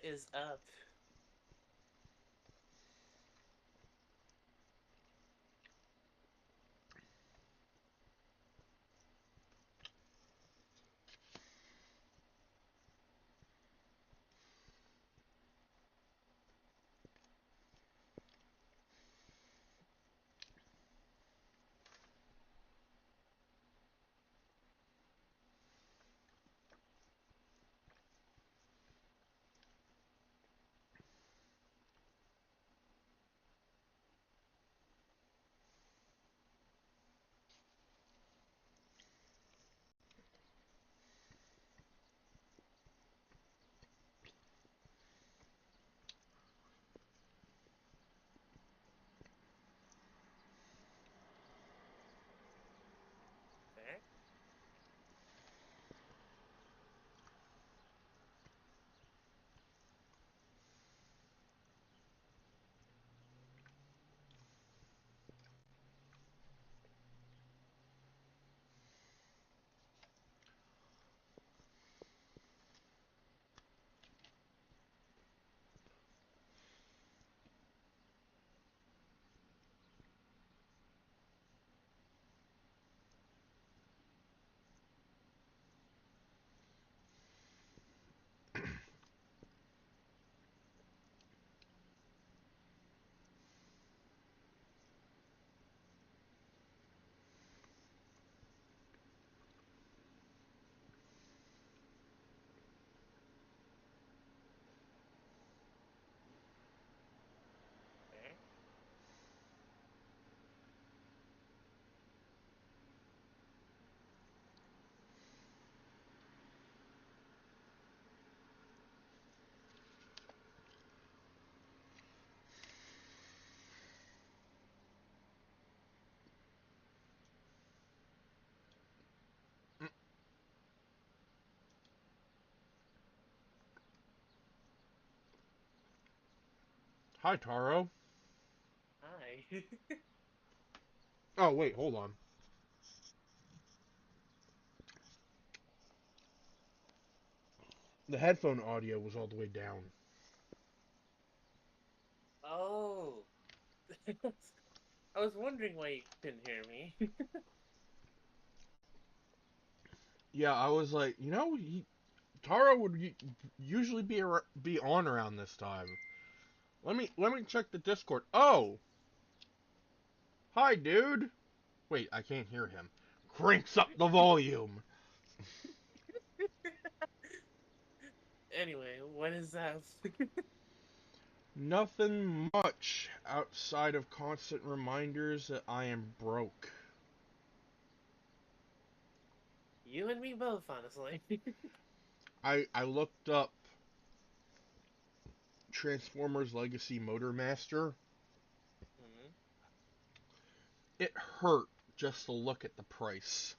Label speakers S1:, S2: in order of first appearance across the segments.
S1: What is up? Eh? Eh?
S2: Hi, Taro.
S1: Hi.
S2: Oh, wait, hold on. The headphone audio was all the way down.
S1: Oh. I was wondering why you couldn't hear me.
S2: Yeah, I was like, Taro would usually be on around this time. Let me check the Discord. Oh, hi, dude. Wait, I can't hear him. Cranks up the volume.
S1: Anyway, what is that?
S2: Nothing much outside of constant reminders that I am broke.
S1: You and me both, honestly.
S2: I looked up Transformers Legacy Motormaster.
S1: Hmm.
S2: It hurt just to look at the price.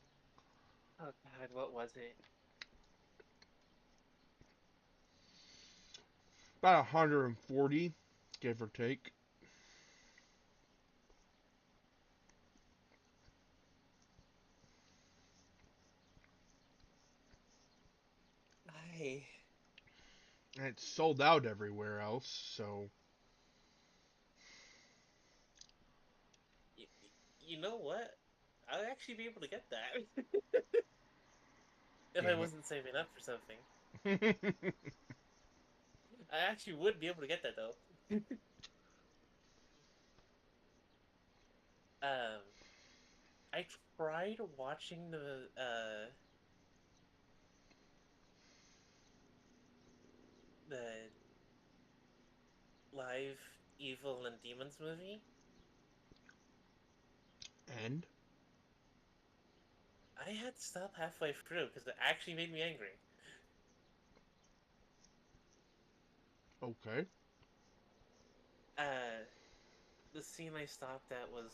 S1: Oh God, what was it?
S2: About 140, give or take.
S1: I.
S2: And it's sold out everywhere else, so
S1: You, you know what? I'd actually be able to get that if I
S2: damn it.
S1: wasn't saving up for something. I actually would be able to get that though. Um, I tried watching the live Evil and Demons movie.
S2: And
S1: I had to stop halfway through because it actually made me angry.
S2: okay.
S1: Uh, the scene I stopped at was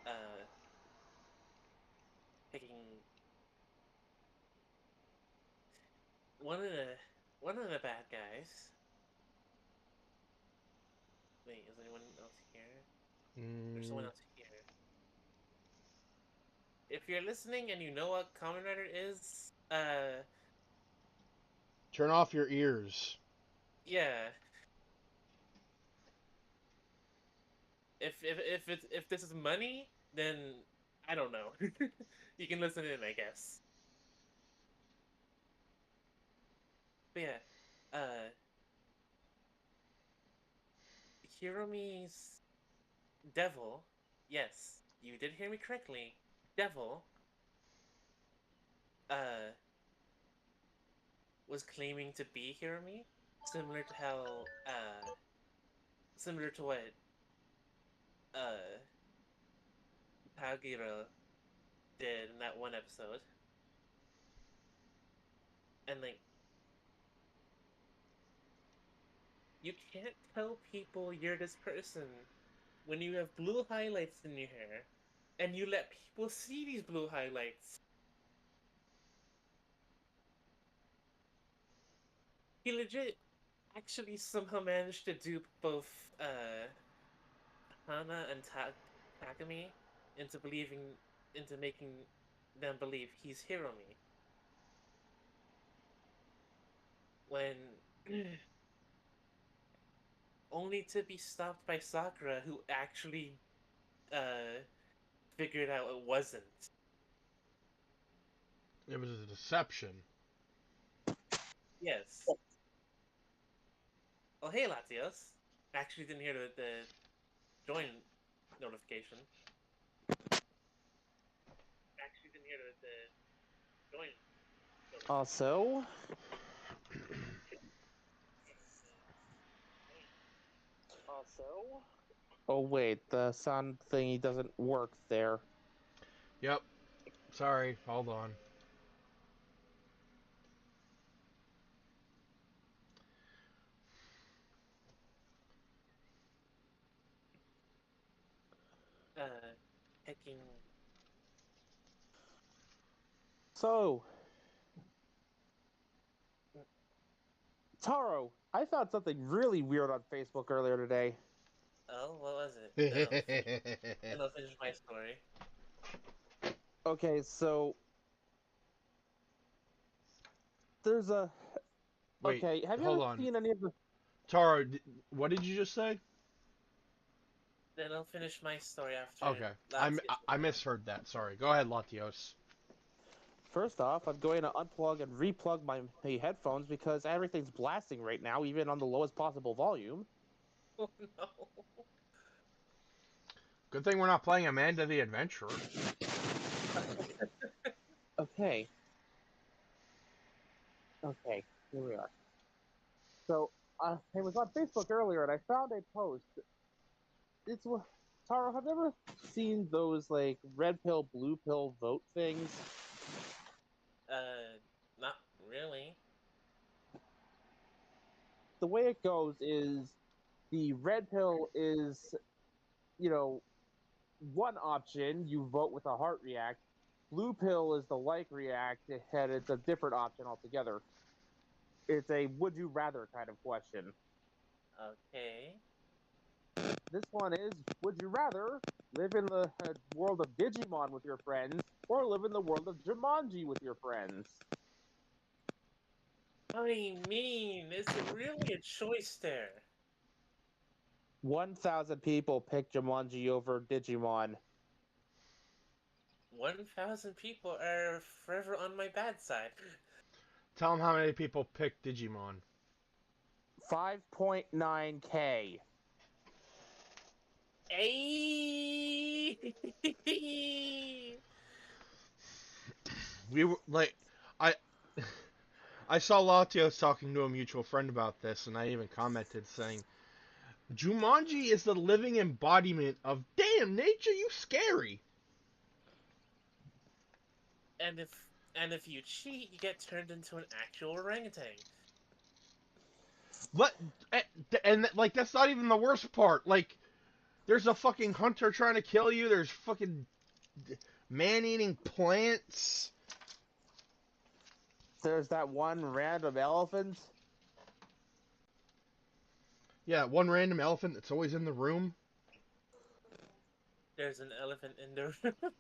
S1: uh picking one of the one of the bad guys. Wait, is anyone else here? There's someone
S2: Mm,
S1: else here. If you're listening and you know what Kamen Rider is,
S2: Turn off your ears.
S1: Yeah. If this is money, then I don't know. You can listen in, I guess. But yeah, Hiromi's devil. Yes, you did hear me correctly. Devil. Uh, was claiming to be Hiromi, similar to how similar to what uh Tagira did in that one episode. And like you can't tell people you're this person when you have blue highlights in your hair and you let people see these blue highlights. He legit actually somehow managed to dupe both Hana and Takumi into believing into making them believe he's Hiromi. When only to be stopped by Sakura, who actually uh, figured out it wasn't.
S2: It was a deception.
S1: Yes. Oh, hey, Latios. Actually, didn't hear the join notification. Actually, didn't hear the join notification.
S3: Also, oh wait, the sound thingy doesn't work there.
S2: Yep. Sorry. Hold on.
S1: Hacking.
S3: So, Taro, I found something really weird on Facebook earlier today.
S1: Oh, what was it? Then I'll finish my story.
S3: Okay, so there's a.
S2: Wait.
S3: Okay, have you
S2: Hold
S3: ever
S2: on.
S3: seen any of the?
S2: Tara, what did you just say?
S1: Then I'll finish my story after
S2: Okay.
S1: Latios.
S2: I misheard that. Sorry. Go ahead, Latios.
S3: First off, I'm going to unplug and replug my headphones because everything's blasting right now, even on the lowest possible volume.
S1: Oh no.
S2: Good thing we're not playing Amanda the Adventurer.
S3: Okay. Okay, here we are. So, I was on Facebook earlier and I found a post. It's Taro, have you ever seen those like red pill, blue pill vote things?
S1: Not really.
S3: The way it goes is the red pill is, you know, one option, you vote with a heart react. Blue pill is the like react, and it's a different option altogether. It's a would you rather kind of question.
S1: Okay.
S3: This one is would you rather live in the world of Digimon with your friends or live in the world of Jumanji with your friends?
S1: I mean, is it really a choice there?
S3: 1,000 people pick Jumanji over Digimon.
S1: 1,000 people are forever on my bad side.
S2: Tell them how many people picked Digimon.
S3: 5.9K.
S1: Ayy!
S2: We were like, I I saw Latios talking to a mutual friend about this, and I even commented saying, "Jumanji is the living embodiment of damn nature. You scary."
S1: and if and if you cheat, you get turned into an actual orangutan.
S2: Let and like that's not even the worst part. Like, there's a fucking hunter trying to kill you. There's fucking man-eating plants.
S3: There's that one random elephant.
S2: Yeah, one random elephant that's always in the room.
S1: There's an elephant in the room.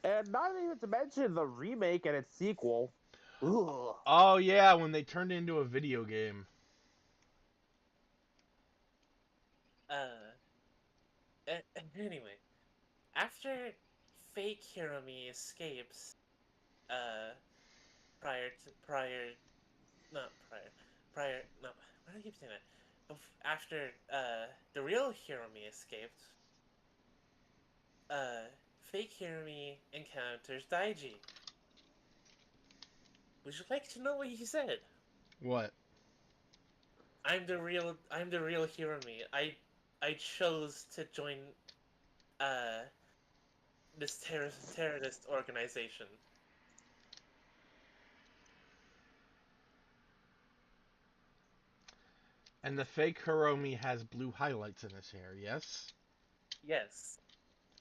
S3: And not even to mention the remake and its sequel. Ugh.
S2: Oh yeah, when they turned it into a video game.
S1: Uh, anyway, after fake Hiromi escapes, uh, prior, not prior, no, why do I keep saying that? After, the real Hiromi escaped, uh, fake Hiromi encounters Daiji. Would you like to know what he said?
S2: What?
S1: I'm the real Hiromi. I chose to join, uh, this terrorist organization.
S2: And the fake Hiromi has blue highlights in his hair, yes?
S1: Yes.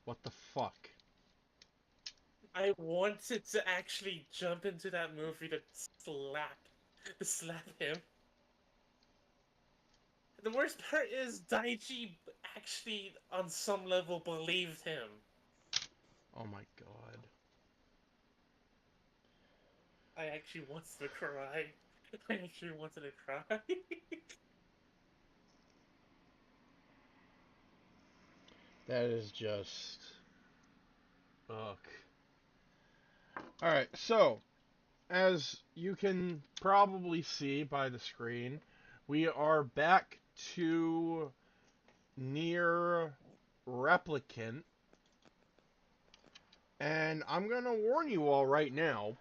S2: What the fuck?
S1: I wanted to actually jump into that movie to slap him. The worst part is Daichi actually, on some level, believed him.
S2: Oh my god.
S1: I actually wanted to cry. I actually wanted to cry.
S2: That is just. Ugh. Alright, so, as you can probably see by the screen, we are back to Nier Replicant. And I'm gonna warn you all right now.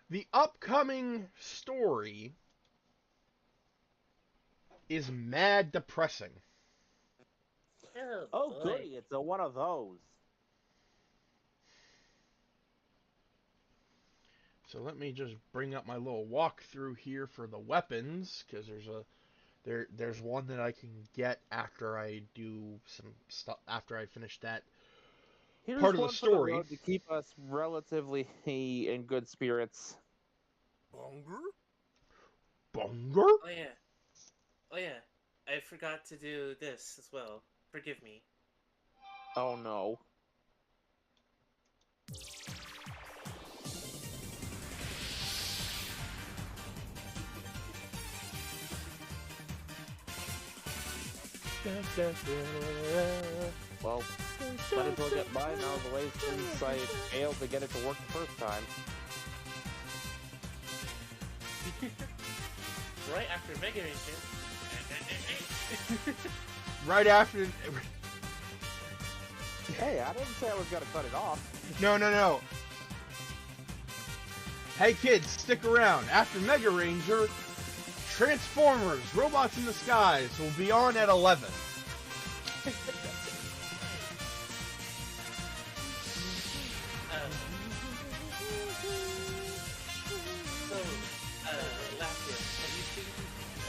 S2: The upcoming story is mad depressing.
S1: Oh
S3: Oh,
S1: boy.
S3: goody! It's a one of those.
S2: So let me just bring up my little walkthrough here for the weapons, because there's one that I can get after I do some stuff after I finish that part
S3: Here's
S2: of the
S3: one for the
S2: story.
S3: road to keep us relatively in good spirits.
S2: Bunger? Bunger?
S1: Oh yeah. Oh yeah. I forgot to do this as well. Forgive me.
S3: Oh no. Well, might as well get mine out of the way since I failed to get it to work the first time.
S1: Right after Mega Ranger.
S2: Right after.
S3: Hey, I didn't say I was gonna cut it off.
S2: No, no, no. Hey kids, stick around. After Mega Ranger, Transformers, Robots in the Skies will be on at 11.
S1: um, so, Latius, have you seen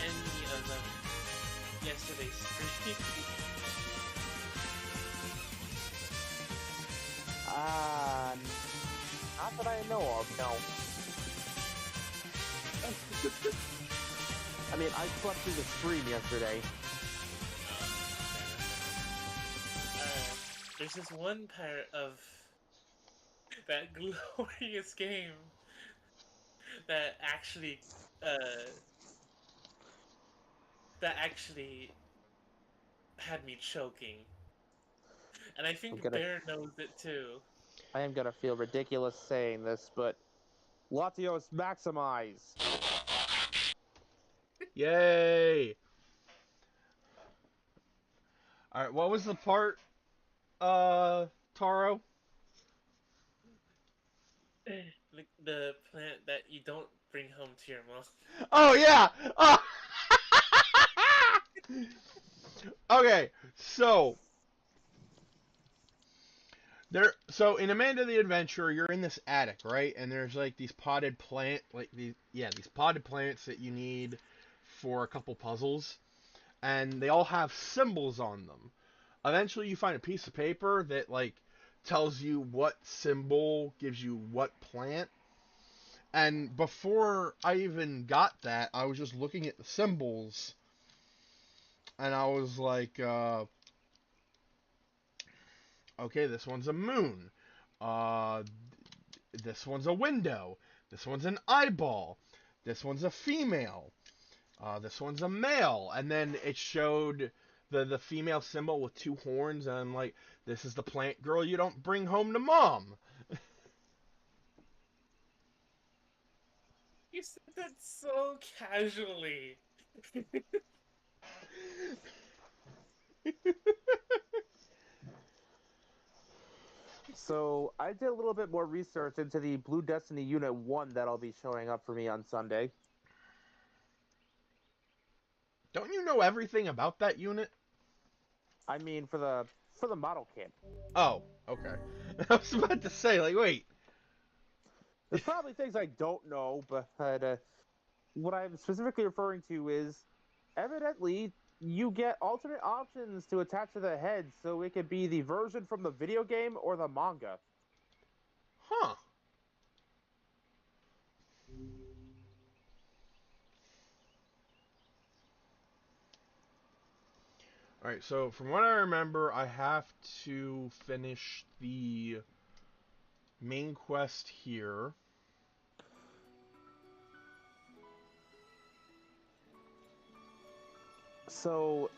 S1: any of yesterday's stream?
S3: Not that I know of, no. I mean, I slept through the stream yesterday.
S1: There's this one part of that glorious game that actually, uh, that actually had me choking, and I
S3: I'm
S1: think
S3: gonna,
S1: Bear knows it too.
S3: I am gonna feel ridiculous saying this, but Latios maximize.
S2: Yay! Alright, what was the part, Taro?
S1: Like the plant that you don't bring home to your mom.
S2: Oh, yeah! Oh! Okay, so so in Amanda the Adventurer, you're in this attic, right? And there's like these potted these potted plants that you need for a couple puzzles, and they all have symbols on them. Eventually, you find a piece of paper that like tells you what symbol gives you what plant. And before I even got that, I was just looking at the symbols, and I was like, okay, this one's a moon. Uh, this one's a window. This one's an eyeball. This one's a female. This one's a male. And then it showed the female symbol with 2 horns, and I'm like, this is the plant girl you don't bring home to mom.
S1: You said that so casually.
S3: So I did a little bit more research into the Blue Destiny Unit 1 that'll be showing up for me on Sunday.
S2: Don't you know everything about that unit?
S3: I mean, for the model kit.
S2: Oh, okay. I was about to say, like, wait.
S3: There's probably things I don't know, but what I'm specifically referring to is, evidently, you get alternate options to attach to the head, so it could be the version from the video game or the manga.
S2: Huh. Alright, so from what I remember, I have to finish the main quest here.
S3: So,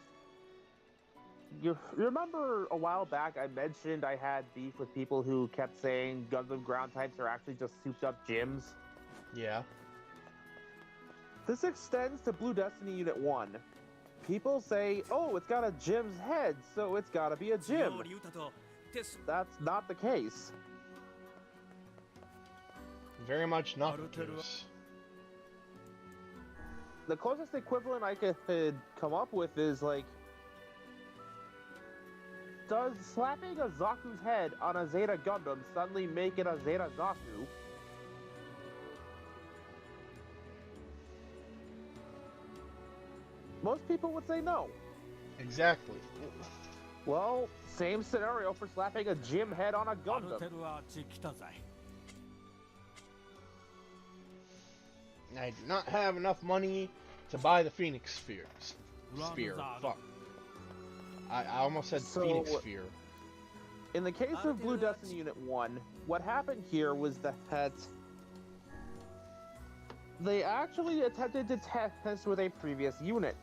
S3: you remember a while back I mentioned I had beef with people who kept saying Gundam ground types are actually just souped up gyms?
S2: Yeah.
S3: This extends to Blue Destiny Unit 1. People say, oh, it's got a gym's head, so it's gotta be a gym. That's not the case.
S2: Very much not the case.
S3: The closest equivalent I could come up with is, like, does slapping a Zaku's head on a Zeta Gundam suddenly make it a Zeta Zaku? Most people would say no.
S2: Exactly.
S3: Well, same scenario for slapping a gym head on a Gundam.
S2: I do not have enough money to buy the Phoenix Spheres. Spear. Fuck. I almost said Phoenix Sphere.
S3: In the case of Blue Destiny Unit 1, what happened here was that they actually attempted to test with a previous unit,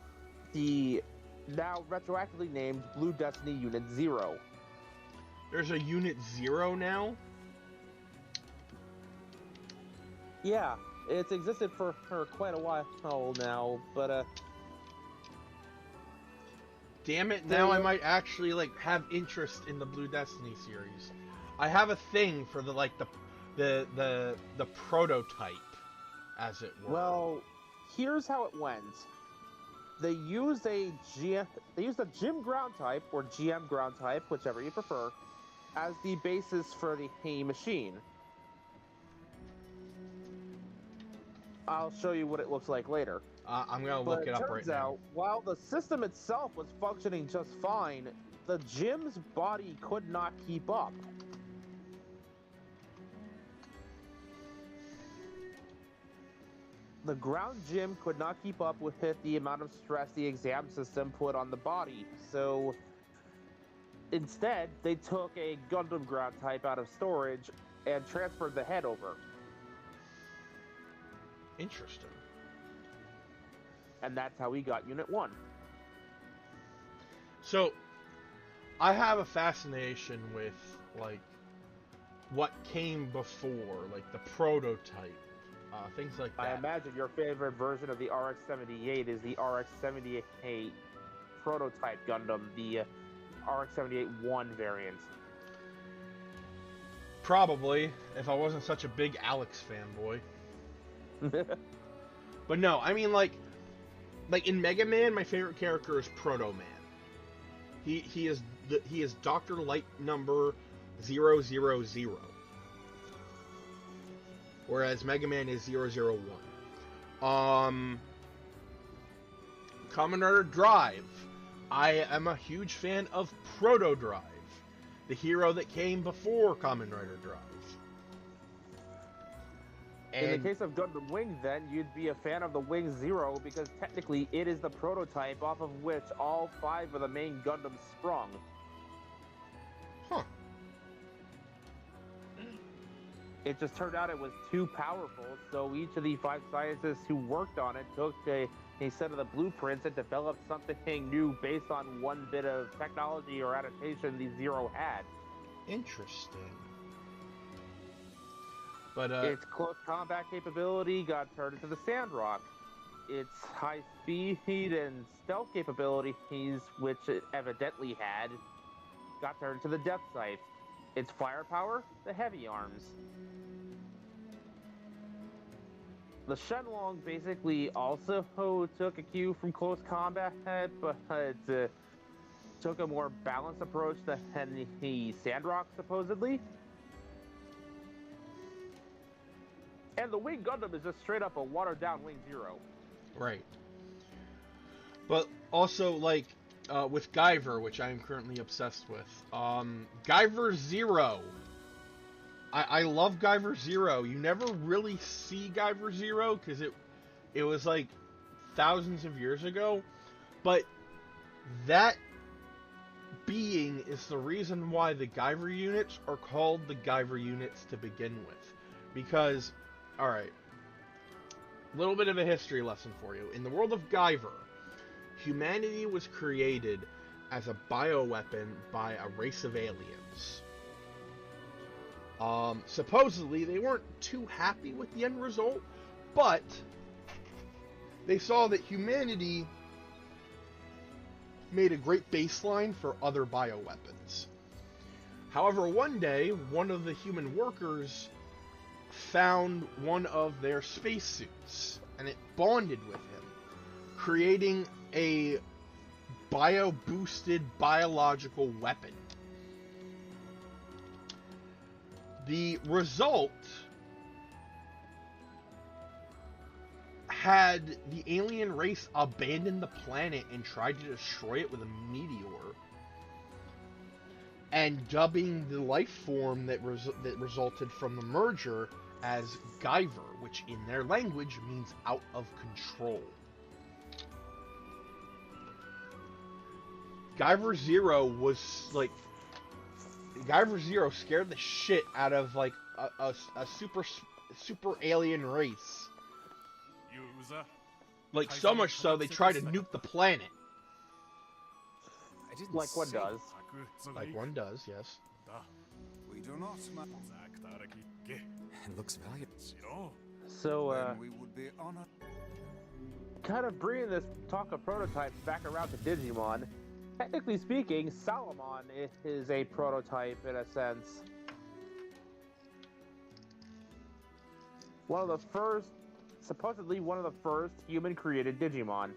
S3: the now retroactively named Blue Destiny Unit 0.
S2: There's a Unit 0 now?
S3: Yeah, it's existed for quite a while now, but
S2: damn it, now I might actually, like, have interest in the Blue Destiny series. I have a thing for the prototype, as it were.
S3: Well, here's how it went. They used a gym ground type, or GM ground type, whichever you prefer, as the basis for the machine. I'll show you what it looks like later.
S2: I'm gonna look it up right now.
S3: Turns out, while the system itself was functioning just fine, the gym's body could not keep up. The ground gym could not keep up with the amount of stress the exam system put on the body, so instead, they took a Gundam ground type out of storage and transferred the head over.
S2: Interesting.
S3: And that's how we got Unit 1.
S2: So, I have a fascination with, like, what came before, like, the prototype, things like that.
S3: I imagine your favorite version of the RX-78 is the RX-78 prototype Gundam, the RX-78-1 variant.
S2: Probably, if I wasn't such a big Alex fanboy. But no, I mean, like in Mega Man, my favorite character is Proto Man. He is Dr. Light number 000. Whereas Mega Man is 001. Kamen Rider Drive. I am a huge fan of Proto Drive, the hero that came before Kamen Rider Drive.
S3: In the case of Gundam Wing, then, you'd be a fan of the Wing Zero because technically it is the prototype off of which all 5 of the main Gundams sprung.
S2: Huh.
S3: It just turned out it was too powerful, so each of the 5 scientists who worked on it took a set of the blueprints and developed something new based on one bit of technology or adaptation the Zero had.
S2: Interesting. But
S3: Its close combat capability got turned into the Sandrock. Its high speed and stealth capabilities, which it evidently had, got turned into the Death Sight. Its firepower, the Heavy Arms. The Shenlong basically also took a cue from close combat, but took a more balanced approach than the Sandrock, supposedly. And the Wing Gundam is just straight up a watered-down Wing Zero.
S2: right. But also, like, with Guyver, which I am currently obsessed with. Guyver Zero. I love Guyver Zero. You never really see Guyver Zero because it was like thousands of years ago. But that being is the reason why the Guyver units are called the Guyver units to begin with. Because, alright, a little bit of a history lesson for you. In the world of Guyver, humanity was created as a bioweapon by a race of aliens. Supposedly, they weren't too happy with the end result, but they saw that humanity made a great baseline for other bioweapons. However, one day, one of the human workers found one of their spacesuits, and it bonded with him, creating a bio-boosted biological weapon. The result had the alien race abandon the planet and tried to destroy it with a meteor, and dubbing the life form that resulted from the merger as Guyver, which in their language means out of control. Guyver Zero was like... Guyver Zero scared the shit out of like a super alien race. Like so much so they tried to nuke the planet.
S3: Like one does.
S2: Like one does, yes.
S4: We do not.
S5: It looks valuable.
S3: So,
S4: We would be honored.
S3: kind of bringing this talk of prototypes back around to Digimon. Technically speaking, Salamon is a prototype in a sense. One of the first, supposedly one of the first human-created Digimon.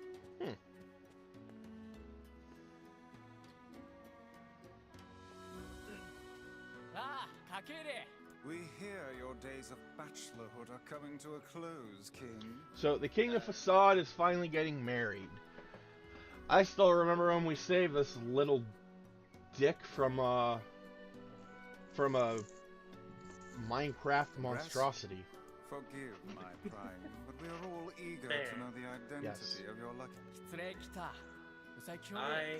S4: We hear your days of bachelorhood are coming to a close, King.
S2: So the King of Facade is finally getting married. I still remember when we saved this little dick from a Minecraft monstrosity.
S4: Forgive my prying, but we are all eager to know the identity of your lucky.
S1: I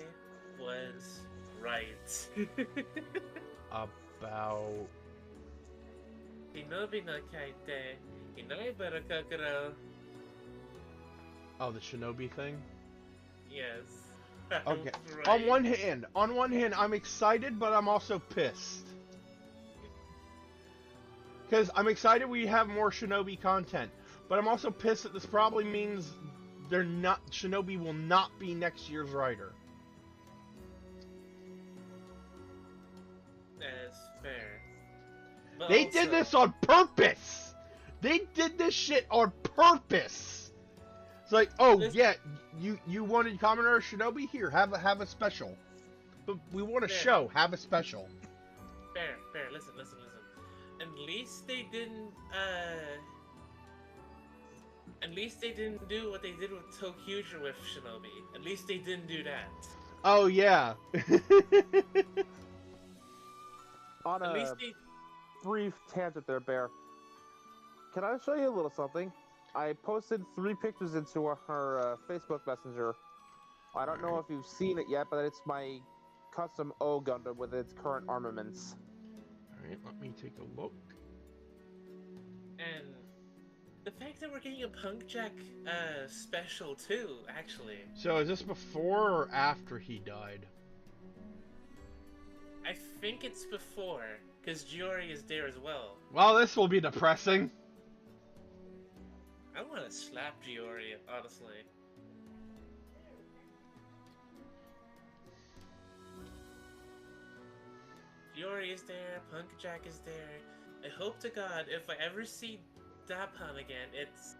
S1: was right.
S2: About...
S1: Shinobi no kaite, inaibara kakuro.
S2: Oh, the Shinobi thing?
S1: Yes.
S2: Okay.
S1: Right.
S2: On one hand, I'm excited, but I'm also pissed. Because I'm excited we have more Shinobi content, but I'm also pissed that this probably means Shinobi will not be next year's writer.
S1: That's fair. But
S2: They
S1: also,
S2: did this on purpose! They did this shit on purpose! It's like, oh yeah, you wanted Commoner Shinobi? Here, have a special. But we want a show, have a special.
S1: Fair. Listen. At least they didn't, do what they did with Tokyuja with Shinobi. At least they didn't do that.
S2: Oh yeah.
S3: On
S1: At
S3: a
S1: least they...
S3: brief tangent there, Bear. Can I show you a little something? I posted 3 pictures into our Facebook Messenger. I don't know if you've seen it yet, but it's my custom O Gundam with its current armaments.
S2: Alright, let me take a look.
S1: And the fact that we're getting a Punk Jack special too, actually.
S2: So is this before or after he died?
S1: I think it's before, because Giori is there as well.
S2: Well, this will be depressing.
S1: I want to slap Giori, honestly. Giori is there, Punk Jack is there. I hope to God, if I ever see Dapan again, it's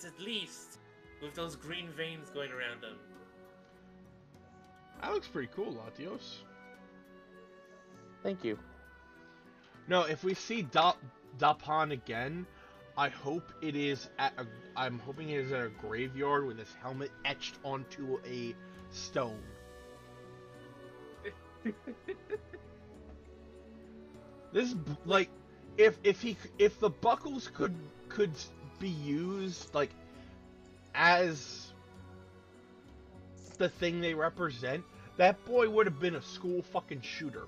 S1: at least with those green veins going around him.
S2: That looks pretty cool, Latios.
S3: Thank you.
S2: No, if we see Dapan again, I hope it is I'm hoping it is at a graveyard with his helmet etched onto a stone. This like if the buckles could be used like as the thing they represent, that boy would have been a school fucking shooter.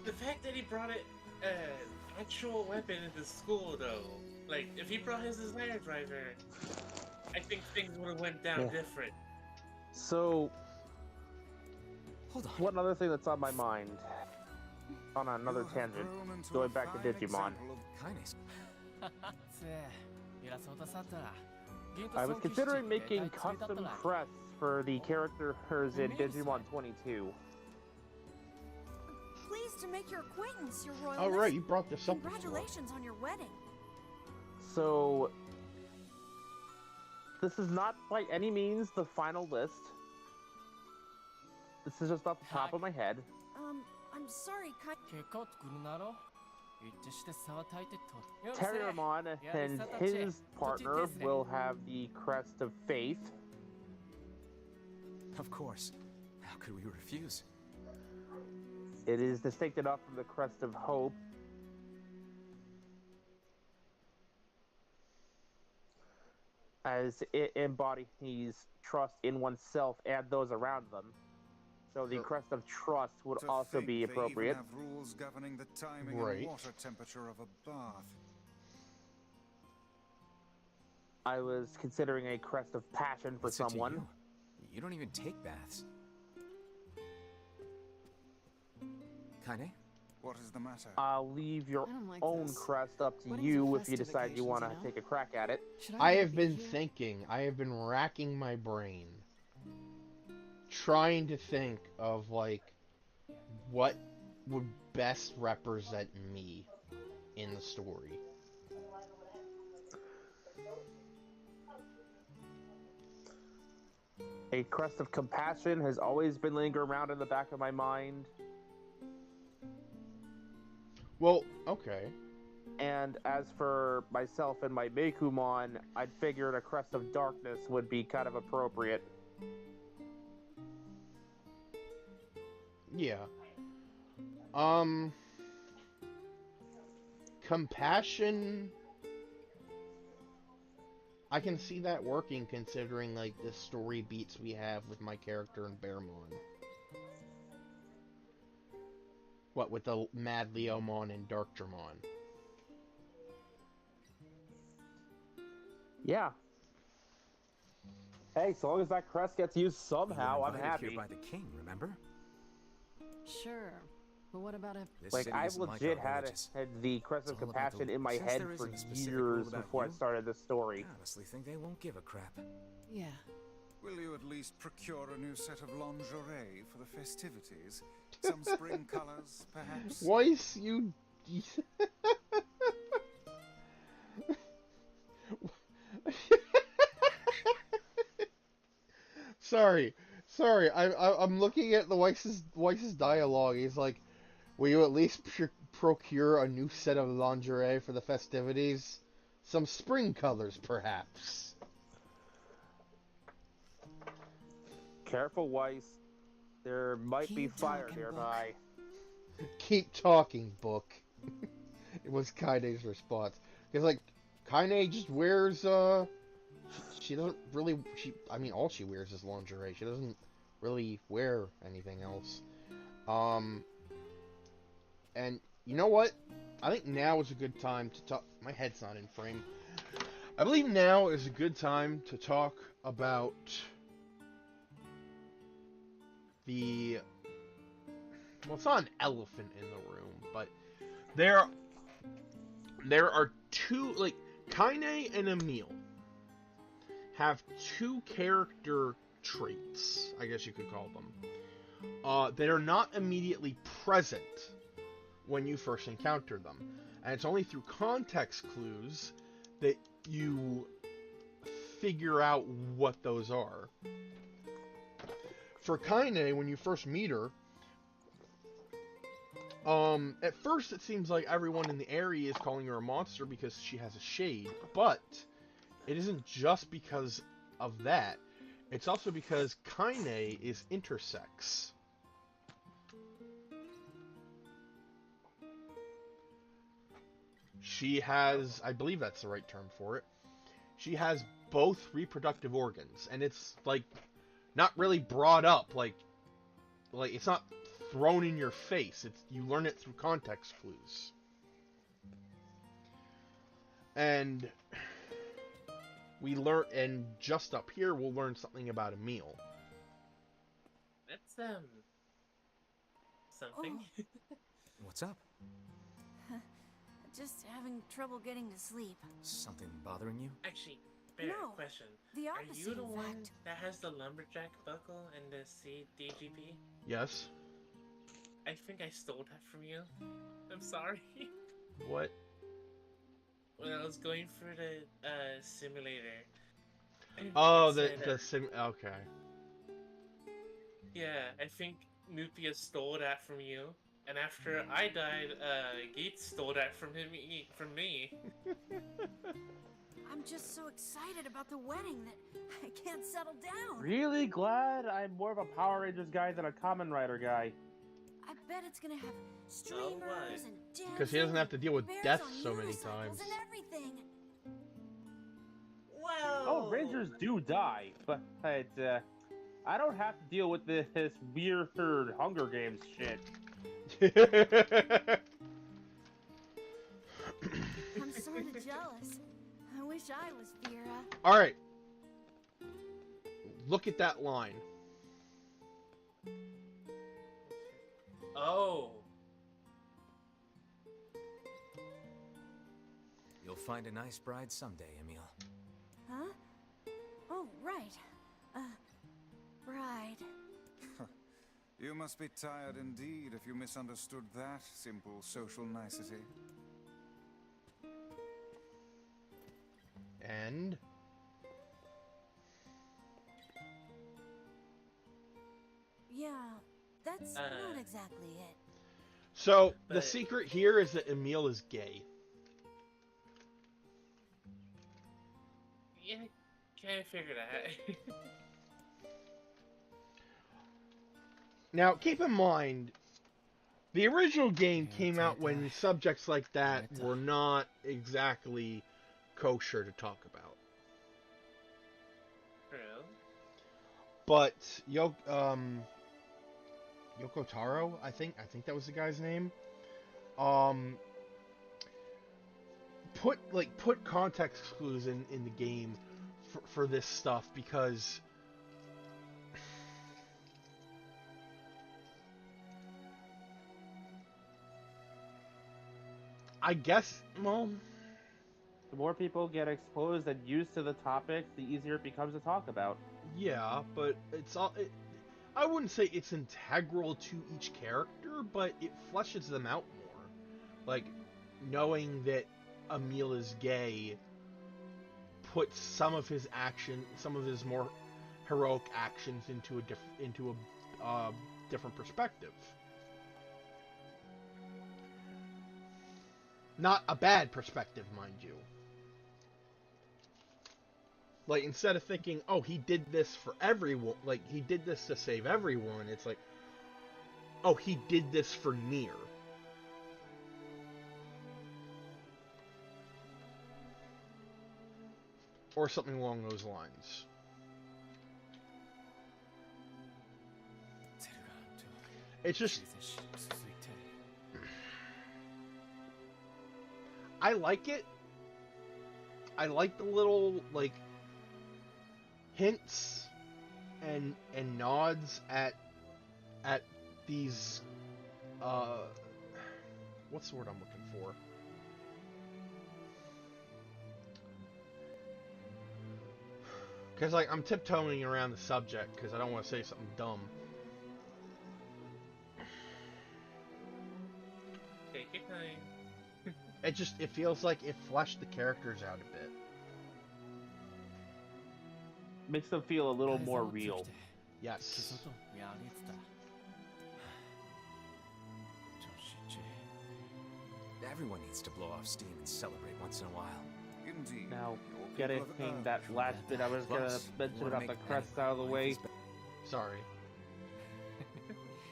S1: The fact that he brought an actual weapon into school, though, like if he brought his Desire Driver, I think things would have went down different.
S3: So,
S4: Hold on.
S3: one other thing that's on my mind, on another tangent, going back to Digimon. I was considering making custom crests for the characters in Digimon 22.
S5: Pleased to make your acquaintance, Your Royalness.
S2: Oh right, you brought this up before.
S5: Congratulations on your wedding.
S3: So, this is not by any means the final list. This is just off the top of my head.
S5: I'm sorry,
S3: Terriermon and his partner will have the crest of faith.
S4: Of course. How could we refuse?
S3: It is distincted off from the crest of hope. As it embodies trust in oneself and those around them. So the crest of trust would
S4: To
S3: also
S4: think
S3: be
S4: they even
S3: appropriate.
S4: have rules governing the timing
S2: Right.
S4: and water temperature of a bath.
S3: I was considering a crest of passion for
S6: What's it to
S3: someone.
S6: you? You don't even take baths. Kaine?
S4: What is the matter?
S3: I'll leave your
S7: I don't like
S3: own
S7: this.
S3: crest up to
S7: Weddings are
S3: you if you
S7: festive
S3: decide you
S7: occasions,
S3: want to
S7: you know?
S3: take a crack at it.
S7: Should
S2: I
S7: really
S2: have
S7: be
S2: been
S7: here?
S2: thinking, I have been racking my brain, trying to think of, like, what would best represent me in the story.
S3: A crest of compassion has always been lingering around in the back of my mind.
S2: Well, okay.
S3: And as for myself and my Meikumon, I'd figured a crest of darkness would be kind of appropriate.
S2: Yeah. Compassion. I can see that working considering, like, the story beats we have with my character in Bearmon. What, with the Mad Leomon and Dark Dramon?
S3: Yeah. Hey, so long as that crest gets used
S6: You were
S3: somehow, I'm
S6: invited
S3: happy.
S6: here by the king, remember?
S7: Sure. But what about if...
S6: This
S3: Like,
S6: city
S3: I've
S6: isn't like
S3: legit
S6: our
S3: had
S6: villages.
S3: the crest of
S6: It's all about the
S3: compassion in my
S6: loot. Since
S3: head
S6: there
S3: for
S6: isn't a specific
S3: years
S6: rule about
S3: before I
S6: you,
S3: started this story.
S6: I honestly think they won't give a crap.
S7: Yeah.
S4: Will you at least procure a new set of lingerie for the festivities? Some spring colors, perhaps?
S2: Weiss, you... Sorry. I'm looking at the Weiss's dialogue. He's like, will you at least procure a new set of lingerie for the festivities? Some spring colors, perhaps.
S3: Careful, Weiss. There might be
S7: Keep
S3: fire
S7: talking,
S3: nearby.
S2: Keep talking, book. It was Kaine's response. Because, like, Kaine just wears, she doesn't really, I mean, all she wears is lingerie. She doesn't really wear anything else. And you know what? I think now is a good time to talk. My head's not in frame. I believe now is a good time to talk about the. Well, it's not an elephant in the room, but there are two, like, Kaine and Emil have two character traits, I guess you could call them, that are not immediately present when you first encounter them. And it's only through context clues that you figure out what those are. For Kaine, when you first meet her, at first it seems like everyone in the area is calling her a monster because she has a shade, but it isn't just because of that. It's also because Kaine is intersex. She has, I believe that's the right term for it, she has both reproductive organs, and it's, like, not really brought up, like it's not thrown in your face. It's, you learn it through context clues. And we learn, and just up here we'll learn something about Emil.
S1: That's something.
S6: What's up?
S5: Just having trouble getting to sleep.
S6: Something bothering you?
S1: Actually, Bear,
S5: No,
S1: question.
S5: The
S1: Are
S5: opposite,
S1: you the
S5: in
S1: one
S5: fact.
S1: that has the lumberjack buckle and the CDGP?
S2: Yes?
S1: I think I stole that from you. I'm sorry.
S2: What?
S1: When I was going through the simulator.
S2: Oh,
S1: it said,
S2: okay.
S1: yeah, I think Nupia stole that from you. And after I died, Gates stole that from me.
S5: I'm just so excited about the wedding that I can't settle down.
S3: Really glad I'm more of a Power Rangers guy than a Kamen Rider guy.
S5: I bet it's gonna have streamers and dancing.
S2: Because he doesn't have to deal with
S5: bears
S2: death
S5: on
S2: so many
S5: unicycles
S2: times.
S5: and everything.
S1: Well.
S3: Oh, Rangers do die, but I don't have to deal with this weird Hunger Games shit.
S5: I'm sort of jealous. I wish I was Vera.
S2: Alright. Look at that line.
S1: Oh.
S6: You'll find a nice bride someday, Emil.
S5: Huh? Oh, right. Bride.
S4: You must be tired indeed if you misunderstood that simple social nicety.
S2: And
S5: Yeah, that's not exactly it.
S2: so the
S1: But-
S2: secret here is that Emil is gay.
S1: Yeah, can't figure that.
S2: Now, keep in mind, the original game
S6: Yeah,
S2: came out
S6: Tata.
S2: when subjects like that
S6: Tata.
S2: were not exactly kosher to talk about.
S1: True.
S2: But Yoko Taro, I think that was the guy's name. Put context clues in the game for this stuff, because I guess, well,
S3: The more people get exposed and used to the topics, the easier it becomes to talk about.
S2: yeah, but I wouldn't say it's integral to each character, but it fleshes them out more. Like, knowing that Emil is gay puts some of his more heroic actions into a different perspective. Not a bad perspective, mind you. Like, instead of thinking, oh, he did this for everyone, like, he did this to save everyone, it's like, oh, he did this for Nier. Or something along those lines. It's just I like it. I like the little like hints and nods at these what's the word I'm looking for? Because like I'm tiptoeing around the subject because I don't want to say something dumb.
S1: Take your time.
S2: It feels like it fleshed the characters out a bit.
S3: Makes them feel a little more real.
S2: Yes.
S6: Everyone needs to blow off steam and celebrate once in a while.
S4: Indeed.
S3: Now,
S4: Your
S3: getting
S4: people have
S3: that
S4: earned
S3: last bit I was gonna
S6: Plus,
S3: mention
S6: wanna
S3: about the
S6: make
S3: crest out of the
S6: life
S3: way.
S6: is better.
S2: Sorry.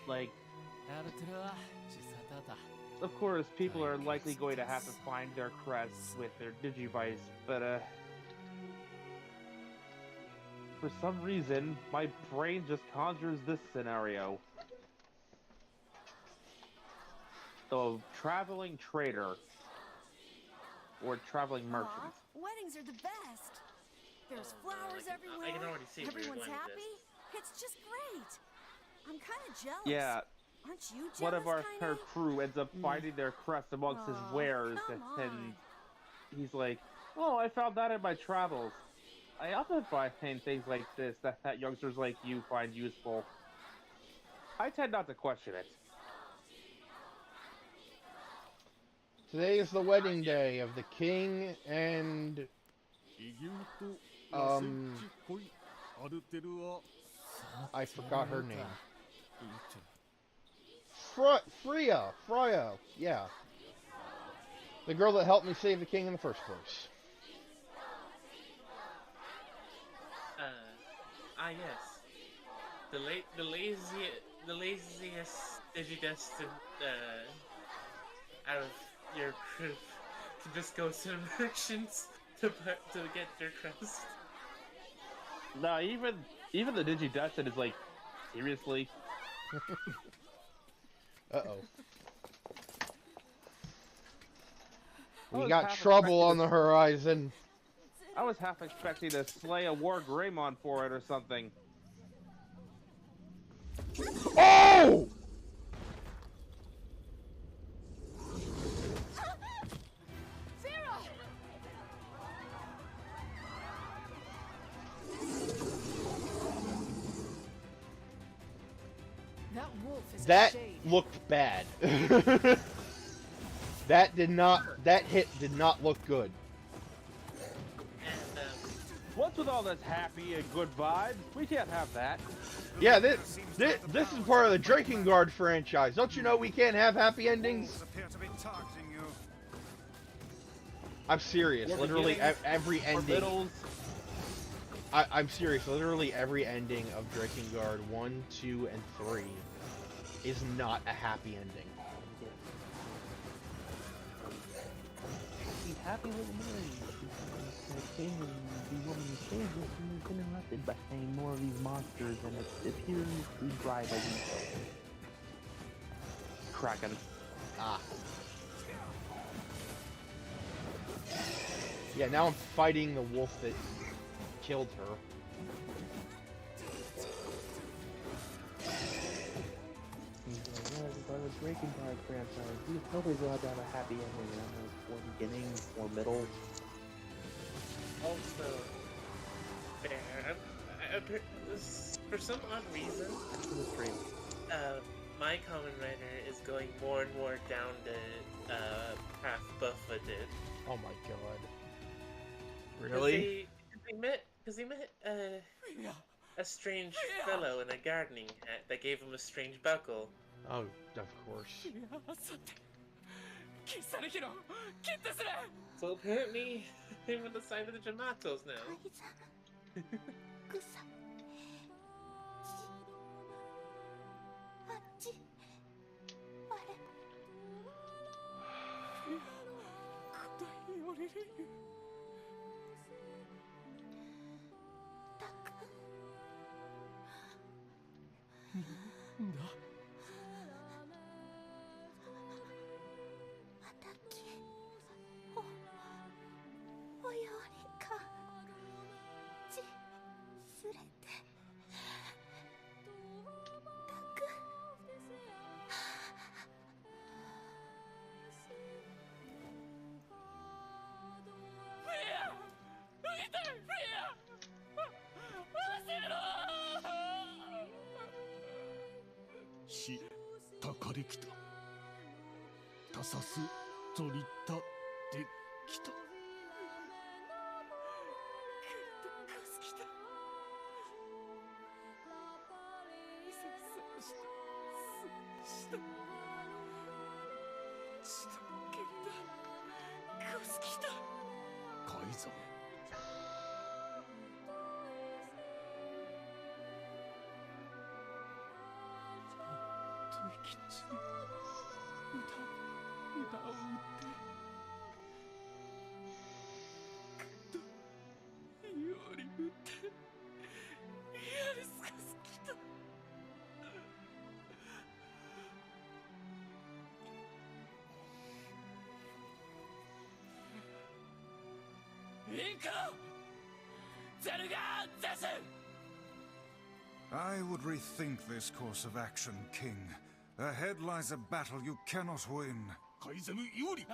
S3: Like, of course, people are likely going to have to find their crests with their Digivice, but for some reason, my brain just conjures this scenario. The traveling trader. Or traveling merchant.
S5: Aw, weddings are the best. There's flowers
S1: I
S5: everywhere.
S1: can already see where you're
S5: Everyone's
S1: going with
S5: happy.
S1: this.
S5: It's just great. I'm kind of jealous.
S3: Yeah,
S5: Aren't you jealous?
S3: one of our
S5: kinda?
S3: crew ends up finding their crest amongst his
S5: Aw,
S3: wares,
S5: come
S3: and
S5: on.
S3: he's like, "Oh, I found that in my travels." I often find things like this that youngsters like you find useful. I tend not to question it.
S2: Today is the wedding day of the king and I forgot her name. Freya, yeah. The girl that helped me save the king in the first place.
S1: Yes. The laziest Digidestined, out of your group to just go to the merchants to get your crest.
S3: No, even the Digidestin is like, seriously?
S2: Uh-oh.
S3: I
S2: We
S3: was
S2: got
S3: half
S2: trouble
S3: expecting
S2: on the horizon.
S3: I was half expecting to slay a War Greymon for it or something.
S2: Oh!
S7: That wolf is
S2: That
S7: a shade.
S2: looked bad. That hit did not look good.
S1: And
S3: What's with all this happy and good vibes? We can't have that.
S2: Yeah, this is part of the Drakengard franchise. Don't you know we can't have happy endings?
S4: appear to be targeting you.
S2: I'm serious.
S3: Yeah,
S2: Literally
S3: beginnings,
S2: every ending.
S3: Middles.
S2: I'm serious. Literally every ending of Drakengard 1, 2, and 3 is not a happy ending.
S3: Be happy with me. The king and the woman in cages and has been interrupted by seeing more of these monsters, and it appears to drive a weasel. Kraken.
S2: Ah. Yeah, now I'm fighting the wolf that killed her.
S3: He's like, yeah, it's part of the Drakengard franchise. We always allowed to have a happy ending, and I'm like, more beginning, more middle.
S1: also, for some odd reason,
S3: To the stream.
S1: my Common Rider is going more and more down the path Buffa did.
S2: Oh my god. Really?
S1: Because he met a strange fellow in a gardening hat that gave him a strange buckle.
S2: Oh, of course.
S1: So apparently, him on the side of the Jamatos now.
S5: あっちあれたく
S8: し高できたたさすぞりたできた改ざん
S4: I would rethink this course of action, King. Ahead lies a battle you cannot win.
S8: カイザム有利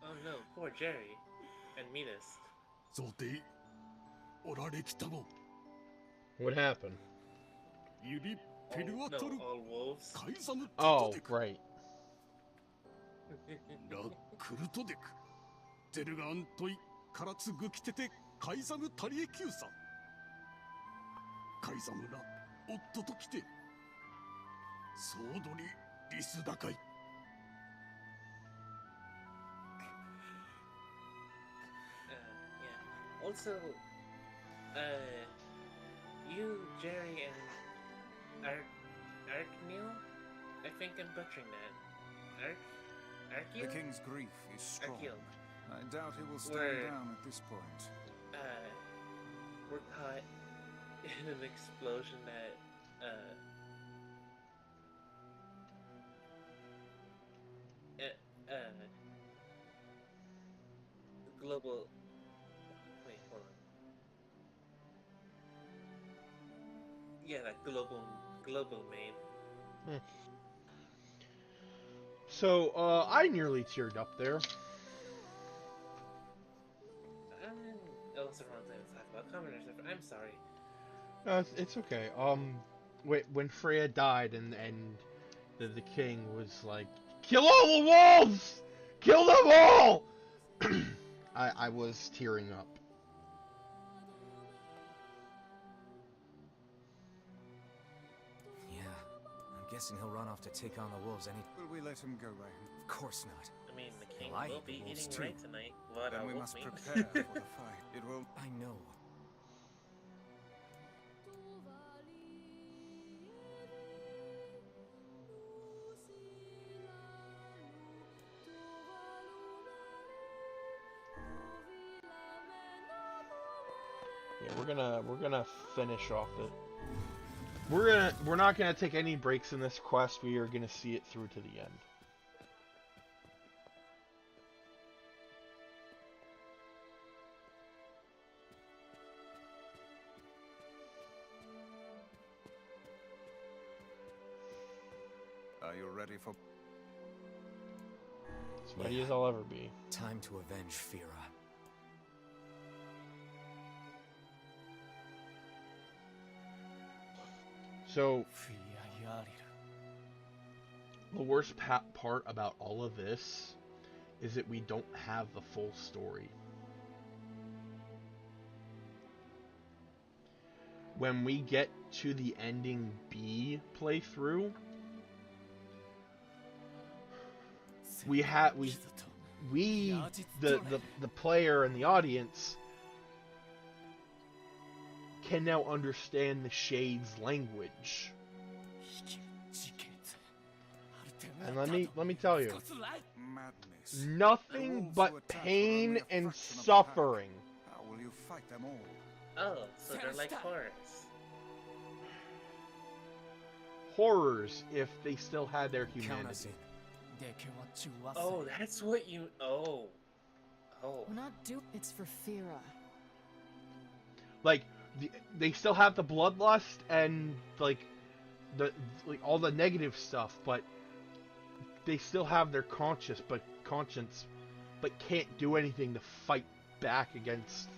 S1: Oh no, poor Jerry. And Midas.
S8: ぞでおられきたの
S2: What happened?
S8: ユリペル
S1: Oh
S8: ア
S1: no,
S8: トル
S1: all wolves.
S8: カイザムタ
S2: Oh,
S8: トデク
S2: right.
S8: ラクルトデクゼルガントイカラツグキテテカイザムタリエキューサカイザムラ夫と来てソードにリス高い
S1: Yeah. Also, you, Jerry, and Arkneil? I think I'm butchering that.
S4: The
S1: Arkeel?
S4: king's grief is strong.
S1: Arkeel.
S4: I doubt he will stand
S1: Where-
S4: down at this point.
S1: We're caught in an explosion that, global. Wait, hold on. Yeah, that global main.
S2: So, I nearly teared up there.
S1: Oh, it's the wrong thing to talk about. Commoners, I'm sorry.
S2: It's okay. When Freya died and the king was like, "Kill all the wolves! Kill them all!" I was tearing up.
S6: Yeah, I'm guessing he'll run off to take on the wolves any...
S4: Will we let him go, Ryan?
S6: Of course not.
S1: I mean, the king
S6: Well, I
S1: will
S6: eat the
S1: be
S6: wolves
S1: eating
S6: too.
S1: right tonight. What
S4: Then we
S1: wolf
S4: must
S1: meat.
S4: prepare for the fight. It will...
S6: I know.
S2: Yeah, we're gonna finish off it. We're not gonna take any breaks in this quest. We are gonna see it through to the end.
S4: Are you ready for...
S2: As ready as I'll ever be.
S6: Time to avenge Fira.
S2: So, the worst part about all of this is that we don't have the full story. When we get to the ending B playthrough, the player and the audience can now understand the Shade's language. And let me tell you,
S4: Madness.
S2: nothing but pain and suffering.
S4: How will you fight them all?
S1: Oh, so they're like horrors.
S2: Horrors if they still had their
S6: Count us
S2: humanity.
S6: in.
S1: Oh, that's what you. Oh.
S7: We're not it's for Fira.
S2: Like they still have the bloodlust and like all the negative stuff, but they still have their conscience, but can't do anything to fight back against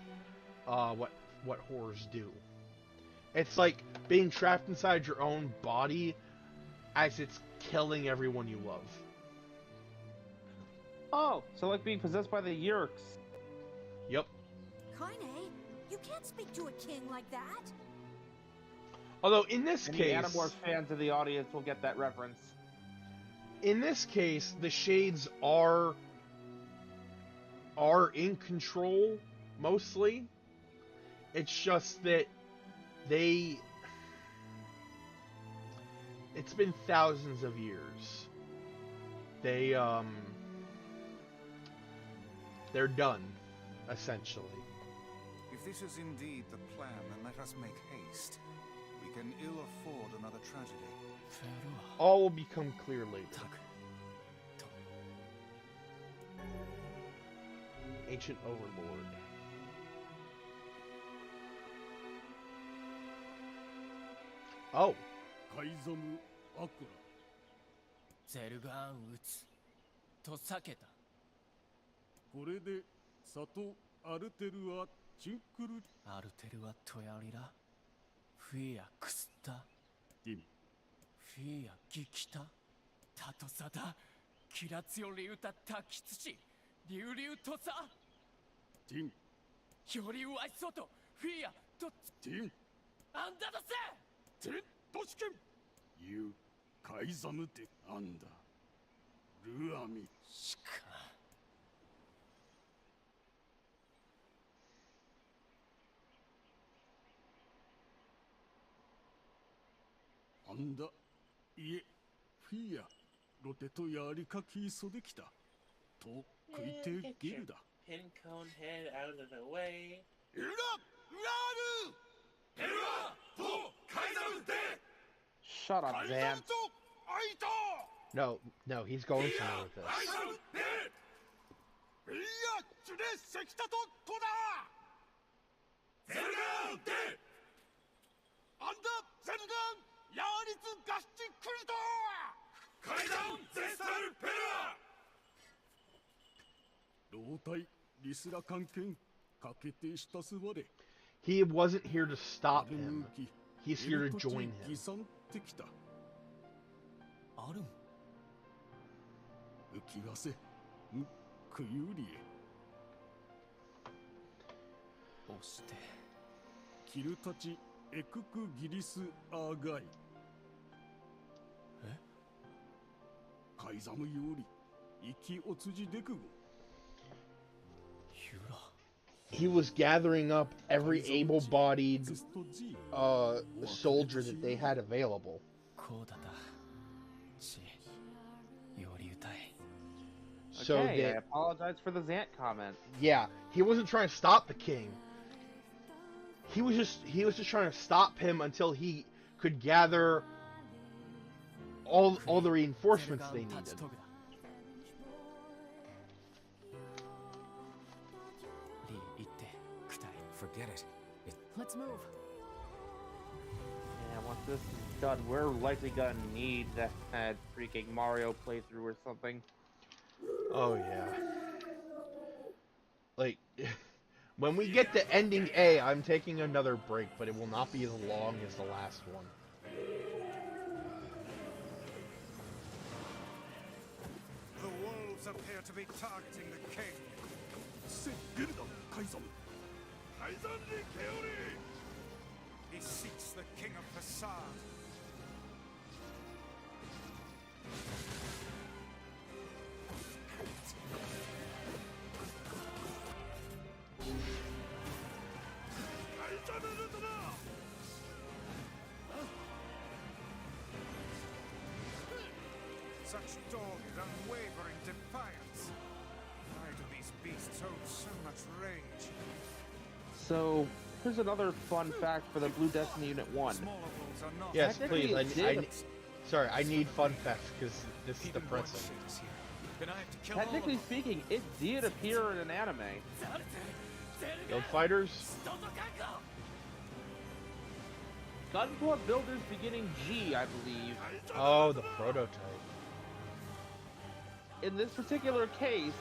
S2: what horrors do. It's like being trapped inside your own body as it's killing everyone you love.
S3: Oh, so like being possessed by the Yerks.
S2: Yep.
S5: Kaine, you can't speak to a king like that.
S2: Although in this
S3: Any
S2: case,
S3: Animorphs fans of the audience will get that reference.
S2: in this case, the Shades are in control mostly. It's just that it's been thousands of years. They're done, essentially.
S4: If this is indeed the plan, then let us make haste. We can ill afford another tragedy.
S2: All will become clear later. Ancient Overlord. Oh.
S8: カイザム・アクラ。
S6: ゼルガーン撃つと避けた。
S8: これで里アルテルはチンクル
S6: アルテルはトヤリラ。フィアクスタ。
S8: ディン。
S6: フィアギキタ。タトサダ。キラツヨリウタタキツチ。リュウリュウトサ。
S8: ディン。
S6: よりワイソト。フィアト
S8: ディン。
S6: アンダダセ。
S8: ディントシケン。ユーカイザムでアンダルアミ。
S6: しか。
S8: アンダいえフィアロテとやりかきそできたと食いてゲルだ。
S1: Pincone head out of the way.
S8: エララールエラとカイザムで
S3: Shut up,
S8: カイザ
S3: Zan.
S8: ムとアイト
S2: No, he's going somewhere with this.
S8: カイザムでフィアチュレセキタとトダゼルガンでアンダゼルガンヤーリツガスチクリトカイザムゼスタルペラ老体リスラ関係かけてしたすわれ
S2: He wasn't here to stop him. He's here to join him.
S8: 擬算ってきた
S6: あるん。
S8: 浮き汗クユリエ
S6: 押して。
S8: キルたちエククギリスアーガイ
S6: え
S8: カイザムより息おつじでくご
S6: ユラ。
S2: He was gathering up every able-bodied soldier that they had available.
S6: こうだだ。ち。より歌い。
S2: So
S3: Okay, I
S2: that,
S3: apologize for the Zant comment.
S2: yeah, he wasn't trying to stop the king. He was just trying to stop him until he could gather all the reinforcements they needed.
S6: Forget it. Let's move.
S3: Yeah, once this is done, we're likely gonna need that freaking Mario playthrough or something.
S2: Oh yeah. Like, when we get to ending A, I'm taking another break, but it will not be as long as the last one.
S4: The wolves appear to be targeting the king.
S8: セゲルダカイザムカイザンリケオリ
S4: He seeks the king of Facade. Such dogged, unwavering defiance. Why do these beasts hold so much rage?
S3: So, here's another fun fact for the Blue Destiny Unit 1.
S4: Smaller wolves are not.
S2: Yes,
S3: Technically,
S2: please.
S3: it did.
S2: Sorry, I need fun facts because this is the
S6: Even
S2: princess.
S6: White Shade is here. Then I have to kill all of
S3: Technically
S6: them.
S3: speaking, it did appear in an anime.
S2: Guild fighters.
S3: Gunpla Builders Beginning G, I believe.
S2: Oh, the prototype.
S3: In this particular case,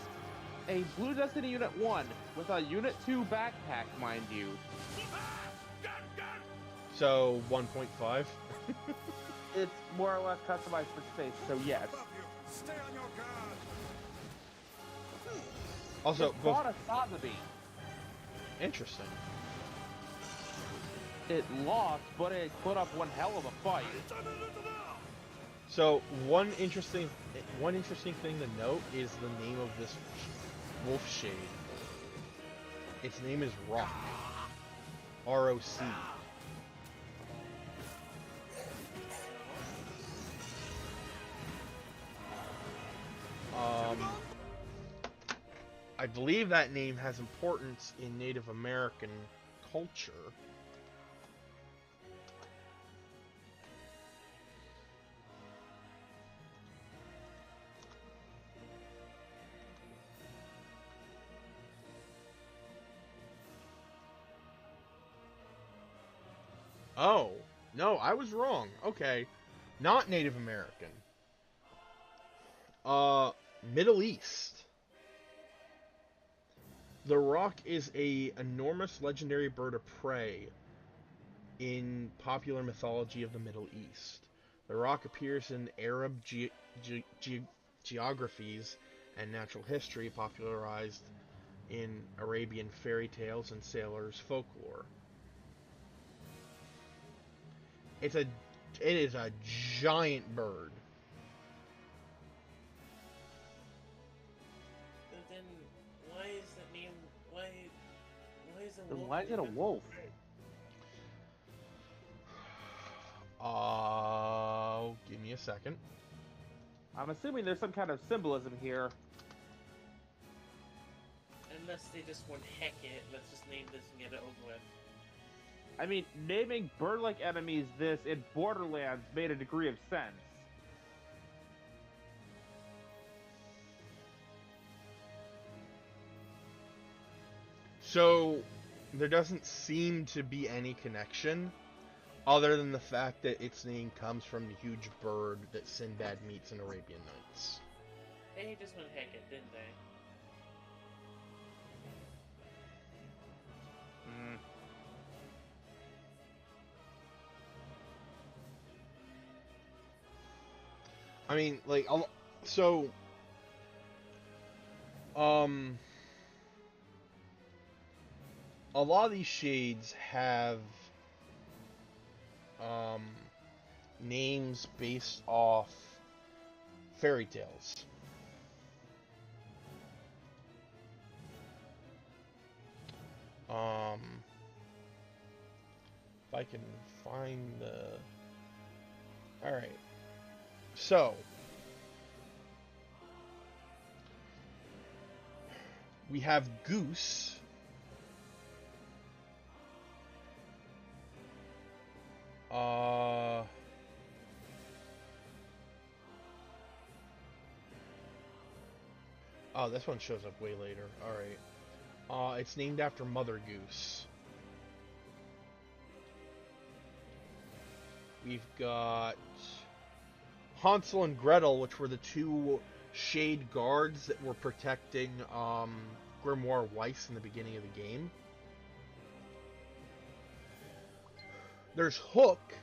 S3: a Blue Destiny Unit 1 with a Unit 2 backpack, mind you.
S2: So 1.5.
S3: It's more or less customized for space, so yes.
S4: Above you. Stay on your guard.
S2: Also,
S3: It fought a Sazabi.
S2: interesting.
S3: It lost, but it put up one hell of a fight.
S2: So one interesting thing to note is the name of this wolf shade. Its name is Rock. R-O-C. I believe that name has importance in Native American culture. Oh, no, I was wrong. Okay. Not Native American. Middle East. The rock is a enormous legendary bird of prey in popular mythology of the Middle East. The rock appears in Arab geographies and natural history, popularized in Arabian fairy tales and sailors' folklore. It is a giant bird.
S1: But then, why is the name? Why is a wolf?
S3: Why is it a wolf?
S2: Give me a second.
S3: I'm assuming there's some kind of symbolism here.
S1: Unless they just went, heck it, let's just name this and get it over with.
S3: I mean, naming bird-like enemies this in Borderlands made a degree of sense.
S2: So, there doesn't seem to be any connection, other than the fact that its name comes from the huge bird that Sinbad meets in Arabian Nights.
S1: They just went, heck it, didn't they?
S2: I mean, like, so, a lot of these shades have, names based off fairy tales. If I can find the... Alright. So, we have Goose. Oh, this one shows up way later. Alright. It's named after Mother Goose. We've got Hansel and Gretel, which were the two shade guards that were protecting Grimoire Weiss in the beginning of the game. There's Hook,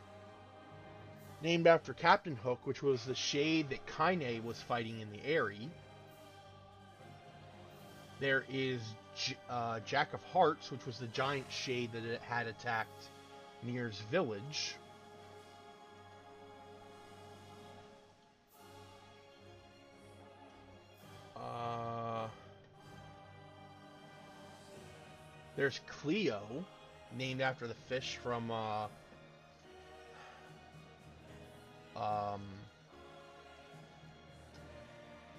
S2: named after Captain Hook, which was the shade that Kaine was fighting in the Aerie. There is Jack of Hearts, which was the giant shade that had attacked Nier's village. There's Cleo, named after the fish from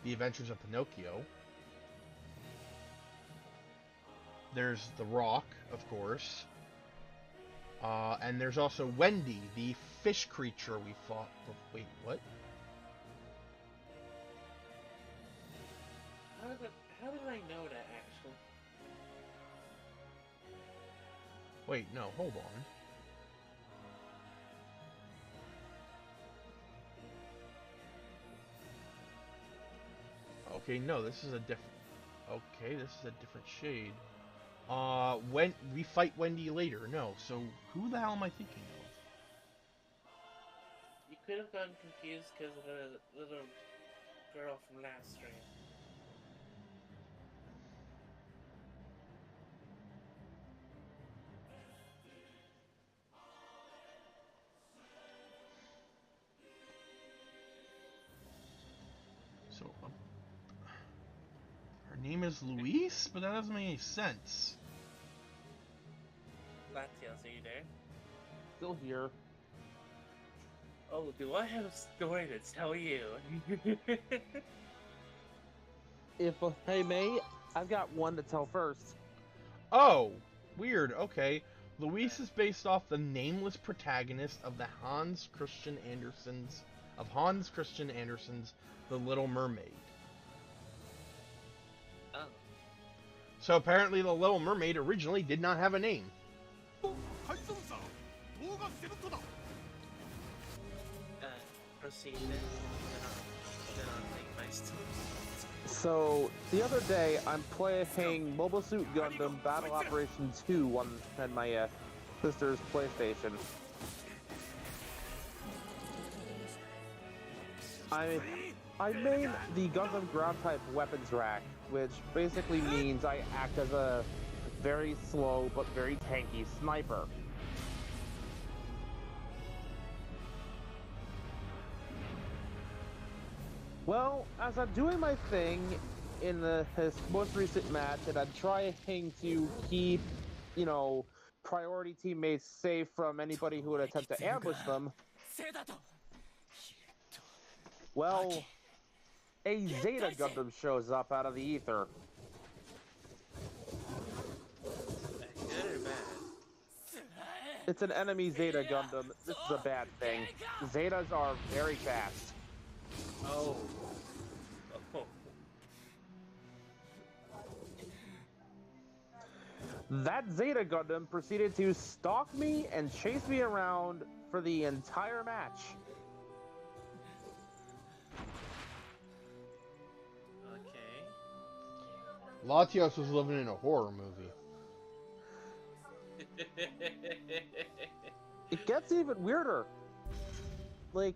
S2: The Adventures of Pinocchio. There's the Rock, of course. And there's also Wendy, the fish creature we fought. Wait, what?
S1: How did I know that, actually?
S2: Wait, no, hold on. Okay, no, this is a different... Okay, this is a different shade. When we fight Wendy later. No, so who the hell am I thinking of?
S1: You could have gotten confused because of the little girl from last stream.
S2: So, her name is Luis, but that doesn't make any sense.
S1: Latios, are you there?
S3: Still here.
S1: Oh, do I have a story to tell you?
S3: If I may, I've got one to tell first.
S2: Oh, weird. Okay. Luis is based off the nameless protagonist of Hans Christian Andersen's The Little Mermaid.
S1: Oh.
S2: So apparently The Little Mermaid originally did not have a name.
S1: Proceed then. Then I'll make my story.
S3: So, the other day, I'm playing Mobile Suit Gundam Battle Operation 2 on my sister's PlayStation. I made the Gundam ground type weapons rack, which basically means I act as a very slow but very tanky sniper. Well, as I'm doing my thing in his most recent match, and I'm trying to keep, priority teammates safe from anybody who would attempt to ambush them, well, a Zeta Gundam shows up out of the ether.
S1: Good or bad?
S3: It's an enemy Zeta Gundam. This is a bad thing. Zetas are very fast.
S1: Oh. Oh.
S3: That Zeta Gundam proceeded to stalk me and chase me around for the entire match.
S1: Okay.
S2: Latios was living in a horror movie.
S3: It gets even weirder. Like,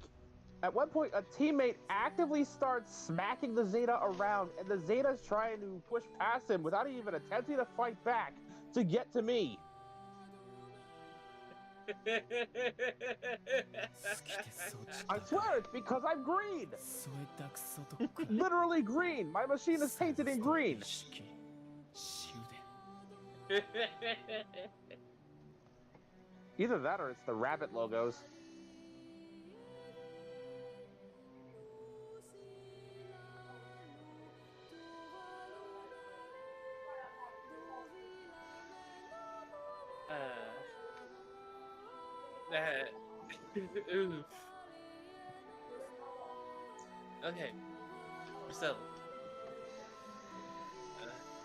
S3: at one point, a teammate actively starts smacking the Zeta around, and the Zeta's trying to push past him without even attempting to fight back to get to me. I swear it's because I'm green! Literally green! My machine is painted in green! Either that or it's the rabbit logos.
S1: Oof. Okay. So,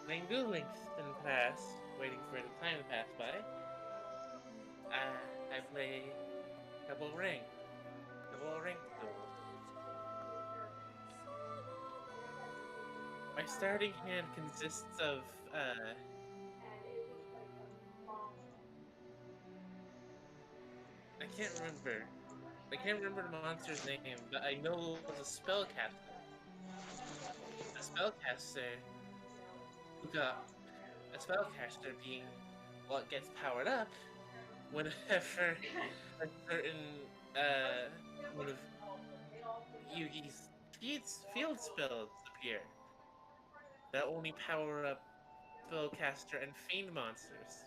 S1: playing Duel Links in the past, waiting for the time to pass by. I play Double Ring Duel. My starting hand consists of I can't remember the monster's name, but I know it was a spellcaster. A spellcaster who got a spellcaster being what gets powered up whenever a certain one of Yugi's field spells appear that only power up spellcaster and fiend monsters.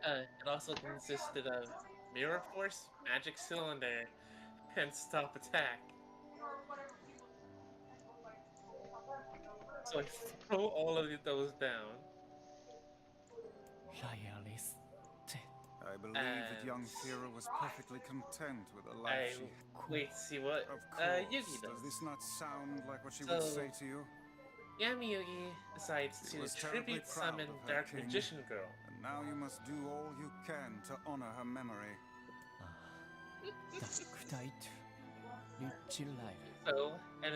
S1: It also consisted of Mirror Force, Magic Cylinder, and Stop Attack. So I throw all of those down.
S4: I believe that young Fira was perfectly content with the life she had.
S1: Wait, see what
S4: Of course.
S1: Yugi
S4: Does
S1: does.
S4: this not sound like what she would say to you?
S1: Yami Yugi decides
S4: She
S1: to
S4: was terribly
S1: tribute
S4: proud
S1: summon
S4: of her
S1: Dark
S4: king.
S1: Magician Girl.
S4: And now you must do all you can to honor her memory.
S1: So, and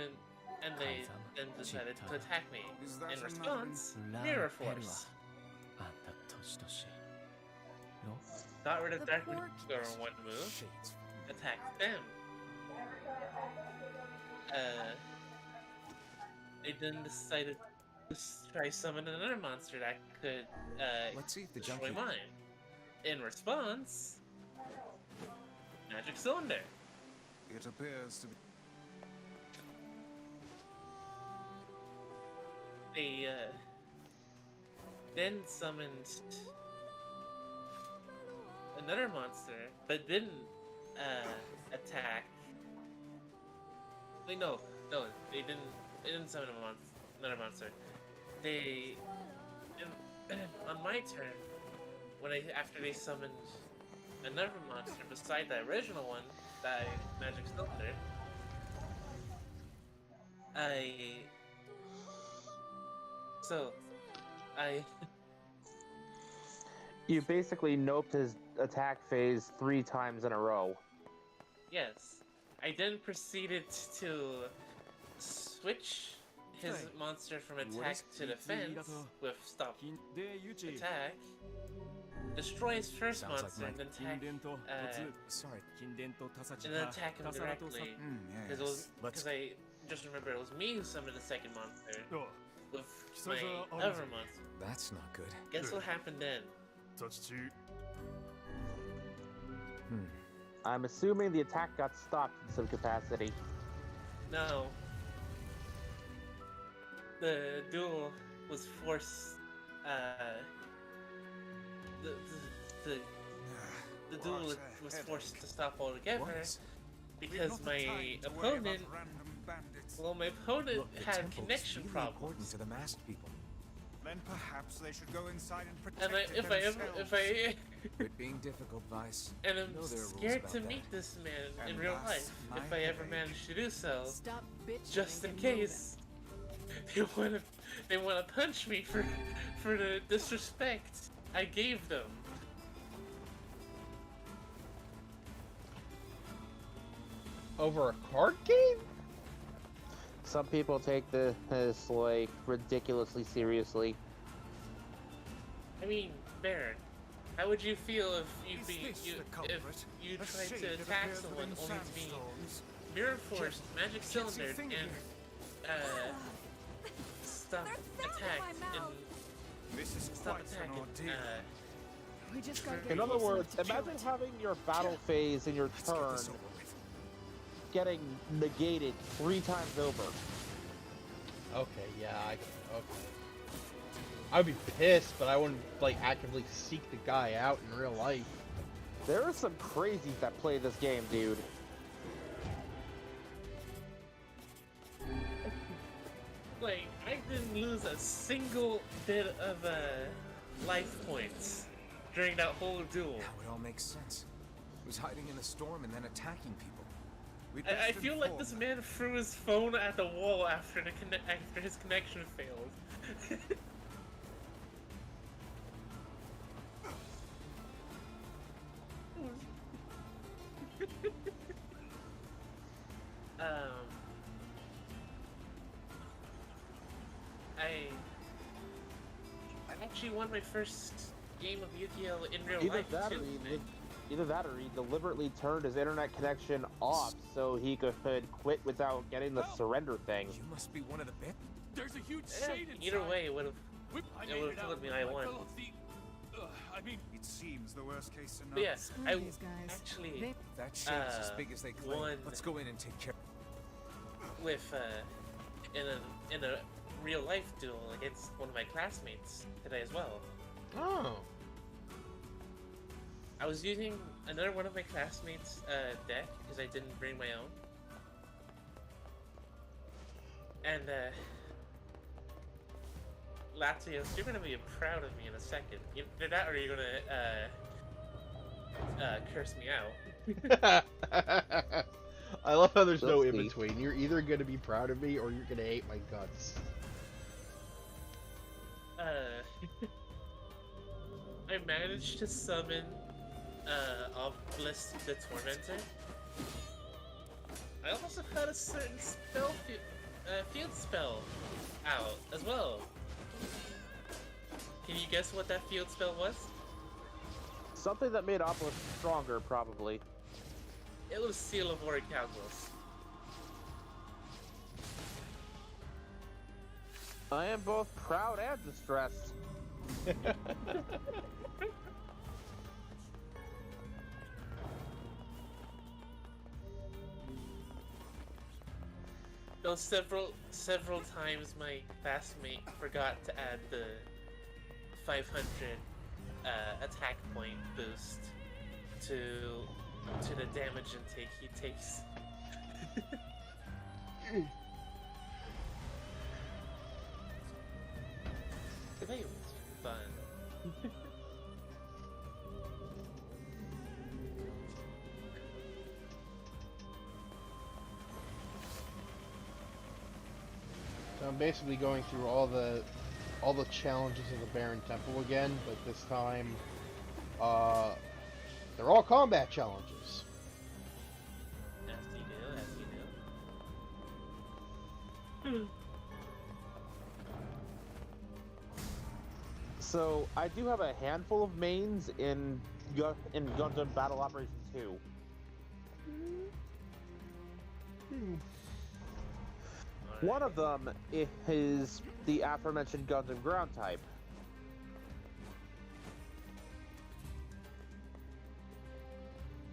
S1: they then decided to attack me.
S4: Is that
S1: In
S4: another
S1: response, Mirror Force. Got rid of
S5: The
S1: Dark
S5: poor
S1: Manticore in one move, attacked them. They then decided to try summon another monster that could
S9: Let's see if the
S1: destroy
S9: junkie.
S1: mine. In response, Magic Cylinder.
S4: It appears to be.
S1: They then summoned another monster, but didn't attack. Wait, no, they didn't. They didn't summon another monster. They, on my turn, after they summoned another monster beside the original one, that Magic Cylinder, I
S3: You basically noped his attack phase 3 times in a row.
S1: yes, I then proceeded to switch his monster from attack to defense with stop attack, destroy his first
S9: Sounds like
S1: monster,
S9: my-
S1: and then
S9: Sorry.
S1: attack him directly.
S4: Yes.
S1: Because I just remember it was me who summoned the second monster with my
S8: Kisaza
S1: other
S8: Arzu.
S1: monster.
S9: That's not good.
S1: Guess what happened then?
S3: I'm assuming the attack got stopped in some capacity.
S1: No. The duel was forced. The duel was forced to stop altogether
S9: What?
S1: because my opponent. Well, my opponent
S9: Look, the
S1: had
S9: temple is
S1: connection
S9: really
S1: problems.
S9: important to the masked people.
S4: Then perhaps they should go inside and protect
S1: And
S4: it themselves.
S9: Quit being difficult, Vice.
S1: And I'm
S9: You know there are rules
S1: scared
S9: about
S1: to
S9: that.
S1: meet this man in
S4: And
S1: real
S4: thus,
S1: life,
S4: my
S1: if I ever
S4: headache.
S1: manage to do so.
S7: Stop bitching.
S1: Just in
S7: and get moving.
S1: case they wanna punch me for the disrespect I gave them.
S2: Over a card game?
S3: Some people take this like ridiculously seriously.
S1: I mean, Baron, how would you feel if
S4: Is this the
S1: if
S4: culprit?
S1: you
S4: A
S1: tried
S4: shade
S1: to
S4: that
S1: attack
S4: appears
S1: someone
S4: within
S1: only to be
S4: sandstorms.
S1: Mirror Force, Magic
S4: Can't see a
S1: Cylinder,
S4: thing
S1: and stop
S5: They're filth in
S1: attack
S5: my
S1: and
S5: mouth.
S4: This is
S1: stop
S4: quite
S1: attack
S4: an
S1: and
S4: ordeal.
S7: We just gotta
S1: In
S7: get
S3: In other
S7: close enough
S3: words,
S7: to kill
S3: imagine
S7: it.
S3: having your battle phase in your
S4: Let's get
S3: turn
S4: this over with.
S3: getting negated 3 times over.
S2: Okay, yeah, okay. I'd be pissed, but I wouldn't like actively seek the guy out in real life.
S3: There are some crazies that play this game, dude.
S1: like I didn't lose a single bit of life points during that whole duel.
S9: Now it all makes sense. He was hiding in the storm and then attacking people.
S4: We'd
S1: I
S4: best
S1: feel like
S4: inform
S1: this
S4: them.
S1: man threw his phone at the wall after after his connection failed. I actually won my first game of Yu-Gi-Oh! In real
S3: Either
S1: life
S3: that,
S1: too.
S3: or he deliberately turned his internet connection off so he could quit without getting the surrender thing.
S9: You must be one of the bit.
S6: There's a huge
S1: Yeah,
S6: shade inside.
S1: either way, it would have.
S6: I
S1: it
S6: made
S1: would've
S6: it
S1: told
S6: out
S1: me
S6: with
S1: I
S6: my
S1: won.
S6: fellow thief. I mean,
S4: It seems the worst case
S1: But
S4: scenario.
S1: yeah,
S7: Screw
S1: I
S7: these guys.
S1: actually
S7: They-
S9: That shade's as big as they claim.
S1: won
S9: Let's go in and take care.
S1: with in a real life duel against one of my classmates today as well.
S2: Oh.
S1: I was using another one of my classmates' deck because I didn't bring my own, and Latios, you're gonna be proud of me in a second. Either that, or you're gonna curse me out.
S2: I love how there's no
S3: Let's
S2: in
S3: see.
S2: between. You're either gonna be proud of me or you're gonna hate my guts.
S1: I managed to summon Obelisk the Tormentor I also had a certain field spell out as well. Can you guess what that field spell was?
S3: Something that made Obelisk stronger, probably.
S1: It was Seal of Orichalcos.
S3: I am both proud and distressed.
S1: Though several times my classmate forgot to add the 500 attack point boost to the damage intake he takes. Today was fun.
S2: So I'm basically going through all the challenges of the Baron Temple again, but this time, they're all combat challenges.
S1: As you do.
S3: So I do have a handful of mains in Gundam Battle Operation 2. One of them is the aforementioned Gundam ground type.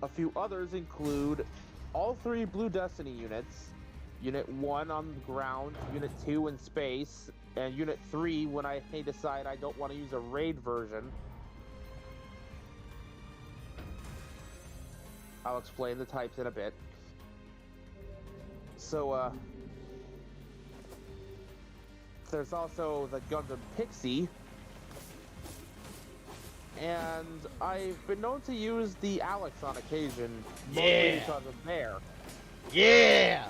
S3: A few others include all 3 Blue Destiny units, Unit 1 on the ground, Unit 2 in space, and Unit 3 when I decide I don't want to use a raid version. I'll explain the types in a bit. So, there's also the Gundam Pixie, and I've been known to use the Alex on occasion, mostly because of Nier.
S2: Yeah!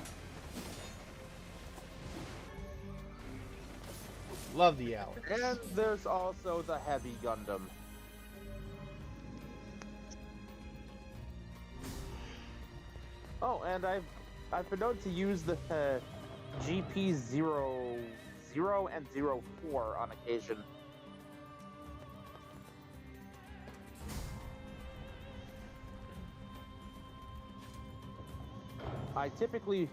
S2: Love the Alex.
S3: And there's also the Heavy Gundam. Oh, and I've been known to use the GP00 and 04 on occasion. I typically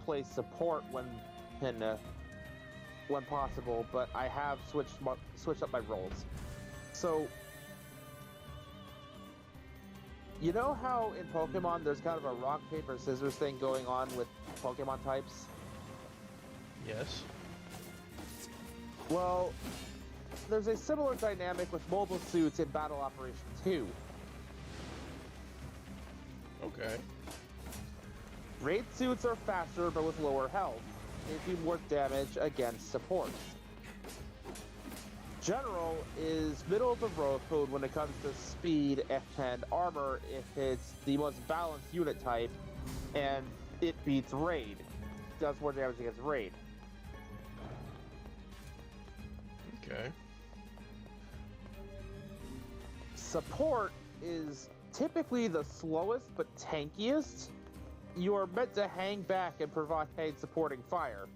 S3: play support when possible, but I have switched up my roles. So, you know how in Pokemon there's kind of a rock, paper, scissors thing going on with Pokemon types?
S2: Yes.
S3: Well, there's a similar dynamic with mobile suits in Battle Operation 2.
S2: Okay.
S3: Raid suits are faster but with lower health. They do more damage against supports. General is middle of the road code when it comes to speed and armor if it's the most balanced unit type, and it beats raid. It does more damage against raid.
S2: Okay.
S3: Support is typically the slowest but tankiest. You are meant to hang back and provide supporting fire,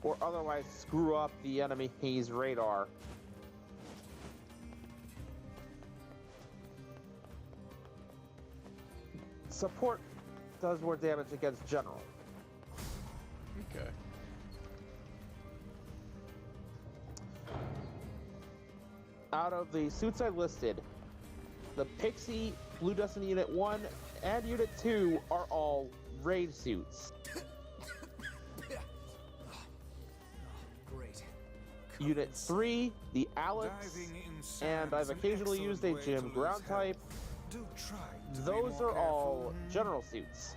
S3: or otherwise screw up the enemy's radar. Support does more damage against general.
S2: Okay.
S3: Out of the suits I listed, the Pixie, Blue Destiny Unit 1, and Unit 2 are all raid suits.
S9: Great.
S3: Unit 3, the Alex, and I've occasionally used a gym ground type. Those are all general suits.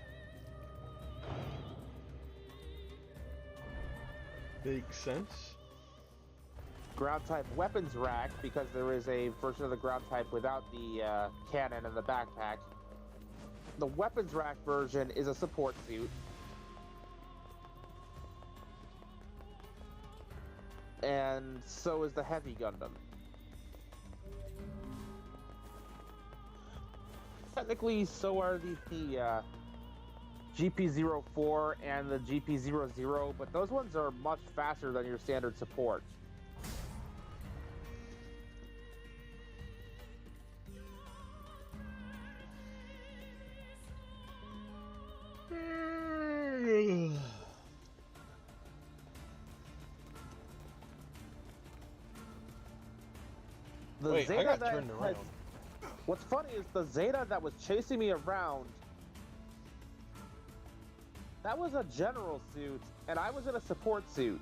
S2: Makes sense.
S3: Ground type weapons rack, because there is a version of the ground type without the cannon and the backpack. The weapons rack version is a support suit. And so is the Heavy Gundam. technically, so are the GP04 and the GP00, but those ones are much faster than your standard support. The
S2: Wait,
S3: Zeta
S2: I got
S3: that
S2: turned around.
S3: What's funny is the Zeta that was chasing me around, that was a general suit, and I was in a support suit.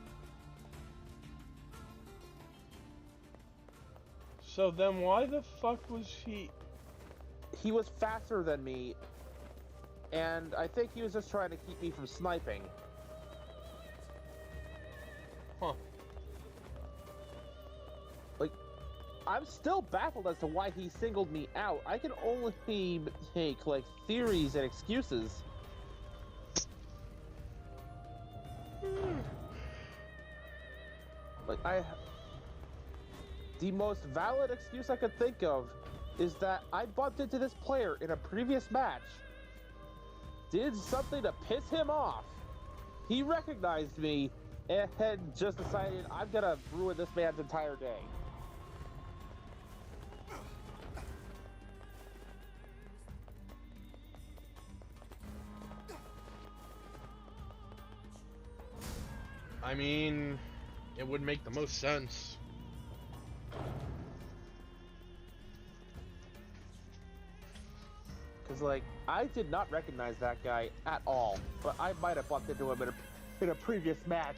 S2: So then why the fuck was he...
S3: He was faster than me, and I think he was just trying to keep me from sniping.
S2: Huh.
S3: Like, I'm still baffled as to why he singled me out. I can only make, like, theories and excuses. Like, the most valid excuse I could think of is that I bumped into this player in a previous match, did something to piss him off. He recognized me and had just decided I'm gonna ruin this man's entire day.
S2: I mean, it would make the most sense.
S3: Because, like, I did not recognize that guy at all, but I might have bumped into him in a previous match.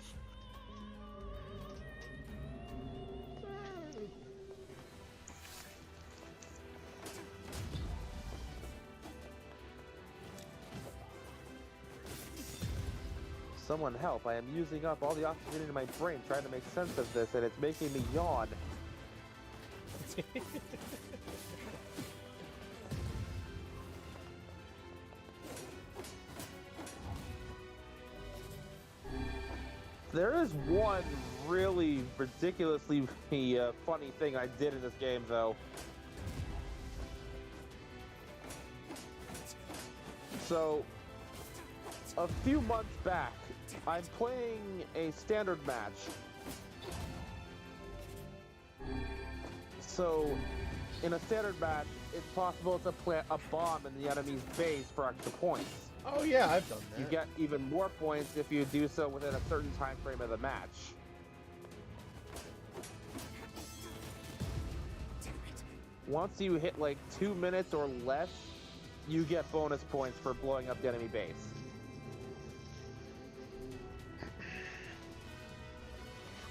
S3: Someone help, I am using up all the oxygen in my brain trying to make sense of this, and it's making me yawn. There is one really ridiculously funny thing I did in this game, though. So, a few months back, I'm playing a standard match. So, in a standard match, it's possible to plant a bomb in the enemy's base for extra points.
S2: Oh yeah, I've done that.
S3: You get even more points if you do so within a certain time frame of the match. Once you hit like 2 minutes or less, you get bonus points for blowing up the enemy base.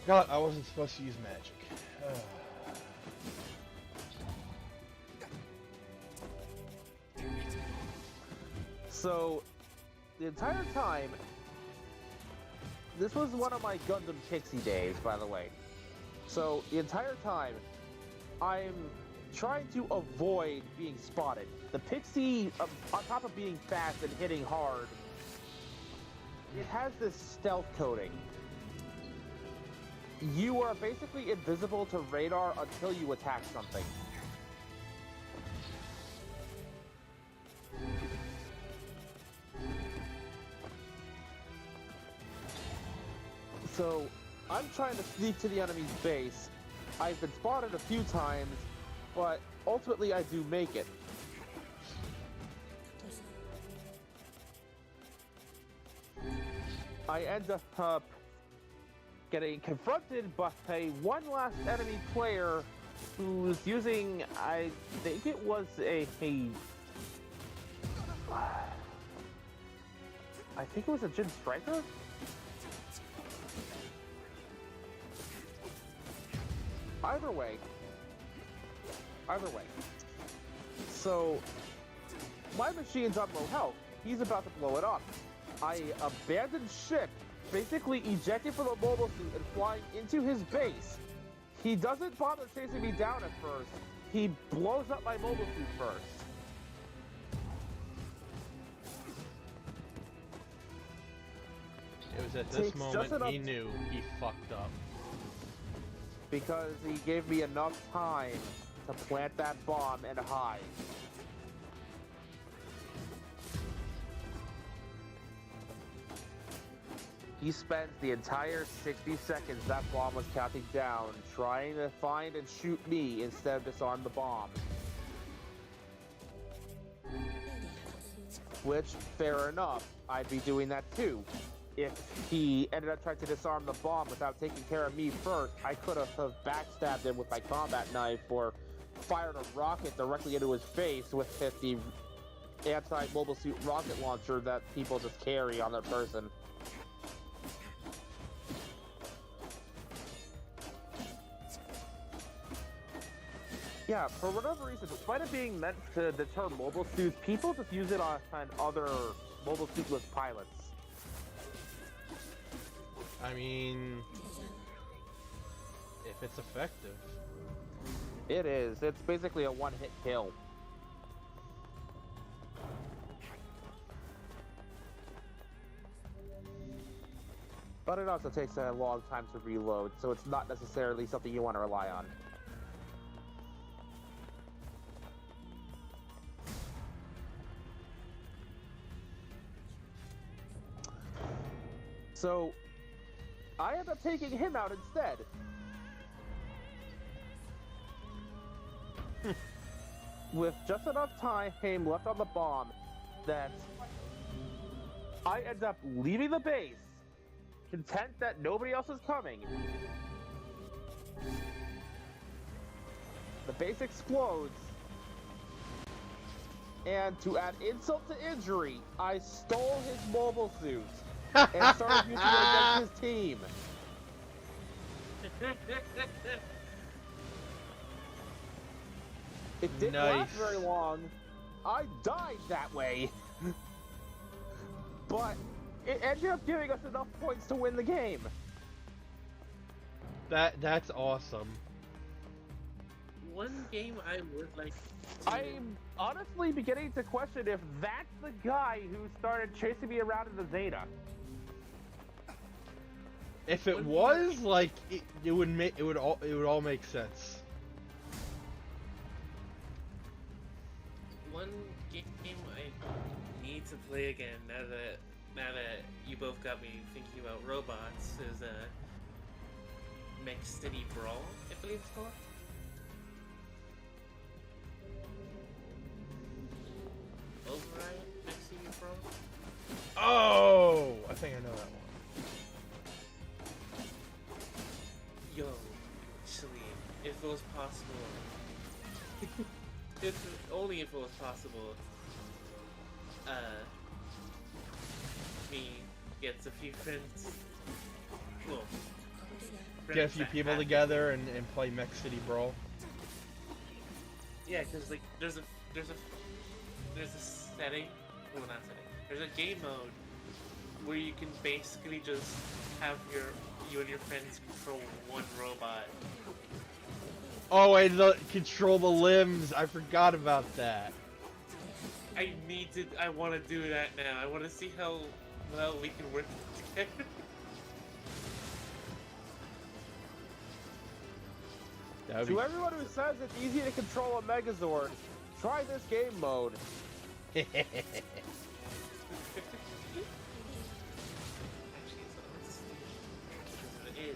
S2: God, I wasn't supposed to use magic.
S3: So, the entire time, this was one of my Gundam Pixie days, by the way. So, the entire time, I'm trying to avoid being spotted. The Pixie, on top of being fast and hitting hard, it has this stealth coating. You are basically invisible to radar until you attack something. So, I'm trying to sneak to the enemy's base. I've been spotted a few times, but ultimately I do make it. I end up getting confronted by one last enemy player who's using, I think it was I think it was a Jin Striker? Either way. So, my machine's on low health. He's about to blow it up. I abandoned ship, basically ejected from the mobile suit and flying into his base. He doesn't bother chasing me down at first. He blows up my mobile suit first.
S2: It was at this
S3: Takes
S2: moment
S3: just
S2: he
S3: enough-
S2: knew he fucked up.
S3: Because he gave me enough time to plant that bomb and hide. he spends the entire 60 seconds that bomb was counting down trying to find and shoot me instead of disarm the bomb. Which, fair enough, I'd be doing that too. If he ended up trying to disarm the bomb without taking care of me first, I could have backstabbed him with my combat knife or fired a rocket directly into his face with the anti-mobile suit rocket launcher that people just carry on their person. Yeah, for whatever reason, despite it being meant to deter mobile suits, people just use it on other mobile suitless pilots.
S2: I mean, if it's effective.
S3: It is. It's basically a one-hit kill. But it also takes a long time to reload, so it's not necessarily something you want to rely on. So, I end up taking him out instead. With just enough time left on the bomb that I end up leaving the base, content that nobody else is coming. The base explodes, and to add insult to injury, I stole his mobile suit and started using it against his team. It didn't last very long. I died that way. But it ended up giving us enough points to win the game.
S2: That's awesome.
S1: One game I would like to...
S3: I'm honestly beginning to question if that's the guy who started chasing me around in the Zeta.
S2: If it was, like, it would all make sense.
S1: One game I need to play again now that you both got me thinking about robots is Mech City Brawl, I believe it's called. Override Mech City Brawl.
S2: Oh, I think I know that one.
S1: Yo, actually, if it was possible, only if it was possible, me gets a few friends, well,
S2: Get a few people together and play Mech City Brawl.
S1: Yeah, because like there's a setting, well not setting. There's a game mode where you can basically just have you and your friends control one robot.
S2: Oh, and control the limbs. I forgot about that.
S1: I want to do that now. I want to see how well we can work together.
S3: To everyone who says it's easy to control a Megazord, try this game mode.
S1: Actually, it is.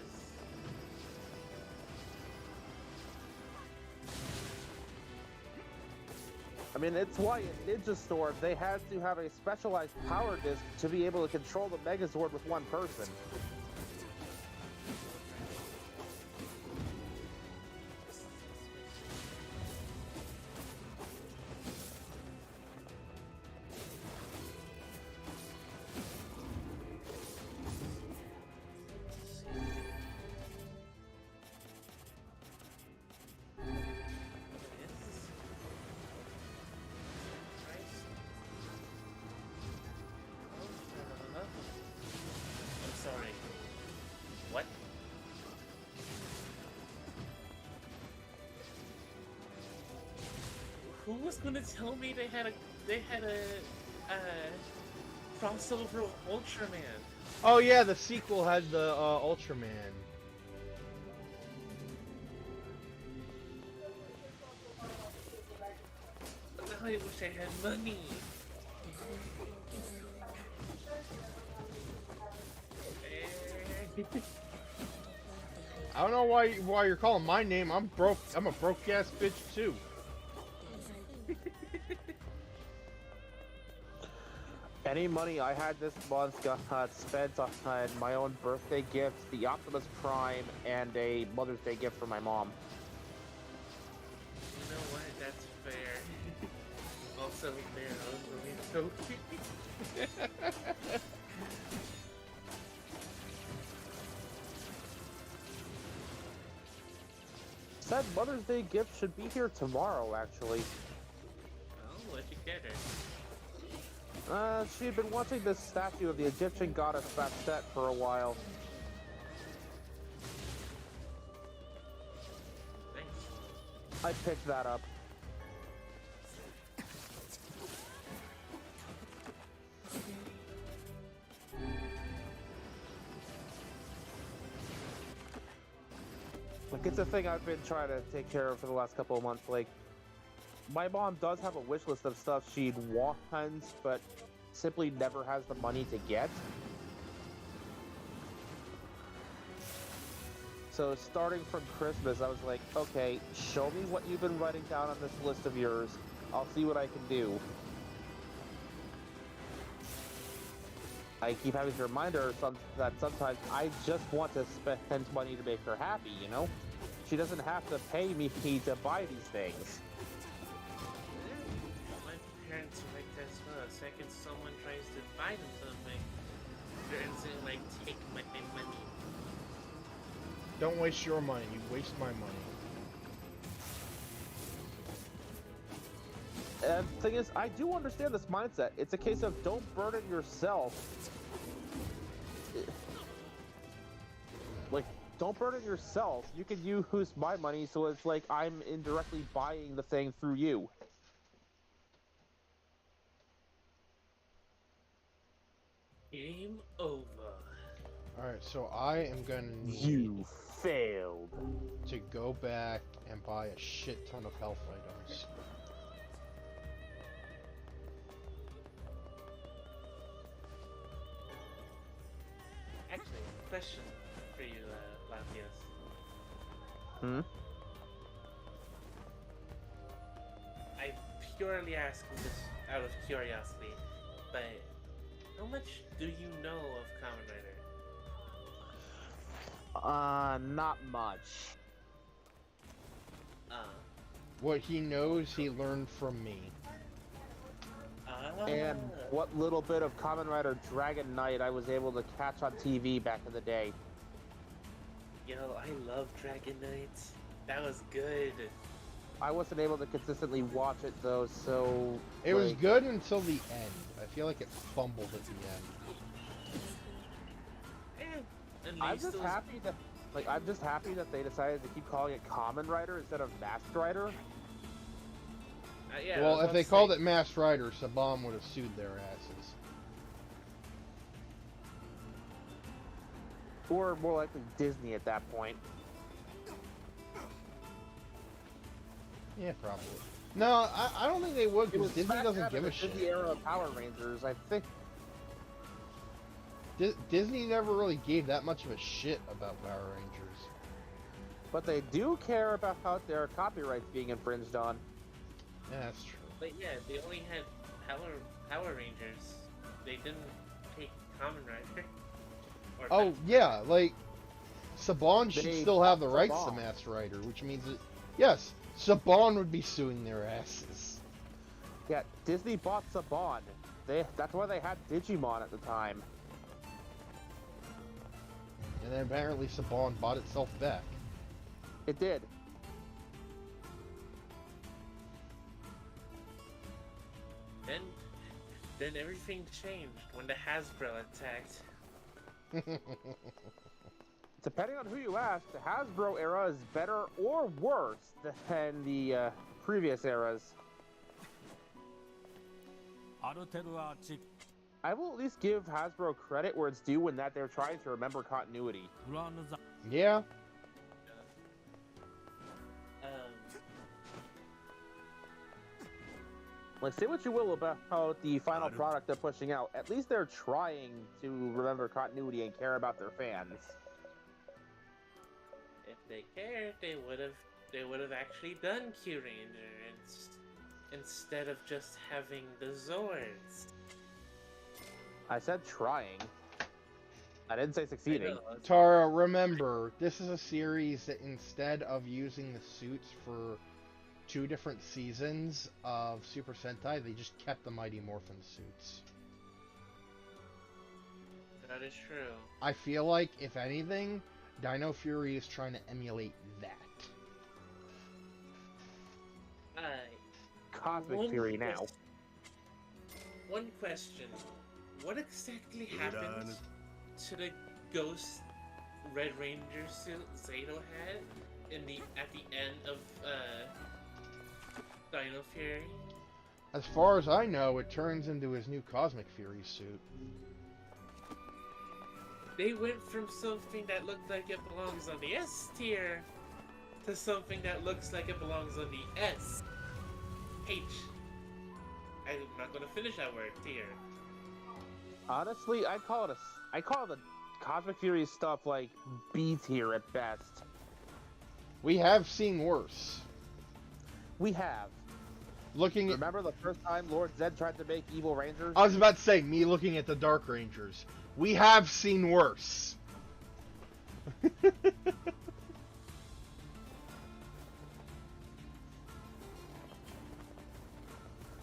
S3: I mean, it's why in Ninja Storm they had to have a specialized power disc to be able to control the Megazord with one person.
S1: Who was gonna tell me they had a crossover with Ultraman?
S2: Oh yeah, the sequel had the Ultraman.
S1: Now I wish I had money. And
S2: I don't know why you're calling my name. I'm broke. I'm a broke ass bitch too.
S3: Any money I had this month got spent on my own birthday gifts, the Optimus Prime, and a Mother's Day gift for my mom.
S1: You know what? That's fair. Also fair. Also
S3: Said Mother's Day gift should be here tomorrow, actually.
S1: Oh, what'd you get her?
S3: She had been wanting this statue of the Egyptian goddess Bastet for a while.
S1: Nice.
S3: I picked that up. Like, it's a thing I've been trying to take care of for the last couple of months. Like, my mom does have a wish list of stuff she'd want, but simply never has the money to get. So starting from Christmas, I was like, okay, show me what you've been writing down on this list of yours. I'll see what I can do. I keep having to remind her that sometimes I just want to spend money to make her happy, you know? She doesn't have to pay me to buy these things.
S1: My parents are like that as well. The second someone tries to buy them something, they're instantly like, take my money.
S2: Don't waste your money. You waste my money.
S3: And the thing is, I do understand this mindset. It's a case of don't burden yourself. Like, don't burden yourself. You can use my money, so it's like I'm indirectly buying the thing through you.
S1: Game over.
S2: Alright, so I am gonna need
S3: You failed.
S2: to go back and buy a shit ton of health items.
S1: Actually, question for you, Lathias.
S3: Hmm?
S1: I'm purely asking this out of curiosity, but how much do you know of Kamen Rider?
S3: Not much.
S2: What he knows, he learned from me.
S3: And what little bit of Kamen Rider Dragon Knight I was able to catch on TV back in the day.
S1: Yo, I love Dragon Knights. That was good.
S3: I wasn't able to consistently watch it though, so...
S2: It was good until the end. I feel like it fumbled at the end.
S3: I'm just happy that... Like, I'm just happy that they decided to keep calling it Kamen Rider instead of Masked Rider.
S1: Yeah,
S2: well, if they called it Masked Rider, Saban would have sued their asses.
S3: Or more likely Disney at that point.
S2: Yeah, probably. No, I don't think they would, because Disney doesn't give a shit.
S3: Disney era of Power Rangers, I think.
S2: Disney never really gave that much of a shit about Power Rangers.
S3: But they do care about how their copyrights being infringed on.
S2: Yeah, that's true.
S1: But yeah, they only had Power Rangers. They didn't take Kamen Rider.
S2: Oh, yeah, like, Saban should still have the rights to
S3: Saban.
S2: Masked Rider, which means that, yes, Saban would be suing their asses.
S3: Yeah, Disney bought Saban. That's why they had Digimon at the time.
S2: And then apparently Saban bought itself back.
S3: It did.
S1: Then everything changed when the Hasbro attacked.
S3: Depending on who you ask, the Hasbro era is better or worse than the previous eras. I will at least give Hasbro credit where it's due in that they're trying to remember continuity.
S2: Yeah.
S3: Like, say what you will about the final product they're pushing out, at least they're trying to remember continuity and care about their fans.
S1: If they cared, they would have actually done Q-Ranger instead of just having the Zords.
S3: I said trying. I didn't say
S1: I
S3: succeeding.
S1: know.
S2: Tara, remember, this is a series that instead of using the suits for 2 different seasons of Super Sentai, they just kept the Mighty Morphin suits.
S1: That is true.
S2: I feel like, if anything, Dino Fury is trying to emulate that.
S3: Cosmic Fury now.
S1: One question. What exactly happened to the Ghost Red Ranger suit Zato had at the end of Dino Fury?
S2: As far as I know, it turns into his new Cosmic Fury suit.
S1: They went from something that looked like it belongs on the S tier to something that looks like it belongs on the S. H. I'm not gonna finish that word, tier.
S3: Honestly, I call the Cosmic Fury stuff like B tier at best.
S2: We have seen worse.
S3: We have.
S2: Looking at...
S3: Remember the first time Lord Zed tried to make Evil Rangers?
S2: I was about to say, me looking at the Dark Rangers. We have seen worse.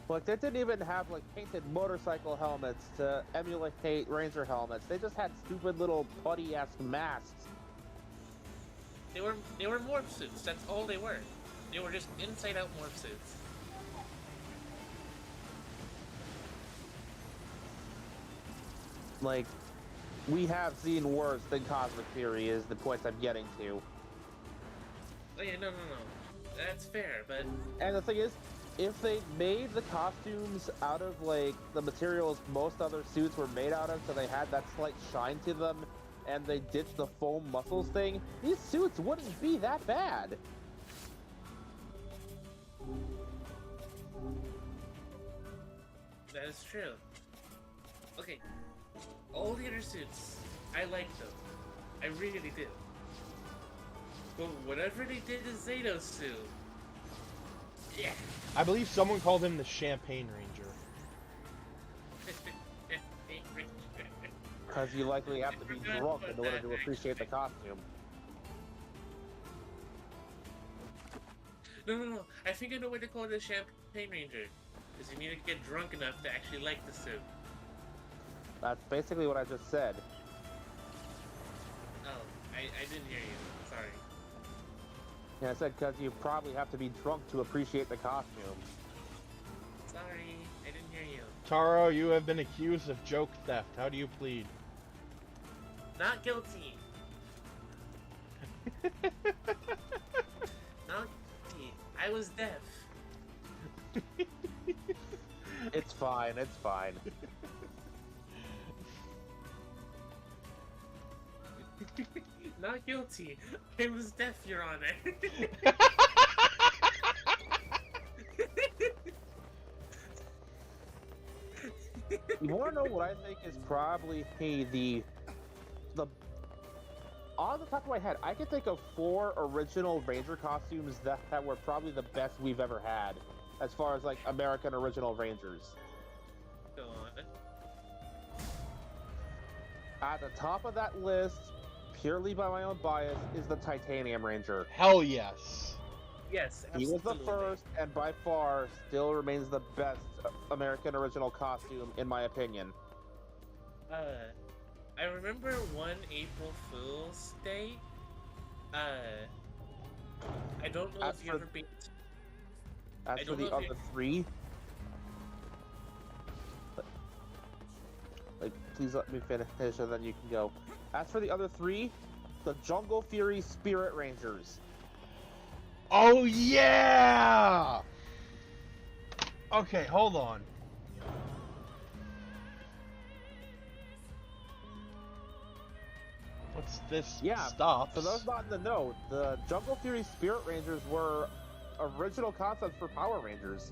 S3: Like, they didn't even have, like, painted motorcycle helmets to emulate Ranger helmets. They just had stupid little putty-ass masks.
S1: They were morph suits. That's all they were. They were just inside-out morph suits.
S3: Like, we have seen worse than Cosmic Fury is the point I'm getting to.
S1: Oh yeah, no. That's fair, but...
S3: And the thing is, if they made the costumes out of, like, the materials most other suits were made out of, so they had that slight shine to them, and they ditched the foam muscles thing, these suits wouldn't be that bad.
S1: That is true. Okay, all the other suits, I like them. I really do. But whatever they did to Zato's suit, yeah.
S2: I believe someone called him the Champagne Ranger.
S3: Because you likely have to be drunk in order to appreciate the costume.
S1: No. I think I know what they call the Champagne Ranger. Because you need to get drunk enough to actually like the suit.
S3: That's basically what I just said.
S1: Oh, I didn't hear you. Sorry.
S3: Yeah, I said because you probably have to be drunk to appreciate the costume.
S1: Sorry, I didn't hear you.
S2: Taro, you have been accused of joke theft. How do you plead?
S1: Not guilty. Not guilty. I was deaf.
S3: It's fine, it's fine.
S1: Not guilty. I was deaf, Your Honor.
S3: You want to know what I think is probably the on the top of my head, I can think of 4 original Ranger costumes that were probably the best we've ever had, as far as like American original Rangers.
S1: Go on.
S3: At the top of that list, purely by my own bias, is the Titanium Ranger.
S2: Hell yes.
S1: Yes,
S3: He
S1: absolutely.
S3: was the first, and by far still remains the best American original costume, in my opinion.
S1: I remember one April Fool's Day. I don't know if you ever been.
S3: As for the other 3, like, please let me finish, and then you can go. As for the other 3, the Jungle Fury Spirit Rangers.
S2: Oh yeah! Okay, hold on. What's this?
S3: Yeah,
S2: Stop.
S3: for those not in the know, the Jungle Fury Spirit Rangers were original concepts for Power Rangers.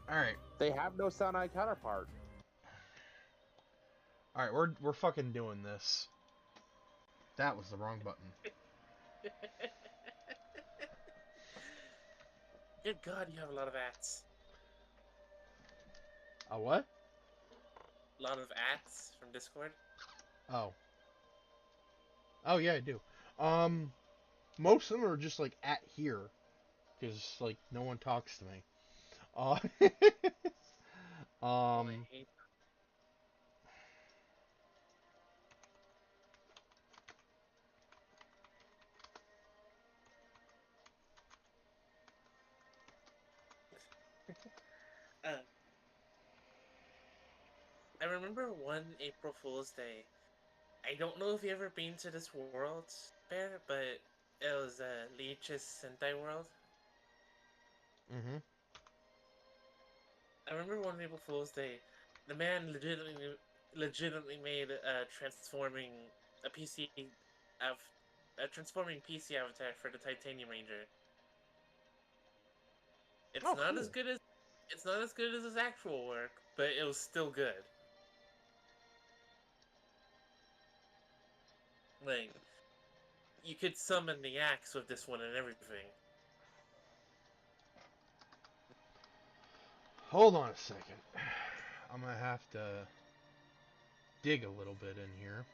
S2: All right.
S3: They have no Saonai counterpart.
S2: All right, we're fucking doing this. That was the wrong button.
S1: Good God, you have a lot of ats.
S2: A what?
S1: A lot of ats from Discord.
S2: Oh. Oh yeah, I do. Most of them are just like at here, because like no one talks to me. Uh,
S1: Oh, I
S2: um.
S1: hate. Uh, I remember one April Fool's Day. I don't know if you ever been to this world, Bear, but it was Leech's Sentai World.
S2: Mhm.
S1: I remember one April Fool's Day, the man legitimately made transforming a PC of a transforming PC avatar for the Titanium Ranger. It's
S2: Oh,
S1: not as
S2: cool.
S1: good as it's not as good as his actual work, but it was still good. Like you could summon the axe with this one and everything.
S2: Hold on a second. I'm gonna have to dig a little bit in here.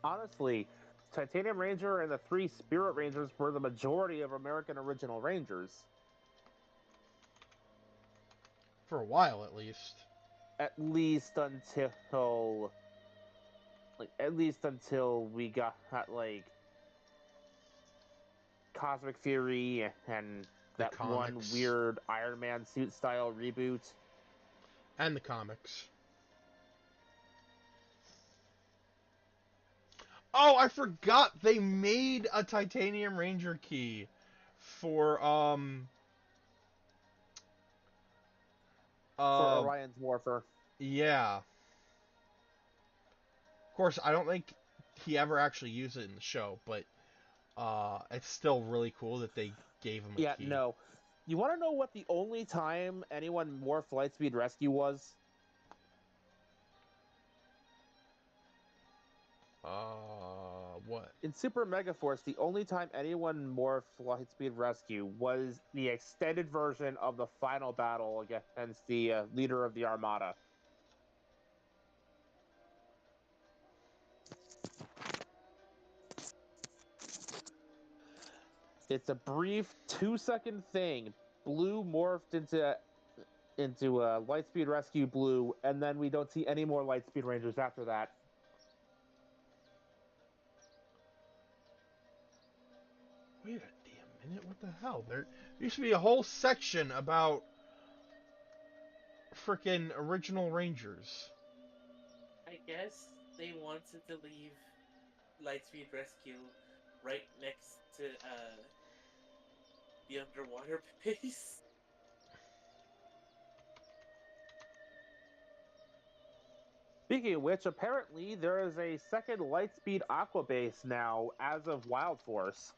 S3: Honestly, Titanium Ranger and the 3 Spirit Rangers were the majority of American original Rangers.
S2: For a while, at least.
S3: At least until we got like Cosmic Fury and
S2: The
S3: that one
S2: comics.
S3: weird Iron Man suit style reboot.
S2: And the comics. Oh, I forgot they made a Titanium Ranger key for
S3: For
S2: uh
S3: Orion's Warfare.
S2: yeah. Of course, I don't think he ever actually used it in the show, but it's still really cool that they gave him a
S3: Yeah,
S2: key.
S3: no. You want to know what the only time anyone morphed Lightspeed Rescue was?
S2: What?
S3: In Super Megaforce, the only time anyone morphed Lightspeed Rescue was the extended version of the final battle against the leader of the Armada. It's a brief 2-second thing. Blue morphed into Lightspeed Rescue Blue, and then we don't see any more Lightspeed Rangers after that.
S2: Wait a damn minute, what the hell? There used to be a whole section about frickin' original Rangers.
S1: I guess they wanted to leave Lightspeed Rescue right next to the underwater base.
S3: Speaking of which, apparently there is a second Lightspeed Aqua base now as of Wild Force.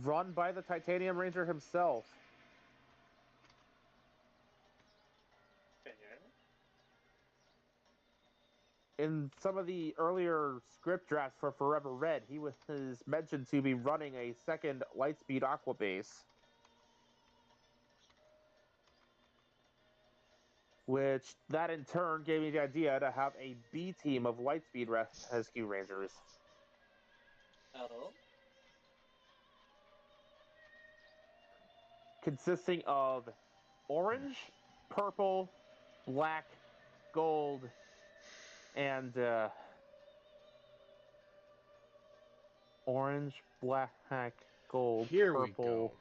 S3: Run by the Titanium Ranger himself. In some of the earlier script drafts for Forever Red, he was mentioned to be running a second Lightspeed Aqua base. Which that in turn gave me the idea to have a B team of Lightspeed Rescue Rangers.
S1: Oh.
S3: Consisting of orange, purple, black, gold, and orange, black, gold,
S2: Here we go.
S3: purple.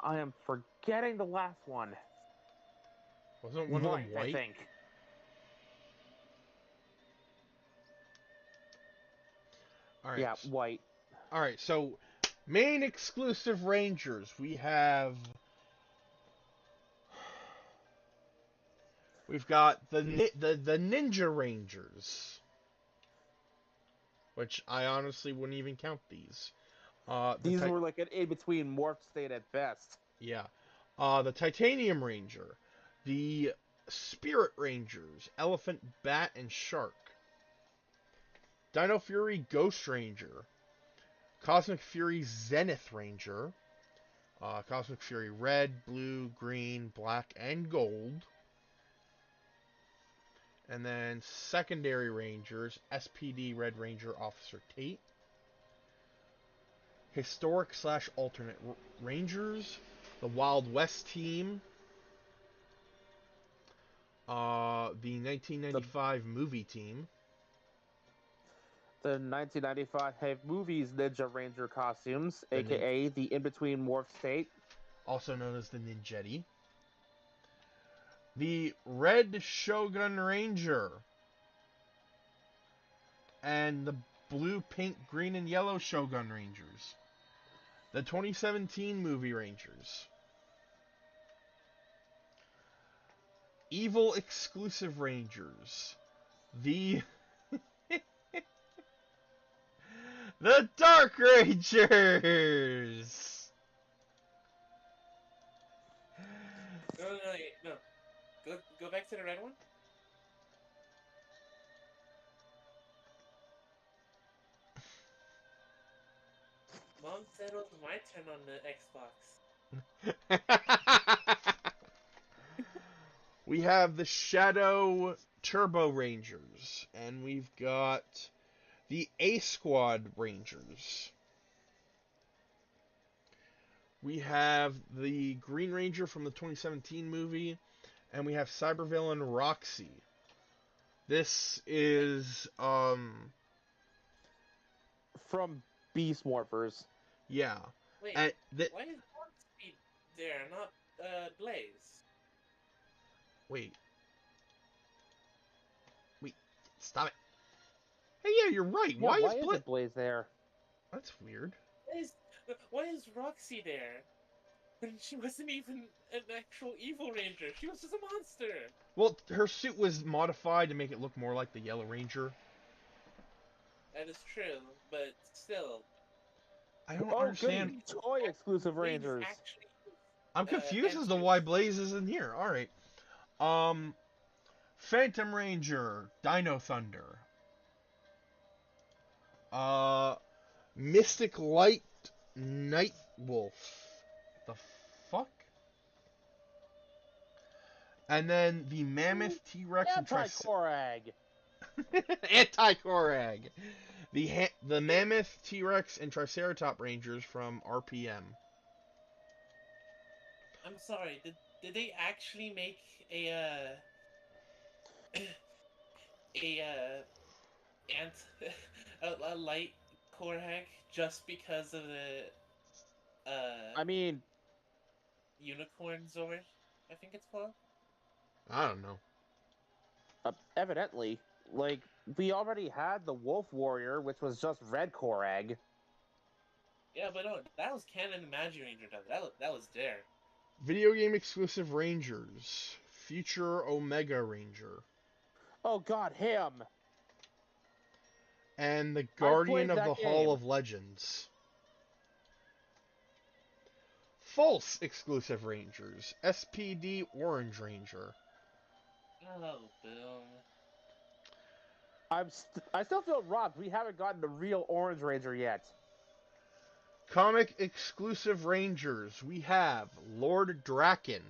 S3: I am forgetting the last one.
S2: Wasn't one of them
S3: I
S2: white?
S3: think.
S2: Alright.
S3: Yeah, white.
S2: Alright, so main exclusive Rangers. We have We've got the Ninja Rangers, which I honestly wouldn't even count these.
S3: These were like an in-between morph state at best.
S2: Yeah. The Titanium Ranger, the Spirit Rangers, Elephant, Bat, and Shark, Dino Fury Ghost Ranger, Cosmic Fury Zenith Ranger, Cosmic Fury Red, Blue, Green, Black, and Gold. And then Secondary Rangers, SPD Red Ranger Officer Tate, Historic / Alternate Rangers, the Wild West Team, the 1995 movie team,
S3: the 1995 movies Ninja Ranger costumes, aka the in-between morph state,
S2: also known as the Ninjetti, the Red Shogun Ranger, and the Blue, Pink, Green, and Yellow Shogun Rangers, the 2017 movie Rangers, Evil Exclusive Rangers, the the Dark Rangers.
S1: No. Go back to the red one. Mom said it was my turn on the Xbox.
S2: We have the Shadow Turbo Rangers, and we've got the A Squad Rangers. We have the Green Ranger from the 2017 movie, and we have cybervillain Roxy. This is
S3: from Beast Morphers.
S2: Yeah.
S1: Wait, why is Roxy there, not Blaze?
S2: Wait, stop it. Hey, yeah, you're right.
S3: Yeah,
S2: why
S3: is Blaze there?
S2: That's weird.
S1: Why is Roxy there? When she wasn't even an actual evil ranger. She was just a monster.
S2: Well, her suit was modified to make it look more like the Yellow Ranger.
S1: That is true, but still.
S2: I don't understand.
S3: Good. Toy exclusive Rangers.
S2: I'm confused as to why Blaze isn't here. Alright. Phantom Ranger, Dino Thunder. Mystic Light, Night Wolf. The fuck? And then the Mammoth, T-Rex, and
S3: Anti-Korag.
S2: Anti-Korag. The Mammoth, T-Rex, and Triceratop Rangers from RPM.
S1: I'm sorry, did they actually make a light Korag just because of the
S3: I mean,
S1: Unicorn Zord, I think it's called?
S2: I don't know.
S3: Evidently. Like, we already had the Wolf Warrior, which was just Red Korag.
S1: Yeah, but no, that was canon and Magic Ranger. That was there.
S2: Video game exclusive Rangers. Future Omega Ranger.
S3: Oh god, him!
S2: And the Guardian of the Hall of Legends. False exclusive Rangers. SPD Orange Ranger.
S1: Oh, boom.
S3: I still feel robbed. We haven't gotten the real Orange Ranger yet.
S2: Comic exclusive Rangers. We have Lord Draken.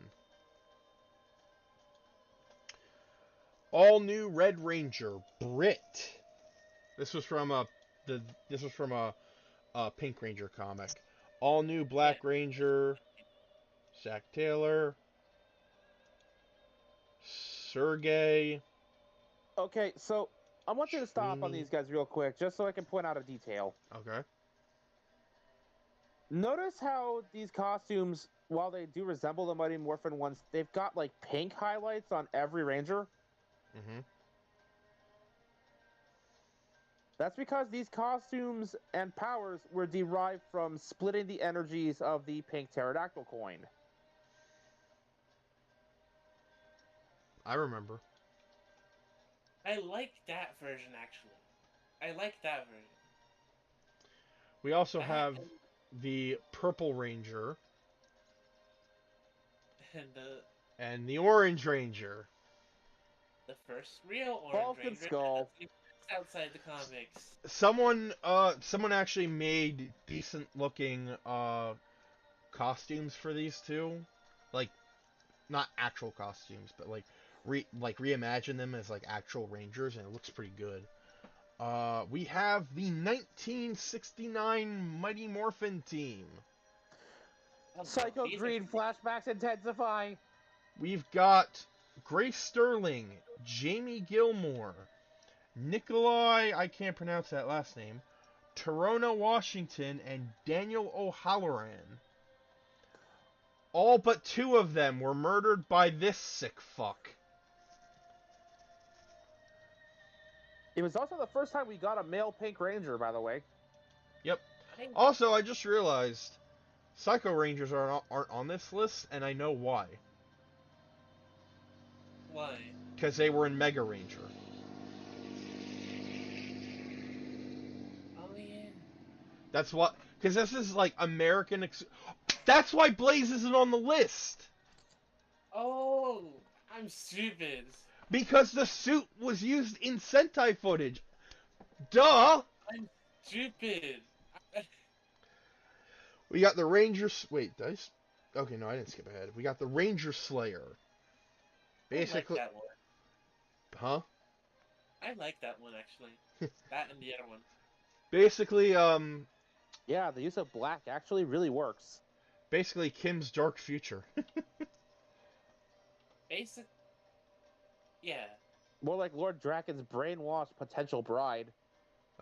S2: All new Red Ranger, Brit. This was from a Pink Ranger comic. All new Black Ranger, Zach Taylor, Sergey.
S3: Okay, so I want you to stop on these guys real quick, just so I can point out a detail.
S2: Okay.
S3: Notice how these costumes, while they do resemble the Mighty Morphin ones, they've got like pink highlights on every Ranger.
S2: Mm-hmm.
S3: That's because these costumes and powers were derived from splitting the energies of the pink pterodactyl coin.
S2: I remember.
S1: I like that version actually. I like that version.
S2: We also
S1: That
S2: have the Purple Ranger
S1: and
S2: and the Orange Ranger.
S1: the first real Orange
S3: Falcon
S1: Ranger
S3: Skull.
S1: outside the comics.
S2: Someone actually made decent looking costumes for these two, like not actual costumes, but like reimagine them as like actual Rangers, and it looks pretty good. We have the 1969 Mighty Morphin team.
S3: Psycho Green flashbacks intensify.
S2: We've got Grace Sterling, Jamie Gilmore, Nikolai, I can't pronounce that last name, Torona Washington, and Daniel O'Halloran. All but two of them were murdered by this sick fuck.
S3: It was also the first time we got a male Pink Ranger, by the way.
S2: Yep. Also, I just realized Psycho Rangers aren't on this list, and I know why.
S1: Why?
S2: Because they were in Mega Ranger.
S1: Oh yeah.
S2: That's what. Because this is like American. That's why Blaze isn't on the list.
S1: Oh, I'm stupid.
S2: Because the suit was used in Sentai footage. Duh!
S1: I'm stupid.
S2: We got the Rangers. Wait, did I just... Okay, no, I didn't skip ahead. We got the Ranger Slayer. Basically.
S1: I like that one.
S2: Huh?
S1: I like that one actually. That and the other one.
S2: Basically,
S3: Yeah, the use of black actually really works.
S2: Basically, Kim's dark future.
S1: Basic. Yeah.
S3: More like Lord Draken's brainwashed potential bride.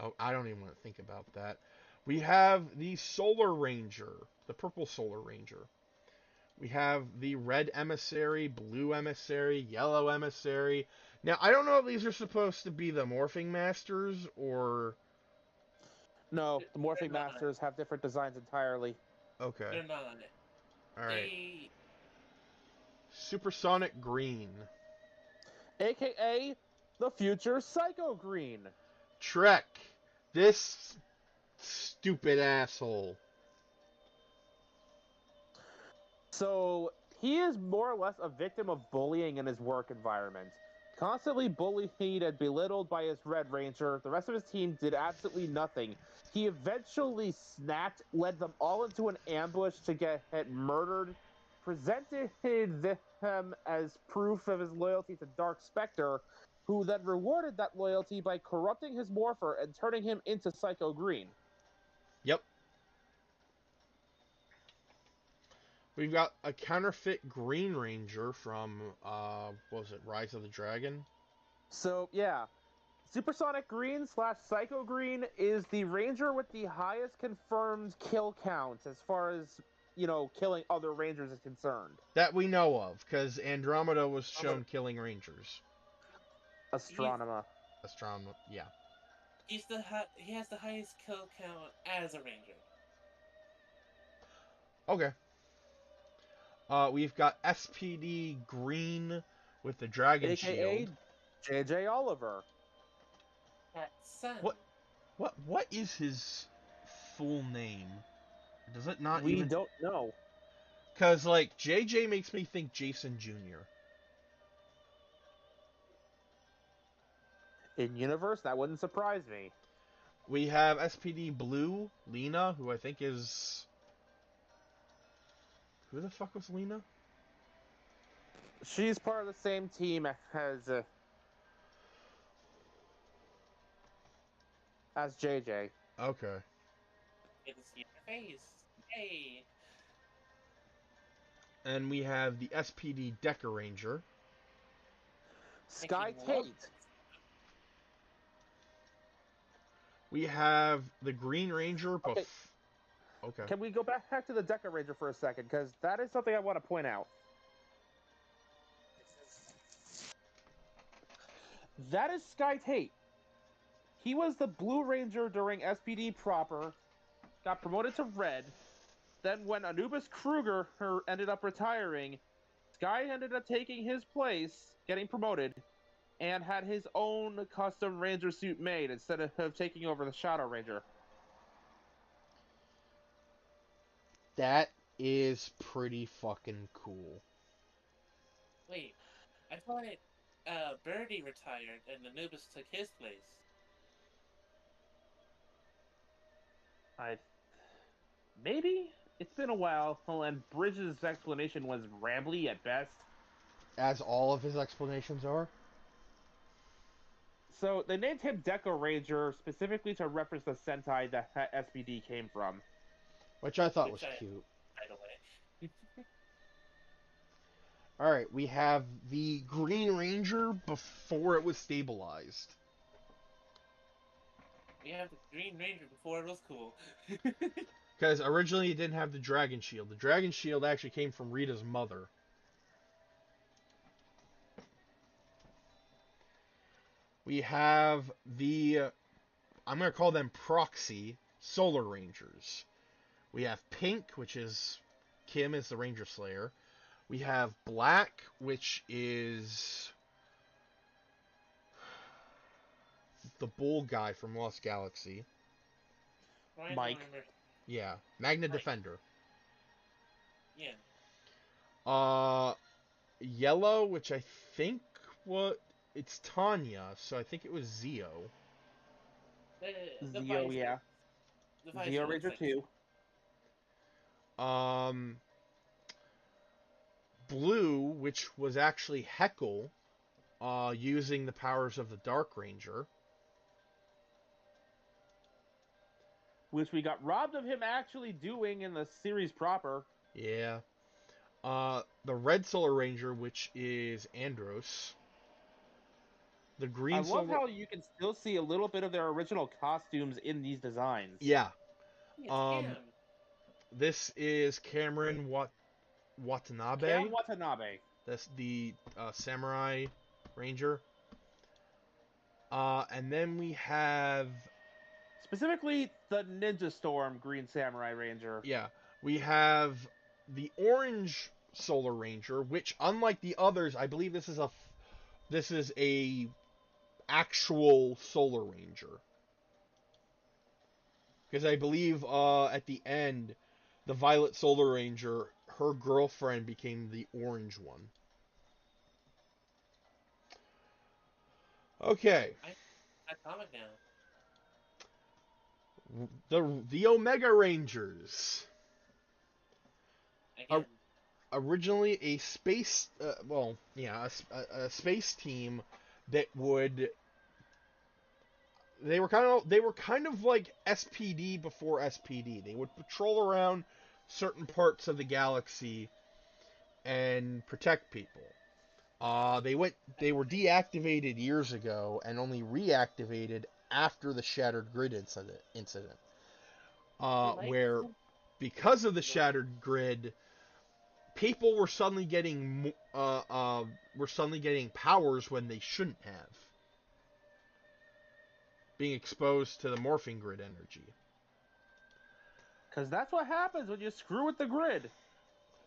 S2: Oh, I don't even want to think about that. We have the Solar Ranger, the Purple Solar Ranger. We have the Red Emissary, Blue Emissary, Yellow Emissary. Now, I don't know if these are supposed to be the Morphing Masters or...
S3: No, the Morphing Masters have different designs entirely.
S2: Okay.
S1: They're not.
S2: Alright. Supersonic Green.
S3: AKA the future Psycho Green.
S2: Trek. This stupid asshole.
S3: So, he is more or less a victim of bullying in his work environment. Constantly bullied and belittled by his Red Ranger, the rest of his team did absolutely nothing. He eventually snapped, led them all into an ambush to get murdered, presented them as proof of his loyalty to Dark Spectre, who then rewarded that loyalty by corrupting his morpher and turning him into Psycho Green.
S2: Yep. We've got a counterfeit Green Ranger from, what was it, Rise of the Dragon?
S3: So, yeah. Supersonic Green / Psycho Green is the Ranger with the highest confirmed kill count as far as, killing other Rangers is concerned.
S2: That we know of, because Andromeda was shown killing Rangers.
S3: Astronema.
S2: Astronema, yeah.
S1: He has the highest kill count as a Ranger.
S2: Okay. We've got SPD Green with the Dragon
S3: AKA
S2: Shield.
S3: JJ Oliver.
S1: That son.
S2: What is his full name? Does it not
S3: We
S2: even...
S3: don't know.
S2: Because, like, JJ makes me think Jason Jr.
S3: In universe, that wouldn't surprise me.
S2: We have SPD Blue, Lena, who I think is... Who the fuck was Lena?
S3: She's part of the same team as JJ.
S2: Okay.
S1: It's your face. Hey.
S2: And we have the SPD Decker Ranger.
S3: Sky Tate.
S2: We have the Green Ranger. Okay.
S3: Can we go back to the Decker Ranger for a second? Because that is something I want to point out. That is Sky Tate. He was the Blue Ranger during SPD proper, got promoted to Red. Then when Anubis Kruger ended up retiring, Sky ended up taking his place, getting promoted, and had his own custom Ranger suit made instead of taking over the Shadow Ranger.
S2: That is pretty fucking cool.
S1: Wait, I thought Birdie retired and Anubis took his place.
S3: Maybe? It's been a while, and Bridges' explanation was rambly at best.
S2: As all of his explanations are.
S3: So they named him Deco Ranger specifically to reference the Sentai that SPD came from.
S2: Which I thought was cute.
S1: By the way.
S2: Alright, we have the Green Ranger before it was stabilized.
S1: We have the Green Ranger before it was cool.
S2: Because originally it didn't have the Dragon Shield. The Dragon Shield actually came from Rita's mother. We have the, I'm going to call them proxy, Solar Rangers. We have Pink, which is, Kim is the Ranger Slayer. We have Black, which is the bull guy from Lost Galaxy.
S3: Mike.
S2: Yeah, Magna
S1: Mike.
S2: Defender.
S1: Yeah.
S2: Yellow, which I think it's Tanya, so I think it was Zeo.
S1: The
S3: Zeo,
S1: visor.
S3: yeah.
S1: The visor
S3: Zeo
S1: looks
S3: Ranger
S1: like
S3: 2.
S2: Blue, which was actually Heckle, using the powers of the Dark Ranger.
S3: Which we got robbed of him actually doing in the series proper.
S2: Yeah. The Red Solar Ranger, which is Andros. The Green
S3: I love
S2: Solar...
S3: how you can still see a little bit of their original costumes in these designs.
S2: Yeah.
S1: Cam.
S2: This is Cameron Watanabe.
S3: Cam Watanabe.
S2: That's the Samurai Ranger. And then we have...
S3: Specifically, the Ninja Storm Green Samurai Ranger.
S2: Yeah. We have the Orange Solar Ranger, which, unlike the others, I believe this is a actual Solar Ranger. Because I believe at the end, the Violet Solar Ranger, her girlfriend became the orange one. Okay.
S1: I comic now.
S2: The Omega Rangers.
S1: Again.
S2: Originally a space, a space team that would. They were kind of like SPD before SPD. They would patrol around certain parts of the galaxy and protect people. They were deactivated years ago and only reactivated after the Shattered Grid incident. Where because of the Shattered Grid, people were suddenly getting powers when they shouldn't have. Being exposed to the morphing grid energy.
S3: Because that's what happens when you screw with the grid.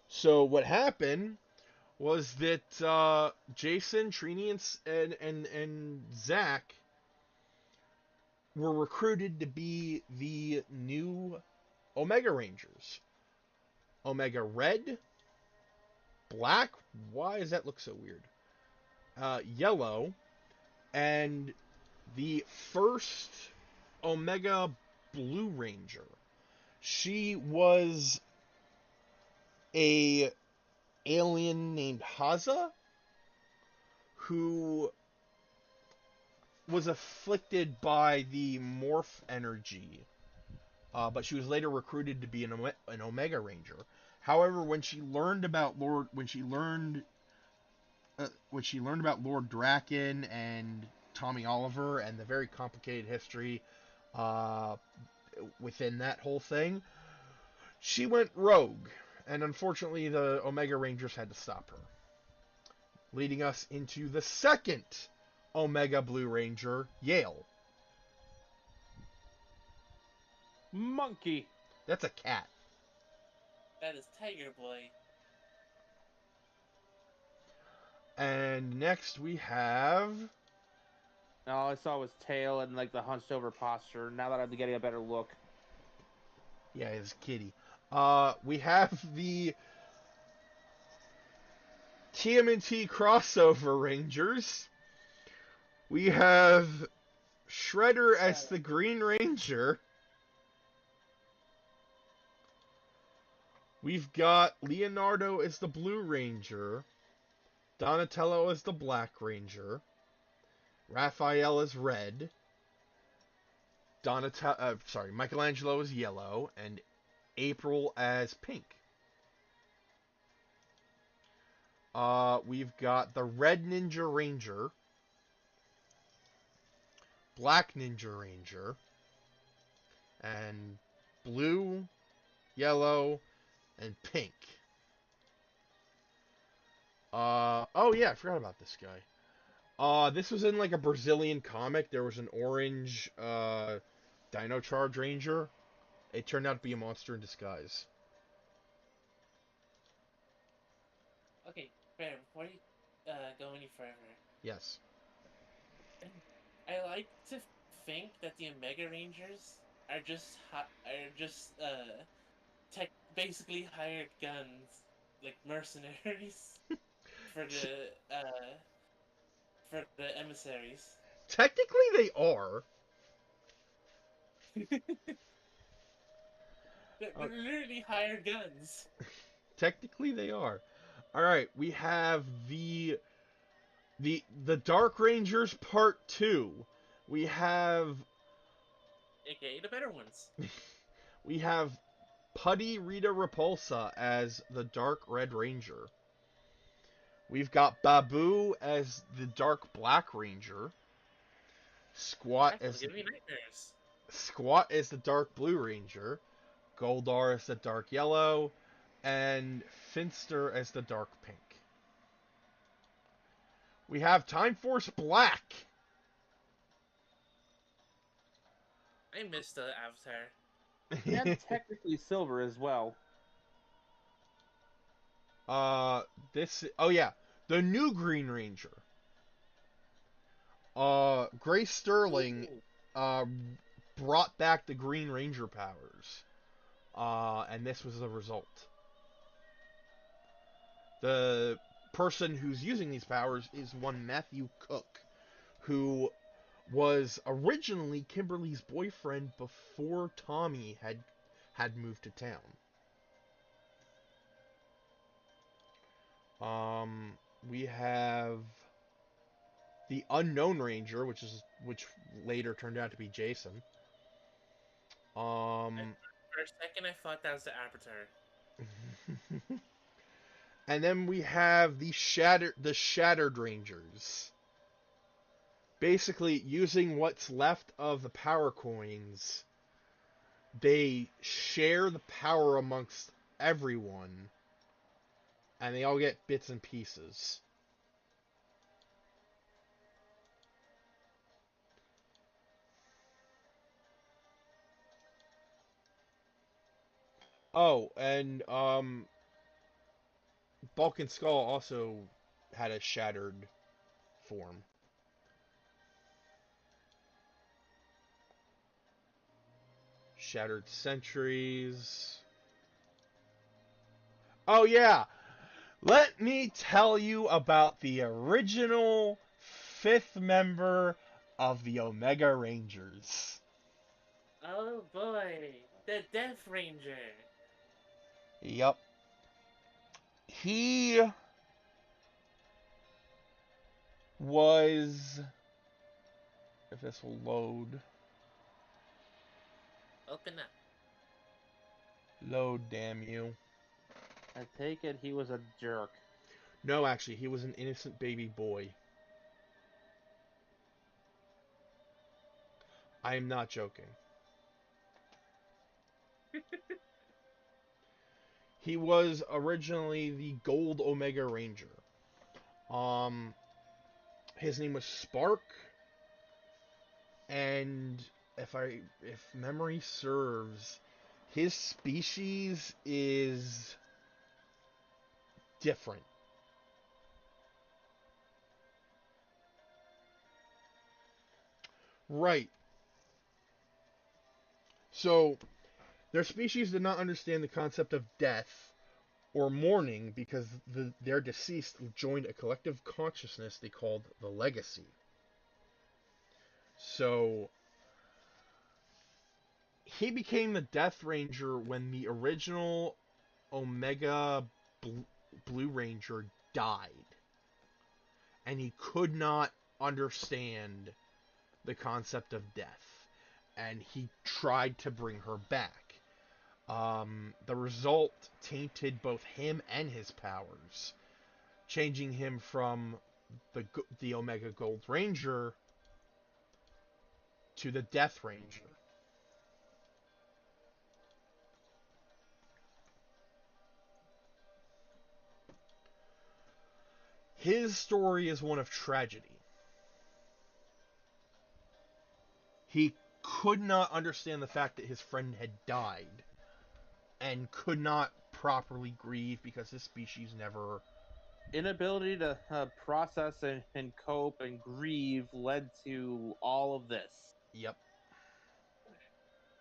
S2: So what happened was that Jason, Trini, and Zach were recruited to be the new Omega Rangers. Omega Red, Black, why does that look so weird? Yellow, and the first Omega Blue Ranger. She was a alien named Haza, who was afflicted by the morph energy, but she was later recruited to be an Omega Ranger. However, when she learned about Lord Draken and Tommy Oliver and the very complicated history within that whole thing, she went rogue, and unfortunately the Omega Rangers had to stop her. Leading us into the second Omega Blue Ranger, Yale.
S3: Monkey.
S2: That's a cat.
S1: That is Tiger Boy.
S2: And next we have...
S3: All I saw was tail and like the hunched over posture. Now that I'm getting a better look.
S2: Yeah, it's Kitty. We have the TMNT crossover Rangers. We have Shredder as the Green Ranger. We've got Leonardo as the Blue Ranger. Donatello as the Black Ranger. Raphael as Red. Michelangelo as Yellow, and April as Pink. We've got the Red Ninja Ranger, Black Ninja Ranger, and Blue, Yellow, and Pink. Oh yeah, I forgot about this guy. This was in like a Brazilian comic. There was an orange, Dino Charge Ranger. It turned out to be a monster in disguise.
S1: Okay, fair. Before you go any further,
S2: Yes.
S1: I like to think that the Omega Rangers are basically hired guns, like mercenaries for the emissaries.
S2: Technically, they are.
S1: They're literally hired guns.
S2: Technically, they are. All right, we have the Dark Rangers Part 2. We have
S1: AKA the better ones.
S2: we have Putty Rita Repulsa as the Dark Red Ranger. We've got Babu as the Dark Black Ranger. Squat
S1: That
S2: as
S1: will give me nightmares.
S2: Squat as the Dark Blue Ranger. Goldar as the Dark Yellow, and Finster as the Dark Pink. We have Time Force Black.
S1: I missed the Avatar.
S3: And technically Silver as well.
S2: Oh yeah, the new Green Ranger. Grace Sterling, brought back the Green Ranger powers. And this was the result. The person who's using these powers is one Matthew Cook, who was originally Kimberly's boyfriend before Tommy had moved to town. We have the Unknown Ranger, which later turned out to be Jason.
S1: For a second, I thought that was the Avatar.
S2: And then we have the Shattered Rangers. Basically, using what's left of the power coins, they share the power amongst everyone, and they all get bits and pieces. Oh, and Bulk and Skull also had a shattered form. Shattered Centuries. Oh yeah, let me tell you about the original 5th member of the Omega Rangers.
S1: Oh boy, the Death Ranger.
S2: Yep. He was... If this will load...
S1: Open up.
S2: Load, damn you.
S3: I take it he was a jerk.
S2: No, actually, he was an innocent baby boy. I am not joking. He was originally the Gold Omega Ranger. His name was Spark, and if memory serves, his species is different. Right. So, their species did not understand the concept of death or mourning because their deceased joined a collective consciousness they called the legacy. So, he became the Death Ranger when the original Omega Blue Ranger died. And he could not understand the concept of death. And he tried to bring her back. The result tainted both him and his powers, changing him from the Omega Gold Ranger to the Death Ranger. His story is one of tragedy. He could not understand the fact that his friend had died and could not properly grieve because his species never...
S3: Inability to process and cope and grieve led to all of this.
S2: Yep.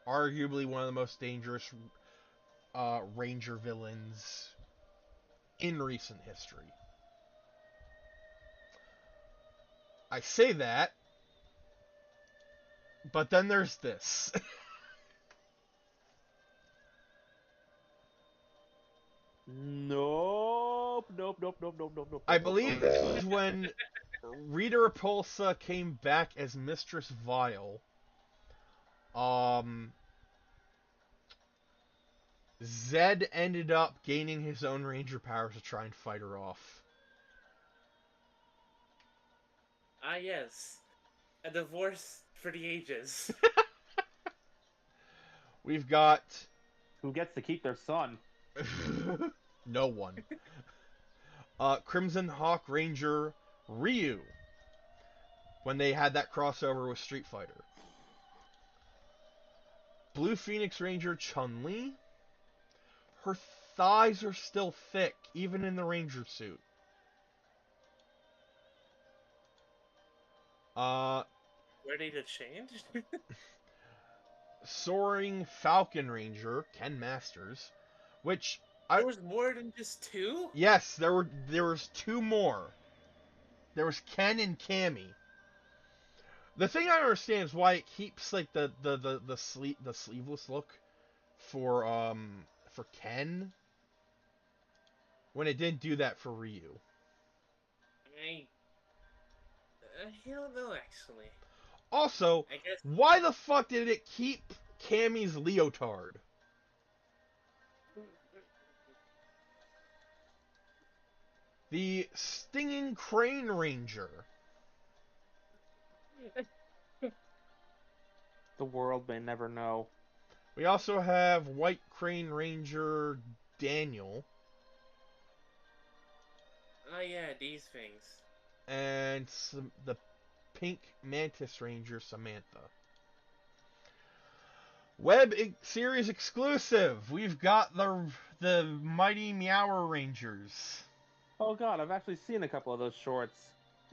S2: Arguably one of the most dangerous Ranger villains in recent history. I say that, but then there's this.
S3: Nope.
S2: I believe this was when Rita Repulsa came back as Mistress Vile. Zed ended up gaining his own Ranger powers to try and fight her off.
S1: Ah, yes. A divorce for the ages.
S2: We've got...
S3: Who gets to keep their son?
S2: No one. Crimson Hawk Ranger Ryu, when they had that crossover with Street Fighter. Blue Phoenix Ranger Chun-Li. Her thighs are still thick, even in the Ranger suit.
S1: Ready to change?
S2: Soaring Falcon Ranger Ken Masters, which
S1: There was more than just two?
S2: yes, there was two more. There was Ken and Cammy. The thing I don't understand is why it keeps like the sleeveless look for Ken when it didn't do that for Ryu.
S1: I don't know, actually.
S2: Also,
S1: I guess...
S2: why the fuck did it keep Cammy's leotard? The Stinging Crane Ranger.
S3: The world may never know.
S2: We also have White Crane Ranger Daniel.
S1: Oh yeah, these things.
S2: And the Pink Mantis Ranger Samantha. Web series exclusive. We've got the Mighty Meower Rangers.
S3: Oh god, I've actually seen a couple of those shorts.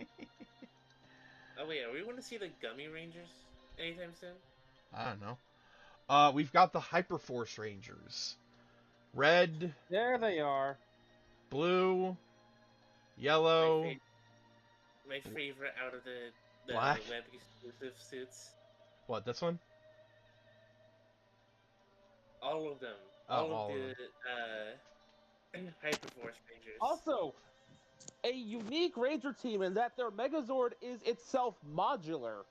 S1: Oh wait, are we going to see the Gummy Rangers anytime soon?
S2: I don't know. We've got the Hyperforce Rangers. Red.
S3: There they are.
S2: Blue. Yellow.
S1: My favorite out of the
S2: Black.
S1: web exclusive suits.
S2: What, this one?
S1: All of them.
S2: Oh,
S1: all of the Hyperforce Rangers.
S3: Also, a unique Ranger team in that their Megazord is itself modular.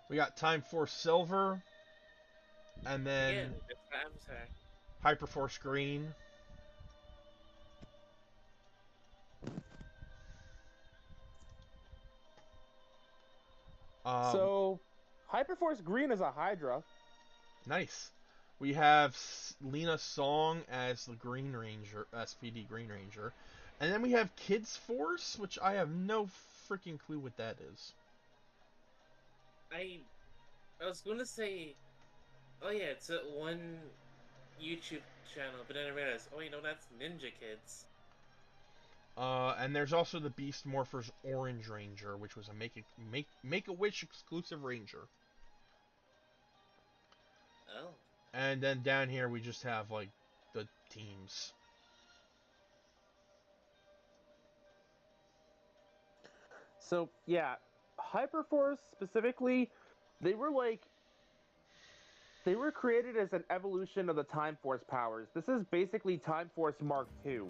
S2: We got Time Force Silver. And then
S1: Again, it's Avatar.
S2: Hyperforce Green.
S3: So, Hyperforce Green is a Hydra.
S2: Nice. We have Lena Song as the Green Ranger, SPD Green Ranger. And then we have Kids Force, which I have no freaking clue what that is.
S1: I was going to say, oh yeah, it's one YouTube channel, but then I realized, oh wait, no, that's Ninja Kids.
S2: And there's also the Beast Morpher's Orange Ranger, which was a Make-A-Wish exclusive ranger.
S1: Oh.
S2: And then down here we just have like the teams.
S3: So yeah, Hyperforce specifically, they were created as an evolution of the Time Force powers. This is basically Time Force Mark II.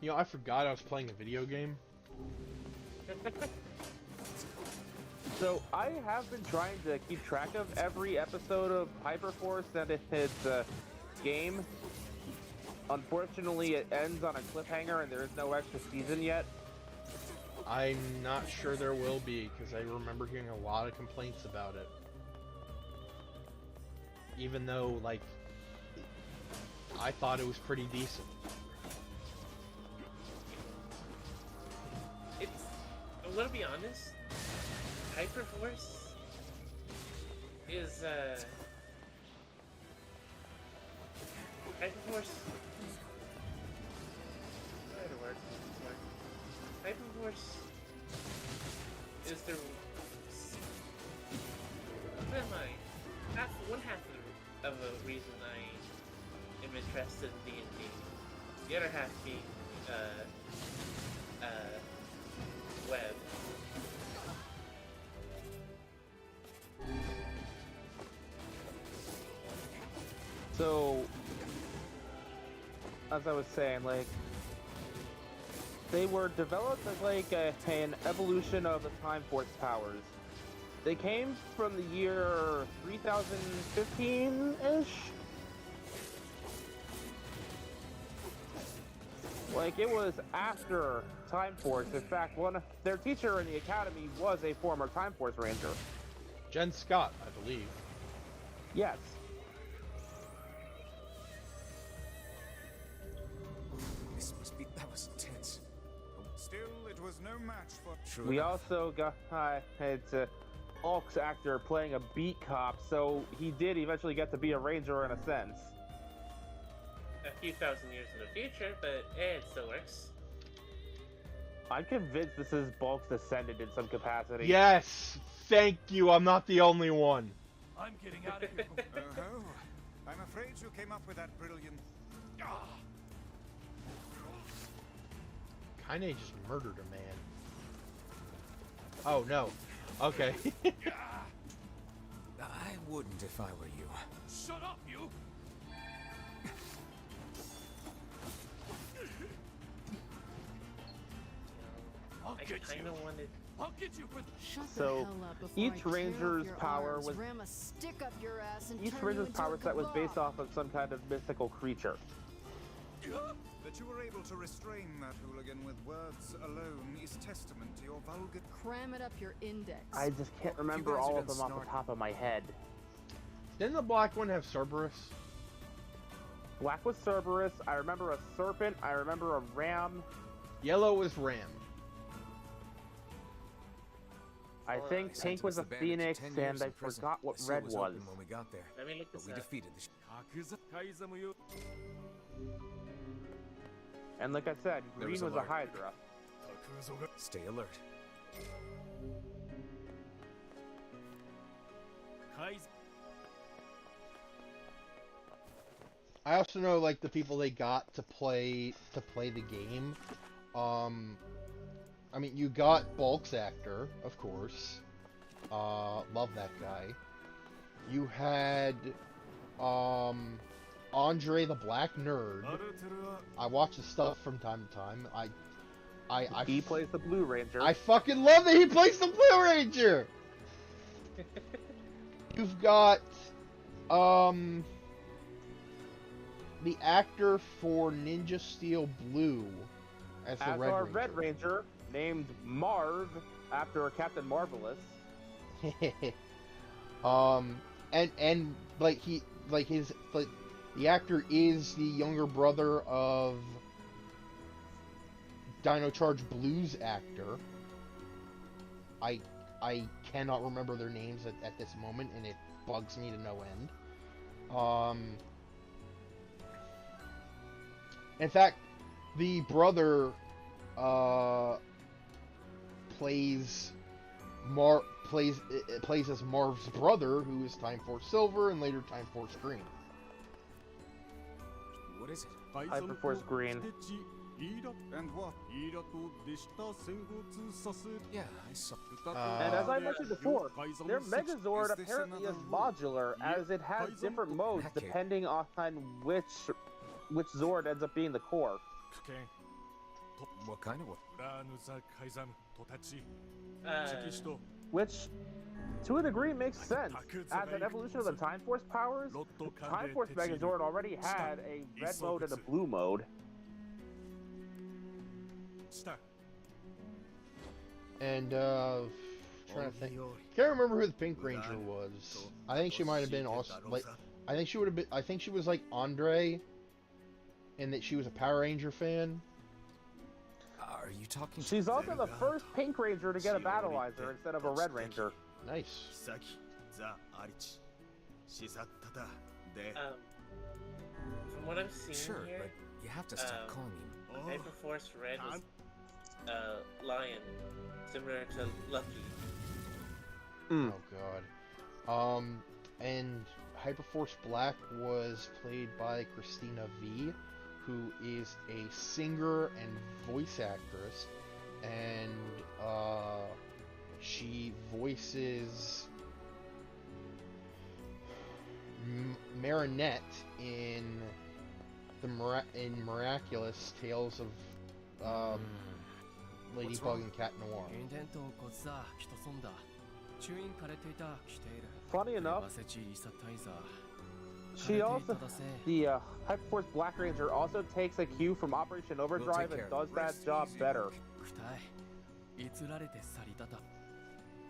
S2: You know, I forgot I was playing a video game.
S3: So I have been trying to keep track of every episode of Hyperforce and its game. Unfortunately, it ends on a cliffhanger and there is no extra season yet.
S2: I'm not sure there will be, because I remember hearing a lot of complaints about it. Even though, like, I thought it was pretty decent.
S1: I'm gonna be honest, Hyperforce is, Hyperforce... Hyperforce is the... One half of the reason I am interested in D&D. The other half being, web.
S3: So, as I was saying, like, they were developed as like an evolution of the Time Force powers. They came from the year 3015-ish. Like, it was after Time Force. In fact, their teacher in the academy was a former Time Force Ranger.
S2: Jen Scott, I believe.
S3: Yes.
S4: That was intense. Still, it was no match for... True
S3: We
S4: enough.
S3: also got it's a Hulk's actor playing a beat cop, so he did eventually get to be a ranger in a sense.
S1: A few thousand years in the future, but it still works.
S3: I'm convinced this is Bulk's descendant in some capacity.
S2: Yes! Thank you, I'm not the only one.
S6: I'm getting out of here.
S4: Oh, I'm afraid you came up with that brilliant... Ah!
S2: Kaine just murdered a man. Oh, no. Okay.
S9: I wouldn't if I were you.
S6: Shut up, you! I'll get you. I'll get you for...
S7: Shut
S3: So,
S7: the hell up before
S3: each
S7: I tear off
S3: ranger's
S7: your
S3: power
S7: arms,
S3: was-
S7: ram a stick up your ass and
S3: Each
S7: turn you
S3: ranger's
S7: into
S3: power
S7: a
S3: set was based
S7: kebab.
S3: off of some kind of mystical creature.
S4: That you were able to restrain that hooligan with words alone is testament to your vulgar...
S7: Cram it up your index.
S3: I just can't remember
S9: guys
S3: all
S9: are
S3: of them
S9: done
S3: off the
S9: snorting.
S3: top of my head.
S2: Didn't the black one have Cerberus?
S3: Black was Cerberus, I remember a serpent, I remember a ram.
S2: Yellow was Ram.
S3: I
S1: Well,
S3: think
S9: They
S3: Pink
S9: sentenced
S3: was a
S9: the bandit to
S3: phoenix,
S9: 10
S3: and
S9: years
S3: I
S9: in prison.
S3: forgot what
S9: The seal
S3: red
S9: was
S3: was.
S9: open when we got there,
S1: Let me look
S9: but
S1: this
S9: we
S1: up.
S9: defeated the...
S3: And like I said,
S9: There
S3: green
S9: was
S3: was
S9: a
S3: a
S9: large-
S3: Hydra.
S9: Stay alert.
S2: I also know, like, the people they got to play the game. I mean, you got Bulk's actor, of course. Love that guy. You had Andre the Black Nerd. I watch his stuff from time to time.
S3: He plays the Blue Ranger.
S2: I fucking love that he plays the Blue Ranger. You've got the actor for Ninja Steel Blue as the
S3: As
S2: Red
S3: our
S2: Ranger.
S3: Red Ranger, named Marv, after Captain Marvelous.
S2: And like the actor is the younger brother of Dino Charge Blues actor. I cannot remember their names at this moment, and it bugs me to no end. In fact, the brother plays plays as Marv's brother, who is Time Force Silver and later Time Force Green.
S9: What is it?
S3: Hyperforce Green.
S4: And what?
S9: Yeah, I saw.
S3: And as I mentioned before, their Megazord
S4: Is this
S3: apparently is
S4: another
S3: modular, as it has different modes
S9: Okay.
S3: depending on which Zord ends up being the core.
S9: What kind of one?
S3: Which, to a degree, makes sense. As an evolution of the Time Force powers, the Time Force Megazord already had a red mode and a blue mode.
S2: And trying to think, can't remember who the Pink Ranger was. I think she might have been also like, I think she would have been. I think she was like Andre, and that she was a Power Ranger fan.
S9: Are you talking?
S3: She's also the first Pink Ranger to get a Battleizer instead of a Red Ranger.
S2: Nice.
S1: From what I'm seeing
S9: Sure,
S1: here,
S9: but you have to stop calling me.
S1: Hyperforce Red was Lion, similar to Lucky.
S2: Oh god. And Hyperforce Black was played by Christina V, who is a singer and voice actress, and she voices Marinette in the Miraculous Tales of Ladybug and Cat Noir.
S3: Funny enough, she also, the Hyperforce Black Ranger also takes a cue from Operation Overdrive and does that job better.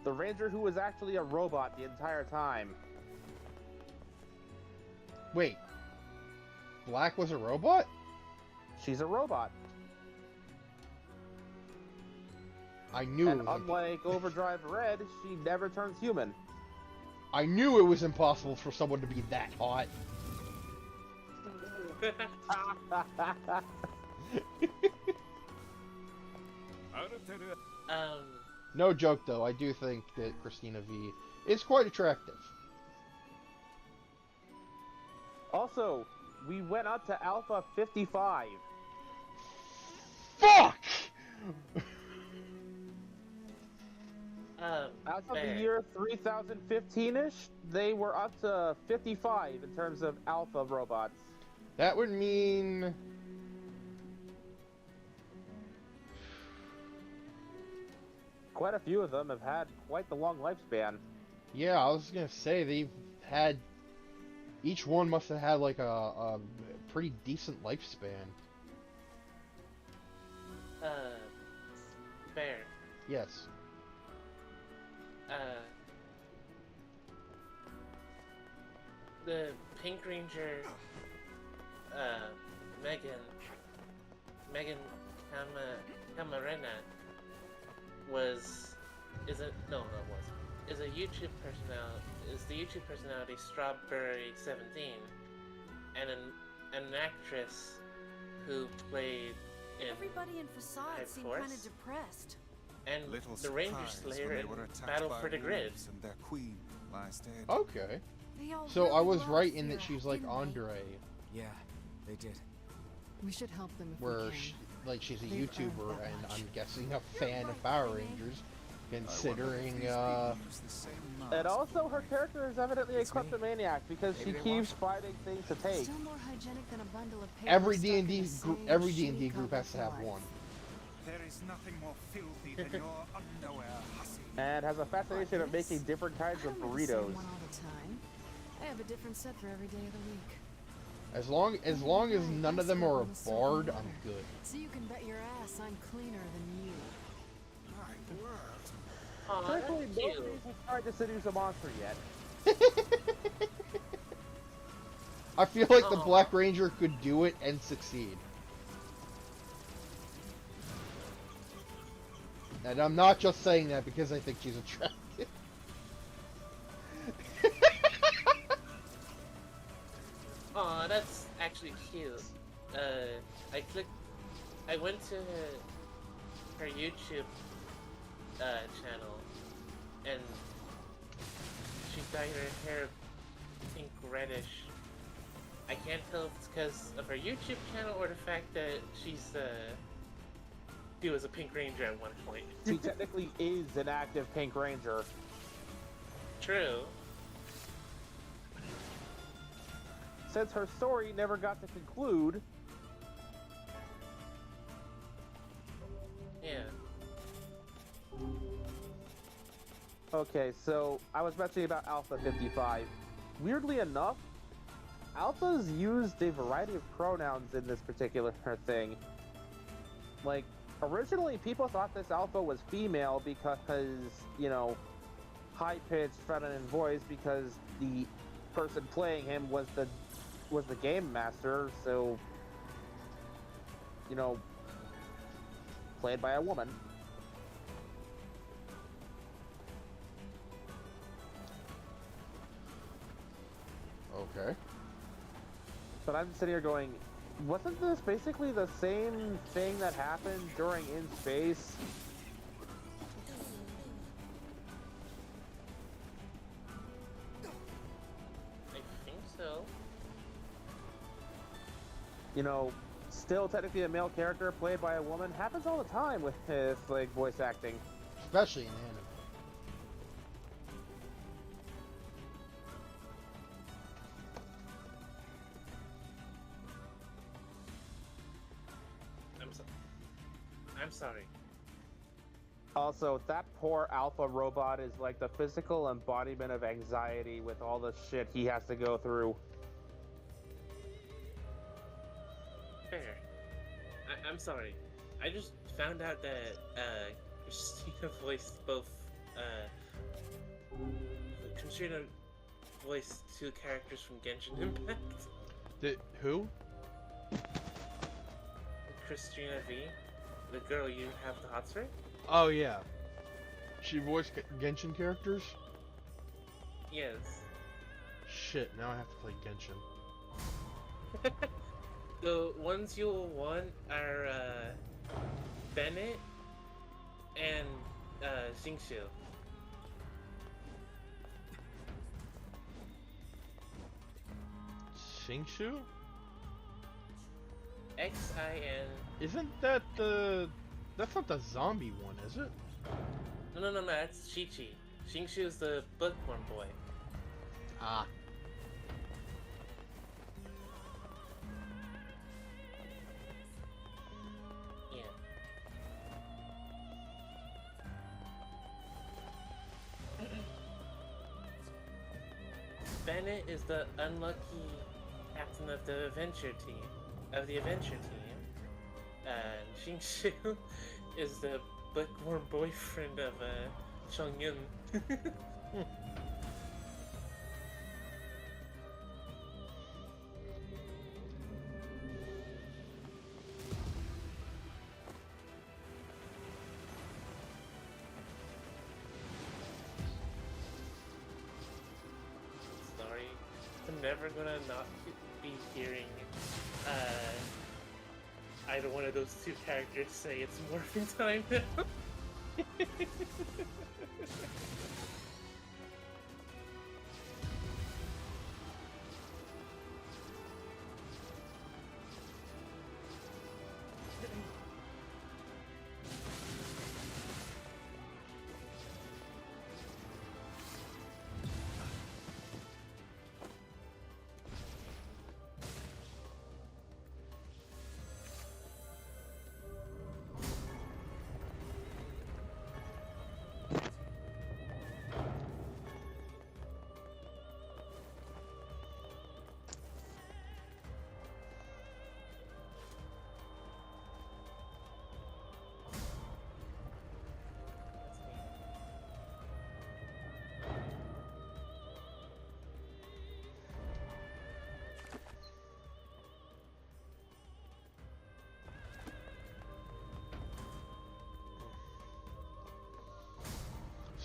S3: The Ranger who was actually a robot the entire time.
S2: Wait, Black was a robot?
S3: She's a robot.
S2: I knew
S3: And
S2: it was
S3: unlike Overdrive Red, she never turns human.
S2: I knew it was impossible for someone to be that hot. No joke though, I do think that Christina V is quite attractive.
S3: Also, we went up to Alpha 55.
S2: Fuck!
S3: As of the year 3015-ish, they were up to 55 in terms of Alpha robots.
S2: That would mean...
S3: Quite a few of them have had quite the long lifespan.
S2: Yeah, I was gonna say, they've had... Each one must have had like a pretty decent lifespan.
S1: Bear.
S2: Yes.
S1: The Pink Ranger, Megan Camarena is a YouTube personality. Is the YouTube personality Strawberry17, and an actress who played in
S5: Everybody in Facade seemed
S1: Force.
S5: kind of depressed.
S1: and
S4: Little
S1: the Ranger
S4: surprised
S1: Slayer
S4: when they
S1: in
S4: were attacked
S1: Battle
S4: by
S1: for the Grid.
S4: wolves and their queen lies dead.
S2: Okay.
S5: They all
S2: So I
S5: really
S2: was
S5: loved
S2: right in that
S5: Vera,
S2: she's like
S5: didn't they?
S2: Andre,
S9: Yeah, they did.
S7: We should help them if
S2: where
S7: we can.
S2: she's a
S7: They've earned
S2: YouTuber,
S7: that
S2: and
S7: much.
S2: I'm guessing a fan of Power Rangers, considering,
S3: And also, her character is evidently a
S9: It's me.
S3: kleptomaniac because she
S9: Maybe they
S3: keeps
S9: want
S3: finding things to take.
S7: Still more hygienic than a bundle of paper
S2: every
S7: stuck in
S2: D&D
S7: the
S2: group,
S7: same
S2: every
S7: shitty
S2: D&D group has to have
S7: covered
S2: one.
S4: There is nothing more filthy than your underwear, hussy.
S3: And has a fascination of making different kinds
S7: I
S3: of
S7: don't wear the same
S3: burritos.
S7: one all the time. I have a different set for every day of the week.
S2: As long as none of them are a bard, I'm good.
S7: So you can bet your ass I'm cleaner than you.
S4: My word.
S1: Aw,
S3: Truthfully,
S1: that's cute.
S3: nobody's tried to seduce a monster yet.
S2: I feel like the
S1: Aw.
S2: Black Ranger could do it and succeed. And I'm not just saying that because I think she's attractive.
S1: Aw, that's actually cute. I clicked I went to her YouTube channel, and she dyed her hair pink reddish. I can't tell if it's because of her YouTube channel or the fact that she was a Pink Ranger at one point.
S3: She technically is an active Pink Ranger.
S1: True.
S3: Since her story never got to conclude.
S1: Yeah.
S3: Okay, so I was mentioning about Alpha 55. Weirdly enough, Alphas used a variety of pronouns in this particular thing. Like, originally people thought this Alpha was female because, you know, high-pitched feminine voice, because the person playing him was the game master, so, you know, played by a woman.
S2: Okay.
S3: But I'm sitting here going, wasn't this basically the same thing that happened during In Space?
S1: I think so.
S3: You know, still technically a male character played by a woman happens all the time with like voice acting.
S2: Especially in anime.
S1: I'm sorry.
S3: Also, that poor Alpha robot is like the physical embodiment of anxiety with all the shit he has to go through.
S1: Fair. I'm sorry. I just found out that Christina voiced both Christina voiced two characters from Genshin Impact.
S2: Who?
S1: Christina V, the girl you have the hots for?
S2: Oh yeah. She voiced Genshin characters?
S1: Yes.
S2: Shit, now I have to play Genshin.
S1: The ones you'll want are Bennett and Xingqiu.
S2: Xingqiu?
S1: Xin.
S2: Isn't that the... That's not the zombie one, is it?
S1: No, that's Chi-Chi. Xingqiu is the bookworm boy.
S2: Ah.
S1: Yeah. Bennett is the unlucky captain of the adventure team. And Xingqiu is the bookworm boyfriend of Chongyun. Sorry, I'm never gonna not be hearing either one of those two characters say it's morphing time now.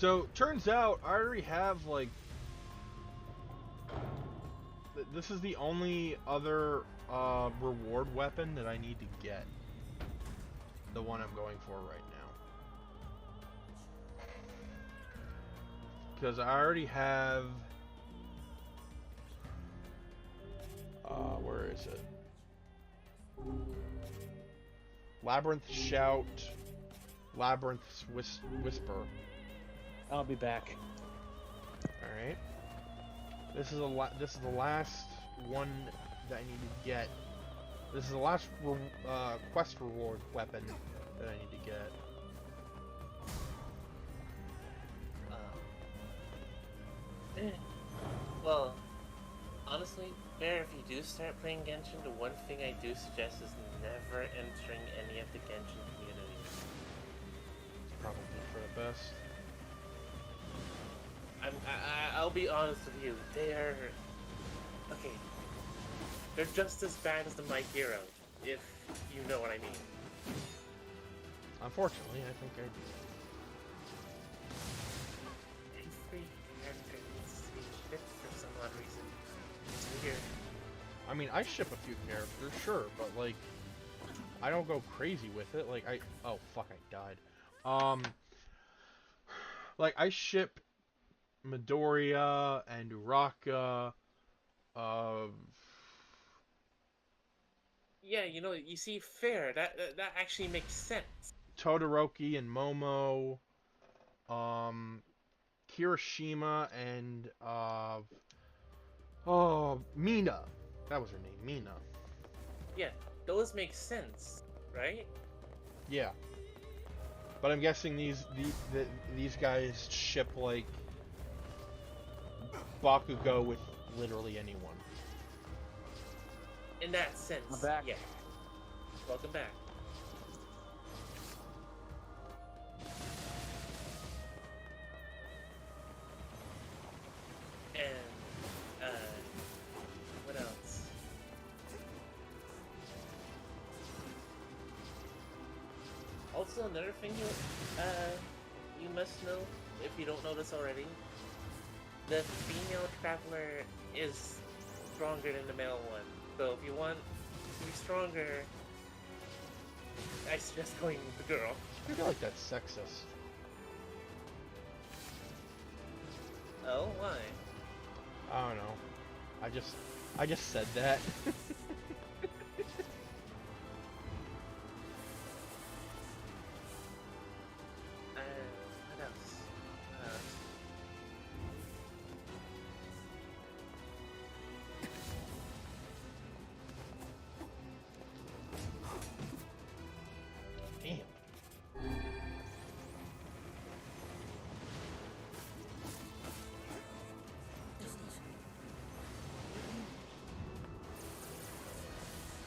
S2: So, turns out I already have, like... This is the only other reward weapon that I need to get. the one I'm going for right now. Because I already have... where is it? Labyrinth Shout, Labyrinth's Whisper.
S3: I'll be back.
S2: Alright. This is the last one that I need to get. This is the last quest reward weapon that I need to get.
S1: Well, honestly, Bear, if you do start playing Genshin, the one thing I do suggest is never entering any of the Genshin communities.
S2: It's probably for the best.
S1: I'll be honest with you, they're... Okay. They're just as bad as the My Hero, if you know what I mean.
S2: Unfortunately, I think I do.
S1: Every character needs to be shipped for some odd reason. It's weird.
S2: I mean, I ship a few characters, sure, but like, I don't go crazy with it. Like, oh fuck, I died. Like, I ship Midoriya and Uraka,
S1: Yeah, you know, you see, fair. That actually makes sense.
S2: Todoroki and Momo, Kirishima and, Mina. That was her name, Mina.
S1: Yeah, those make sense, right?
S2: Yeah. But I'm guessing these guys ship, like, Bakugo with literally anyone.
S1: In that sense,
S3: I'm back.
S1: yeah. Welcome back. And, what else? Also, another thing you must know, if you don't know this already, the female traveler is stronger than the male one. So if you want to be stronger, I suggest going with the girl.
S2: I feel like that's sexist.
S1: Oh, why?
S2: I don't know. I just said that.
S1: What else?
S2: Damn.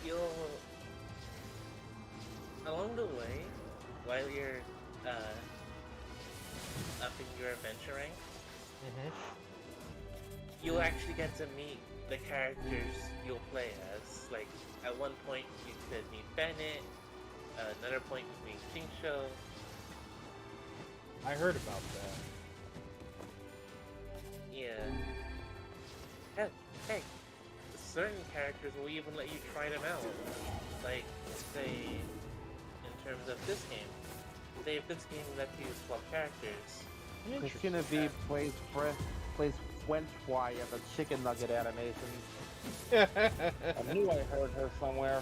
S1: You'll, along the way, while you're upping your adventure rank, you'll actually get to meet the characters you'll play as. Like, at one point you could meet Bennett, another point you meet Shincho.
S2: I heard about that.
S1: Yeah. Hey, certain characters will even let you try them out. Like, say, in terms of this game, say if this game lets you swap characters.
S3: Christina V plays French Fry in the chicken nugget animation. I knew I heard her somewhere.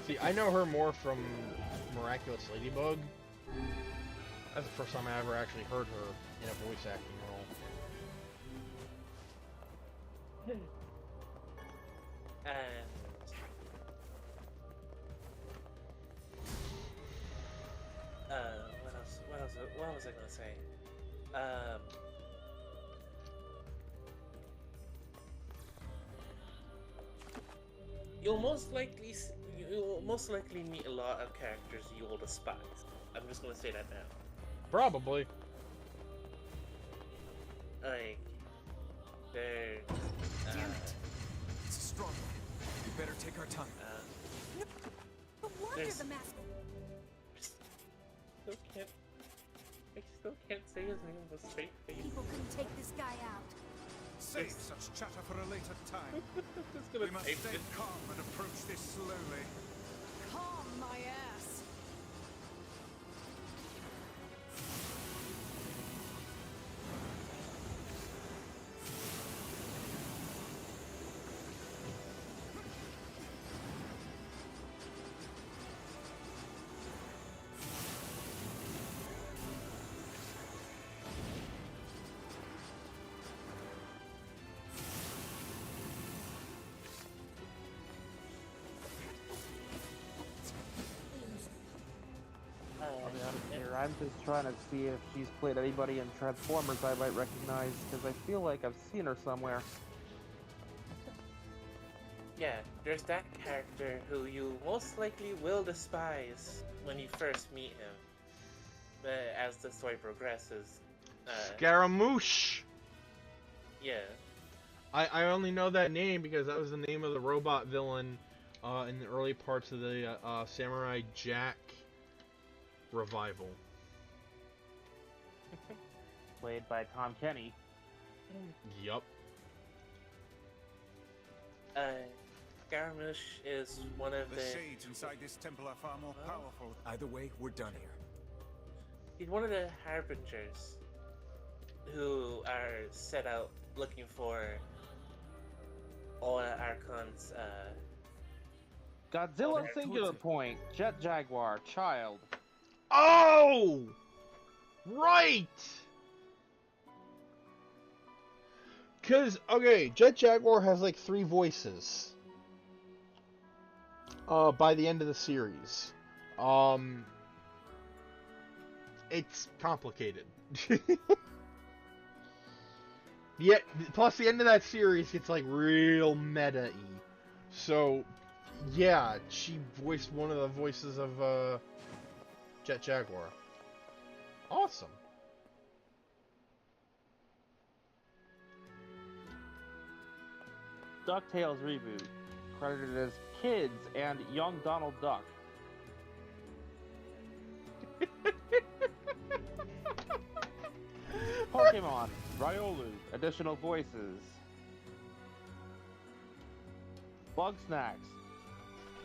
S2: See, I know her more from Miraculous Ladybug. That's the first time I ever actually heard her in a voice acting role.
S1: And what was I gonna say? You'll most likely meet a lot of characters you will despise. I'm just gonna say that now.
S2: Probably.
S1: Like, they're
S9: Damn it! It's a strong one. We better take our time.
S5: No wonder
S1: There's-
S5: the mask.
S1: I still can't say his name was straight face.
S5: People couldn't take this guy out.
S4: Save such chatter for a later time.
S1: Just
S4: We
S1: gonna
S4: must
S1: type
S4: stay
S1: it.
S4: calm and approach this slowly.
S7: Calm my ass.
S3: I'm just trying to see if she's played anybody in Transformers I might recognize, because I feel like I've seen her somewhere.
S1: Yeah, there's that character who you most likely will despise when you first meet him. But as the story progresses,
S2: Scaramouche!
S1: yeah.
S2: I only know that name because that was the name of the robot villain in the early parts of the Samurai Jack revival.
S3: Played by Tom Kenny.
S2: Yup.
S1: Scaramouche is one of
S4: The
S1: the...
S4: shades inside this temple are far more powerful.
S9: Either way, we're done here.
S1: He's one of the harbingers who are set out looking for all Archon's,
S3: Godzilla
S1: Okay.
S3: Singular Point, Jet Jaguar, Child.
S2: Oh! Right! Because, okay, Jet Jaguar has like 3 voices. By the end of the series. It's complicated. Yeah, plus the end of that series gets like real meta-y. So, yeah, she voiced one of the voices of Jet Jaguar. Awesome.
S3: DuckTales reboot, credited as Kids and Young Donald Duck. Pokemon, Riolu, additional voices. Bugsnax,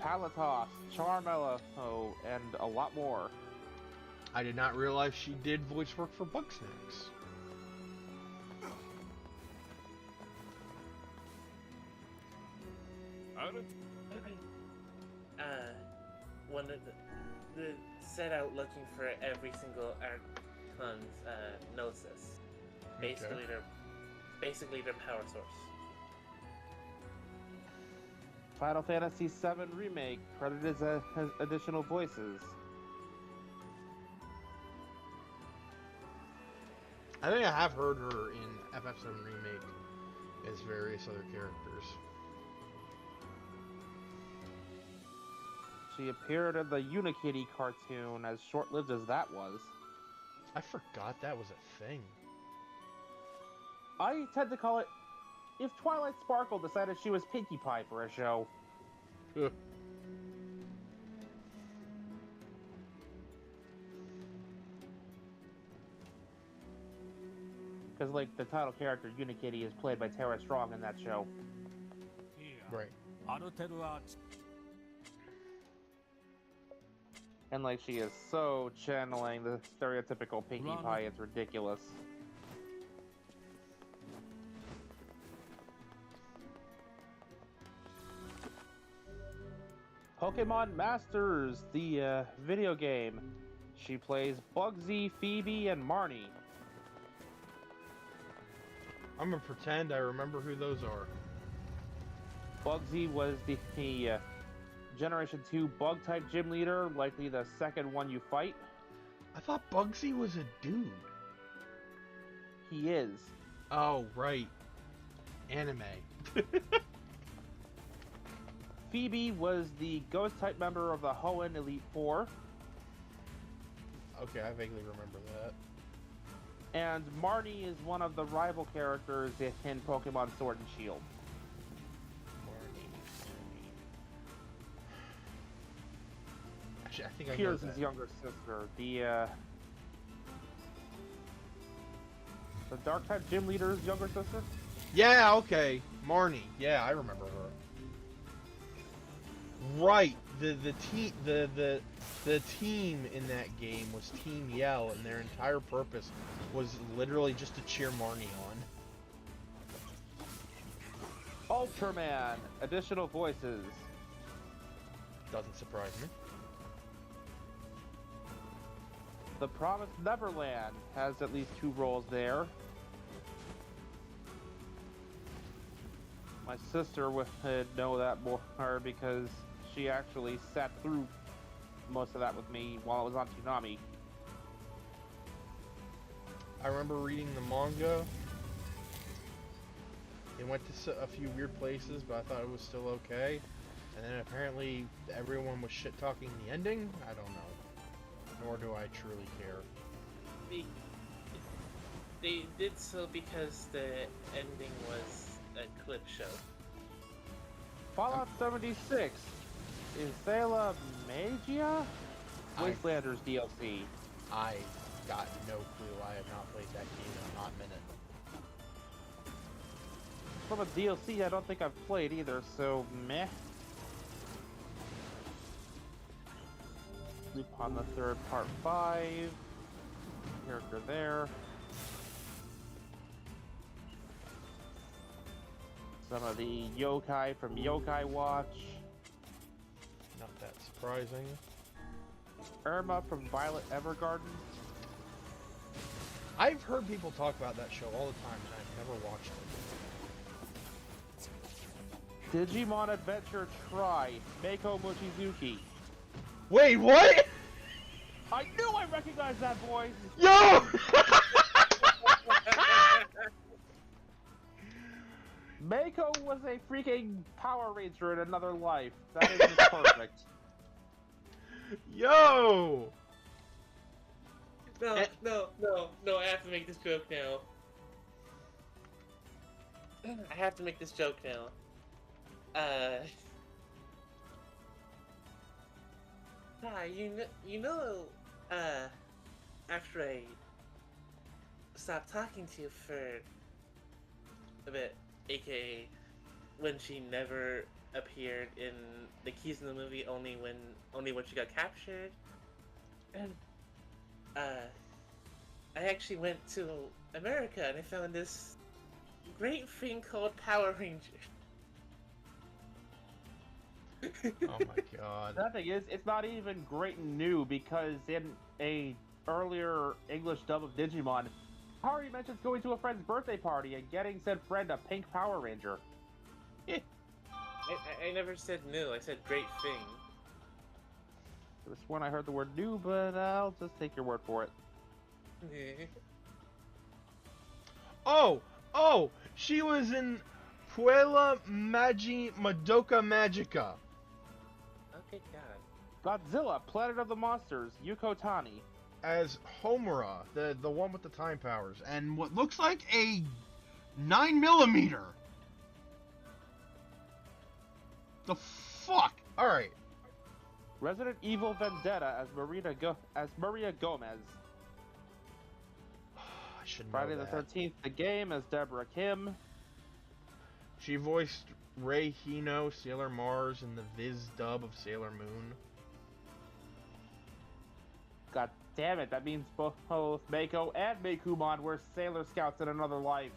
S3: Palatos, Charmeleon, and a lot more.
S2: I did not realize she did voice work for Bugsnax.
S1: One of the set out looking for every single Archon's gnosis. Basically, their power source.
S3: Final Fantasy VII Remake, credited as additional voices.
S2: I think I have heard her in FF7 Remake as various other characters.
S3: She appeared in the Unikitty cartoon, as short-lived as that was.
S2: I forgot that was a thing.
S3: I tend to call it if Twilight Sparkle decided she was Pinkie Pie for a show.
S2: Ugh.
S3: Because, like, the title character, Unikitty, is played by Tara Strong in that show.
S2: Right.
S3: And, like, she is so channeling the stereotypical Pinkie Pie, it's ridiculous. Pokemon Masters, the video game. She plays Bugsy, Phoebe, and Marnie.
S2: I'm gonna pretend I remember who those are.
S3: Bugsy was the Generation 2 Bug-type gym leader, likely the second one you fight.
S2: I thought Bugsy was a dude.
S3: He is.
S2: Oh, right. Anime.
S3: Phoebe was the Ghost-type member of the Hoenn Elite Four.
S2: Okay, I vaguely remember that.
S3: And Marnie is one of the rival characters in Pokemon Sword and Shield.
S2: Actually, I think I know
S3: Pierce's
S2: that.
S3: younger sister. The Dark-type gym leader's younger sister?
S2: Yeah, okay. Marnie. Yeah, I remember her. Right. The team in that game was Team Yell, and their entire purpose was literally just to cheer Marnie on.
S3: Ultraman, additional voices.
S2: Doesn't surprise me.
S3: The Promised Neverland has at least 2 roles there. My sister would know that more because she actually sat through most of that with me while I was on Toonami.
S2: I remember reading the manga. It went to a few weird places, but I thought it was still okay. And then apparently everyone was shit talking the ending. I don't know. Nor do I truly care.
S1: They did so because the ending was a clip show.
S3: Fallout 76 is Thela Magia? Wastelanders DLC.
S2: I got no clue. I have not played that game in a hot minute.
S3: From a DLC I don't think I've played either, so meh. Loop on the third part 5. Character there. Some of the yokai from Yokai Watch.
S2: Not that surprising.
S3: Irma from Violet Evergarden.
S2: I've heard people talk about that show all the time, and I've never watched it.
S3: Digimon Adventure Tri, Meiko Mochizuki.
S2: Wait, what?
S3: I knew I recognized that voice!
S2: Yo!
S3: Meiko was a freaking Power Ranger in another life. That is just perfect.
S2: Yo!
S1: No, I have to make this joke now. I have to make this joke now. After I stopped talking to you for a bit, aka when she never appeared in the Keys in the movie, only when she got captured, and I actually went to America and I found this great thing called Power Ranger.
S2: Oh my god.
S3: The thing is, it's not even great and new because in a earlier English dub of Digimon, Hari mentions going to a friend's birthday party and getting said friend a pink Power Ranger.
S1: I never said new, I said great thing.
S3: This one I heard the word new, but I'll just take your word for it.
S2: Oh! She was in Puella Madoka Magica.
S1: Okay, God.
S3: Godzilla, Planet of the Monsters, Yuko Tani.
S2: As Homura, the one with the time powers, and what looks like a 9mm. The fuck? Alright.
S3: Resident Evil Vendetta as Maria Gomez.
S2: I should know
S3: Friday
S2: that.
S3: the 13th, the game as Deborah Kim.
S2: She voiced Rei Hino, Sailor Mars, in the Viz dub of Sailor Moon.
S3: God damn it, that means both Mako and Mekumon were Sailor Scouts in another life.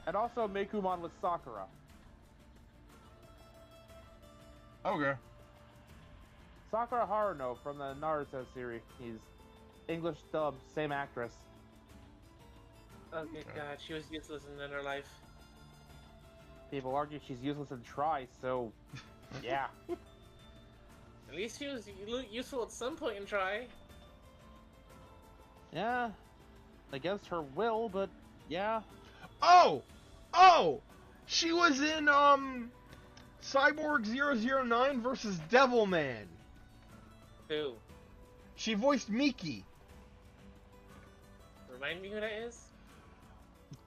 S3: And also Mekumon was Sakura.
S2: Okay.
S3: Sakura Haruno from the Naruto series. He's English dub, same actress.
S1: Oh good God, she was useless in her life.
S3: People argue she's useless in Try, so yeah.
S1: At least she was useful at some point in Try.
S3: Yeah. Against her will, but yeah.
S2: Oh! She was in, Cyborg 009 versus Devilman.
S1: Who?
S2: She voiced Miki.
S1: Remind me who that is?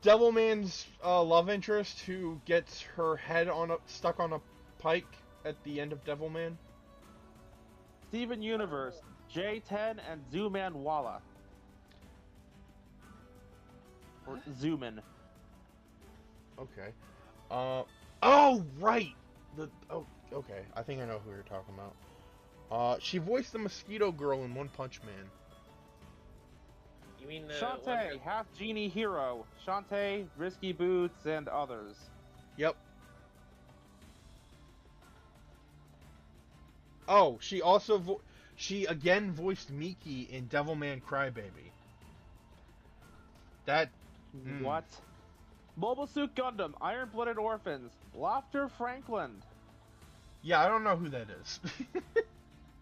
S2: Devilman's love interest who gets her head stuck on a pike at the end of Devilman.
S3: Steven Universe, J10 and Zooman Walla. Or Zooman.
S2: Okay. Oh, right! Okay. I think I know who you're talking about. She voiced the Mosquito Girl in One Punch Man.
S1: You mean
S3: Shantae, Half Genie Hero. Shantae, Risky Boots, and others.
S2: Yep. Oh, she also she again voiced Miki in Devilman Crybaby. That...
S3: What? Mobile Suit Gundam, Iron Blooded Orphans, Lofter Franklin.
S2: Yeah, I don't know who that is.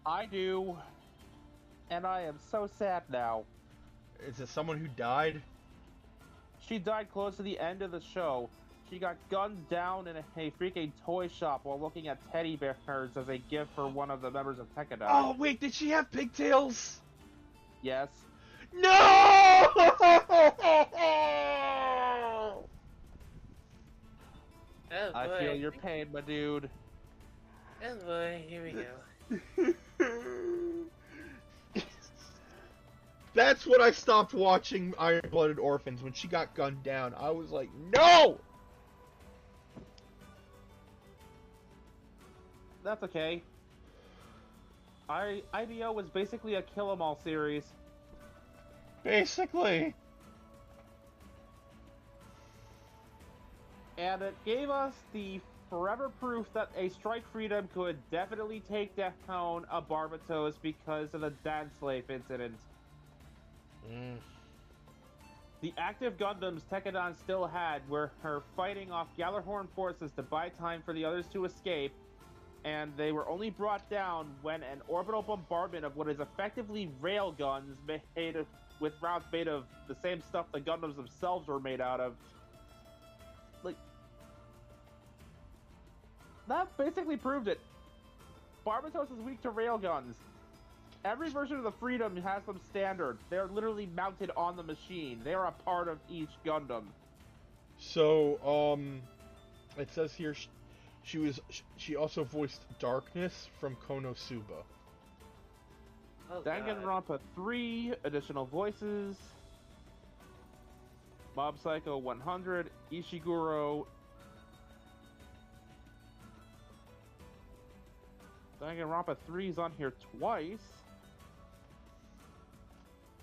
S3: I do. and I am so sad now.
S2: Is it someone who died?
S3: She died close to the end of the show. She got gunned down in a freaking toy shop while looking at teddy bears as a gift for one of the members of Tekadon.
S2: Oh, wait, did she have pigtails?
S3: Yes.
S2: No!
S1: Oh boy.
S3: I feel your pain, my dude.
S1: Oh boy, here we go.
S2: That's when I stopped watching Iron-Blooded Orphans, when she got gunned down. I was like, no!
S3: That's okay. IBO was basically a kill 'em all series.
S2: Basically.
S3: And it gave us the forever proof that a Strike Freedom could definitely take down a Barbatos because of the Dance Slave incident. The active Gundams Tekadon still had were her fighting off Gjallarhorn forces to buy time for the others to escape, and they were only brought down when an orbital bombardment of what is effectively railguns with rounds made of the same stuff the Gundams themselves were made out of. Like, that basically proved it. Barbatos is weak to railguns. Every version of the Freedom has them standard. They're literally mounted on the machine. They are a part of each Gundam.
S2: So, it says here she also voiced Darkness from Konosuba.
S1: Oh,
S3: Danganronpa 3, additional voices. Mob Psycho 100, Ishiguro. Danganronpa 3 is on here twice.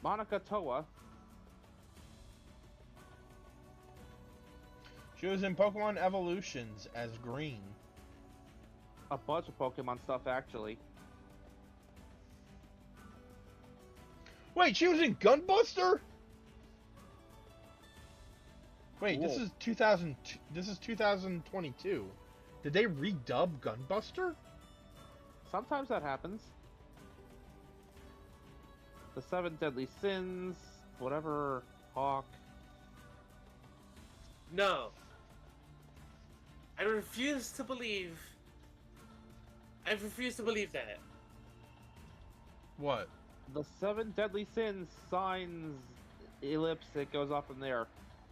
S3: Monica Toa.
S2: She was in Pokemon Evolutions as Green.
S3: A bunch of Pokemon stuff, actually.
S2: Wait, she was in Gunbuster? Wait,
S3: Whoa.
S2: this is 2000. This is 2022. Did they redub Gunbuster?
S3: Sometimes that happens. The Seven Deadly Sins, whatever, Hawk.
S1: No. I refuse to believe. I refuse to believe that.
S2: What?
S3: The Seven Deadly Sins signs ellipse, it goes off from there.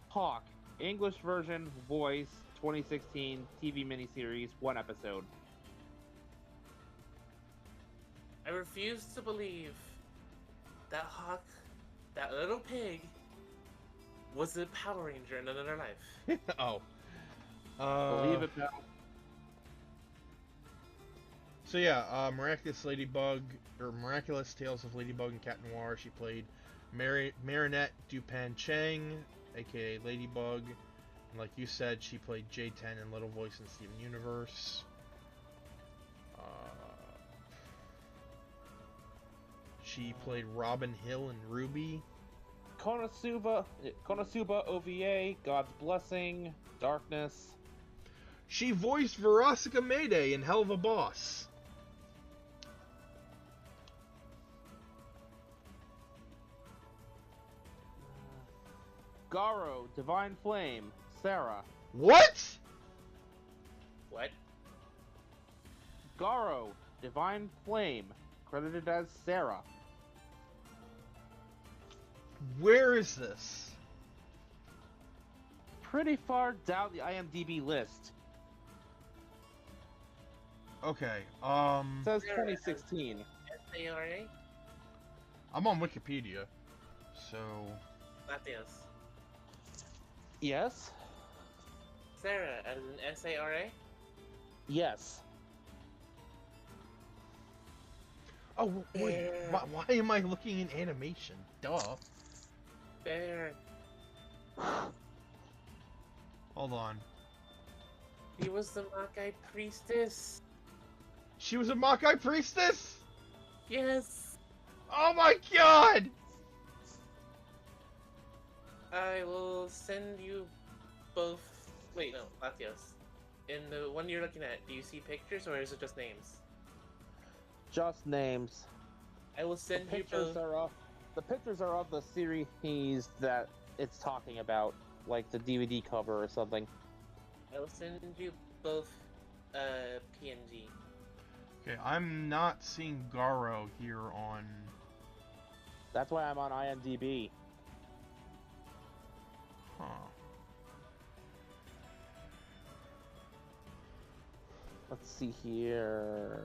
S3: Hawk, English version, voice, 2016 TV miniseries, 1 episode.
S1: I refuse to believe that Hawk, that little pig, was a Power Ranger in another life.
S2: Oh.
S3: Believe it now.
S2: So yeah, Miraculous Tales of Ladybug and Cat Noir. She played Marinette Dupan Chang, aka Ladybug. And like you said, she played J10 in Little Voice in Steven Universe. She played Robin Hill in Ruby.
S3: Konosuba OVA, God's Blessing, Darkness.
S2: She voiced Veronica Mayday in Hell of a Boss.
S3: Garo, Divine Flame, Sarah.
S2: What?
S1: What?
S3: Garo, Divine Flame, credited as Sarah.
S2: Where is this?
S3: Pretty far down the IMDb list.
S2: Okay,
S3: It says 2016.
S1: SARA?
S2: I'm on Wikipedia, so...
S1: Latios.
S3: Yes?
S1: Sarah, as in SARA?
S3: Yes.
S2: Oh, wait, why am I looking in animation? Duh.
S1: Bear.
S2: Hold on.
S1: He was the Makai priestess.
S2: She was a Makai priestess?
S1: Yes.
S2: Oh my god!
S1: I will send you both. Wait, no, Latios. In the one you're looking at, do you see pictures or is it just names?
S3: Just names.
S1: I will send you
S3: Pictures
S1: both.
S3: are of the pictures are of the series that it's talking about, like the DVD cover or something.
S1: I will send you both PNG.
S2: Okay, I'm not seeing Garo here on.
S3: That's why I'm on IMDb.
S2: Huh.
S3: Let's see here.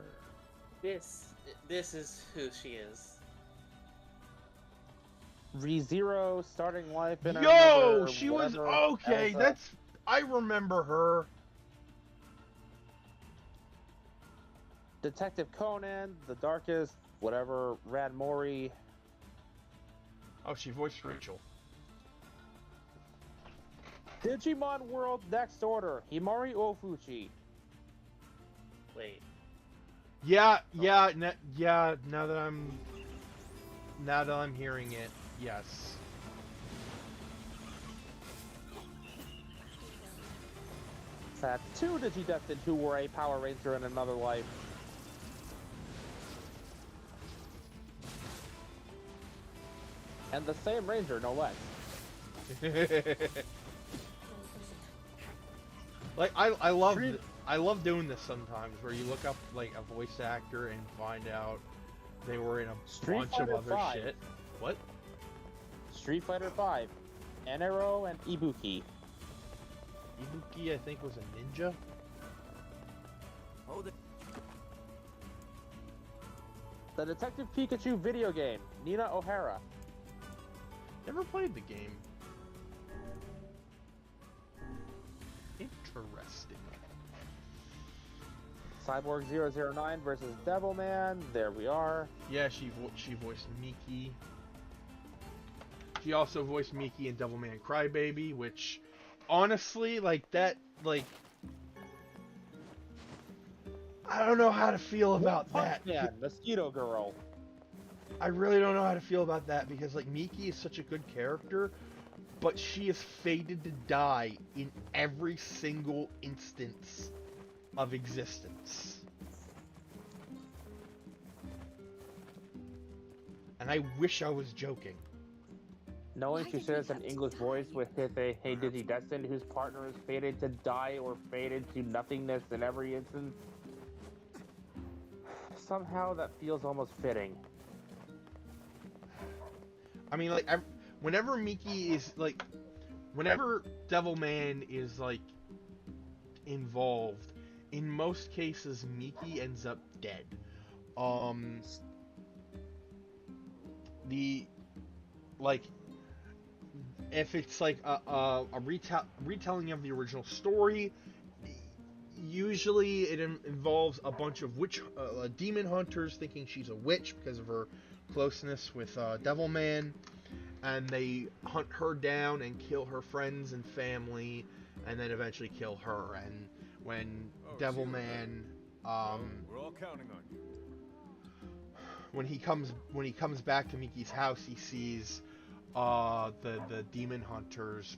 S1: This is who she is.
S3: ReZero starting life in
S2: Yo,
S3: another
S2: she was
S3: whatever,
S2: okay.
S3: Elsa.
S2: That's I remember her.
S3: Detective Conan, The Darkest, whatever, Rad Mori.
S2: Oh, she voiced Rachel.
S3: Digimon World Next Order, Himari Ofuchi.
S1: Wait.
S2: Yeah. Now that I'm hearing it, yes.
S3: That's two Digidestined who were a Power Ranger in another life. And the same Ranger, no less.
S2: Like I love doing this sometimes, where you look up like a voice actor and find out they were in a bunch of
S3: Fighter
S2: other
S3: 5.
S2: shit. What?
S3: Street Fighter 5, Enero and Ibuki.
S2: Ibuki, I think, was a ninja.
S9: Hold it.
S3: The Detective Pikachu video game, Nina O'Hara.
S2: Never played the game. Interesting.
S3: Cyborg 009 versus Devilman. There we are.
S2: Yeah, she voiced Miki. She also voiced Miki in Devilman Crybaby, which, honestly, like that, like, I don't know how to feel about that.
S3: Yeah, Mosquito Girl.
S2: I really don't know how to feel about that because, like, Miki is such a good character, but she is fated to die in every single instance of existence. And I wish I was joking.
S3: Knowing she shares an English voice with a Hey Digidestined whose partner is fated to die or fated to nothingness in every instance, somehow that feels almost fitting.
S2: I mean, like, whenever Miki is, like, whenever Devilman is, like, involved, in most cases, Miki ends up dead. If it's, like, a retelling of the original story, usually it involves a bunch of demon hunters thinking she's a witch because of her closeness with Devilman, and they hunt her down and kill her friends and family, and then eventually kill her. And when Devilman,
S9: We're all counting on you.
S2: when he comes back to Miki's house, he sees the demon hunters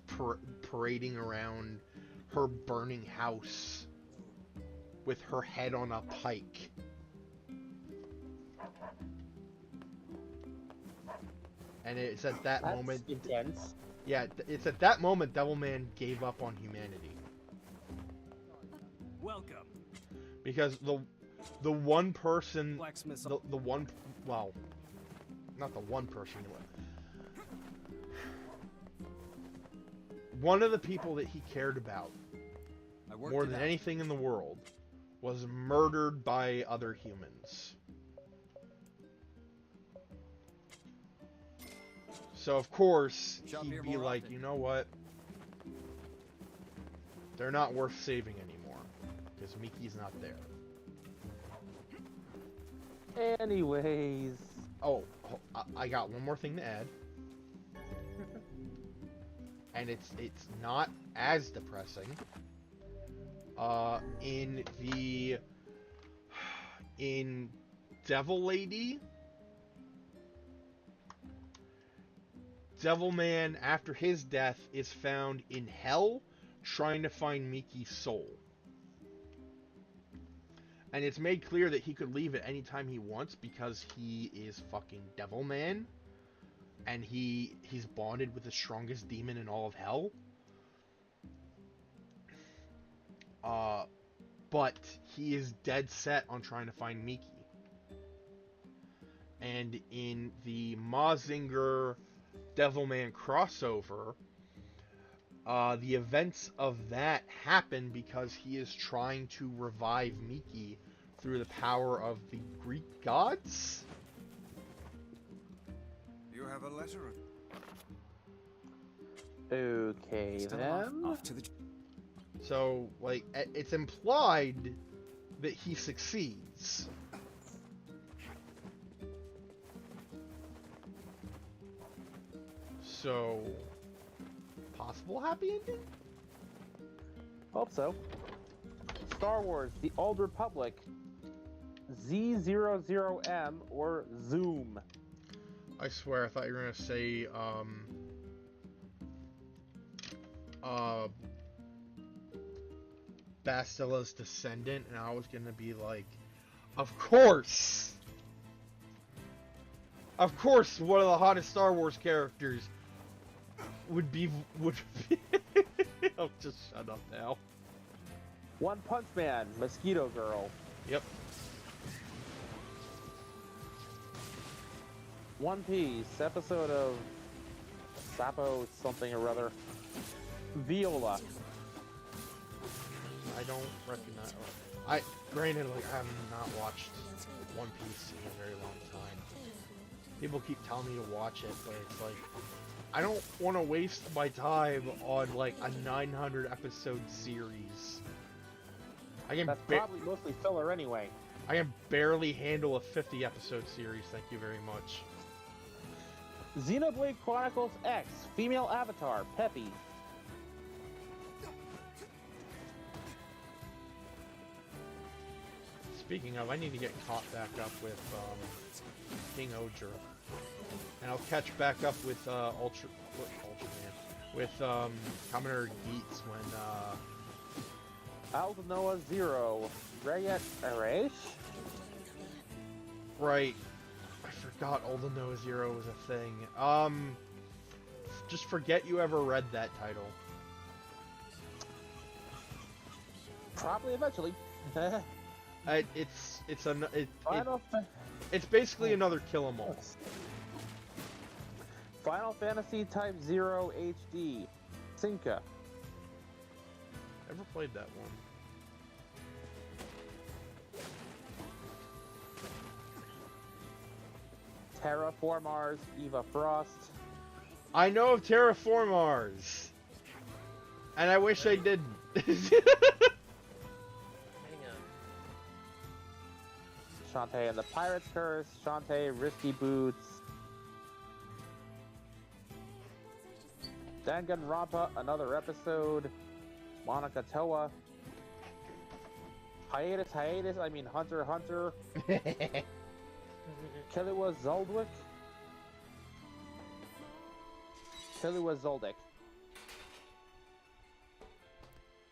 S2: parading around her burning house with her head on a pike. And it's at that
S3: That's
S2: moment...
S3: intense.
S2: Yeah, it's at that moment Devilman gave up on humanity.
S6: Welcome.
S2: Because the one person...
S6: Blacksmith's
S2: The one... Well, not the one person. One of the people that he cared about more than anything in the world was murdered by other humans. So of course he'd be like, you know what? They're not worth saving anymore because Miki's not there.
S3: Anyways.
S2: Oh, I got one more thing to add. And it's not as depressing. In Devil Lady, Devilman, after his death, is found in hell trying to find Miki's soul. And it's made clear that he could leave at any time he wants because he is fucking Devilman. And he's bonded with the strongest demon in all of hell. But he is dead set on trying to find Miki. And in the Mazinger Devilman crossover, the events of that happen because he is trying to revive Miki through the power of the Greek gods.
S4: You have a letter.
S3: Okay,
S9: Still
S3: then.
S9: off to the.
S2: So, like, it's implied that he succeeds. So, possible happy ending?
S3: Hope so. Star Wars: The Old Republic, Z00M or Zoom.
S2: I swear, I thought you were gonna say, Bastila's descendant, and I was gonna be like, of course! Of course, one of the hottest Star Wars characters would be. I'll just shut up now.
S3: One Punch Man, Mosquito Girl.
S2: Yep.
S3: One Piece, episode of Sapo something or other. Viola.
S2: I don't recognize. Granted, like, I have not watched One Piece in a very long time. People keep telling me to watch it, but it's like, I don't want to waste my time on like a 900 episode series.
S3: That's probably mostly filler anyway.
S2: I can barely handle a 50 episode series. Thank you very much.
S3: Xenoblade Chronicles X, female avatar, Peppy.
S2: Speaking of, I need to get caught back up with King Oger, and I'll catch back up with Ultraman, with Commander Geets when
S3: Aldnoah Zero, Rayet Arash?
S2: Right. I forgot Aldnoah Zero was a thing. Just forget you ever read that title.
S3: Probably eventually.
S2: It's basically another Kill 'Em All.
S3: Final Fantasy Type 0 HD, Sinka.
S2: Never played that one.
S3: Terraformars, Eva Frost.
S2: I know of Terraformars, and I wish I didn't.
S3: Shantae and the Pirate's Curse, Shantae, Risky Boots, Danganronpa, another episode, Monica Toa, Hiatus, I mean Hunter, Killua Zoldyck,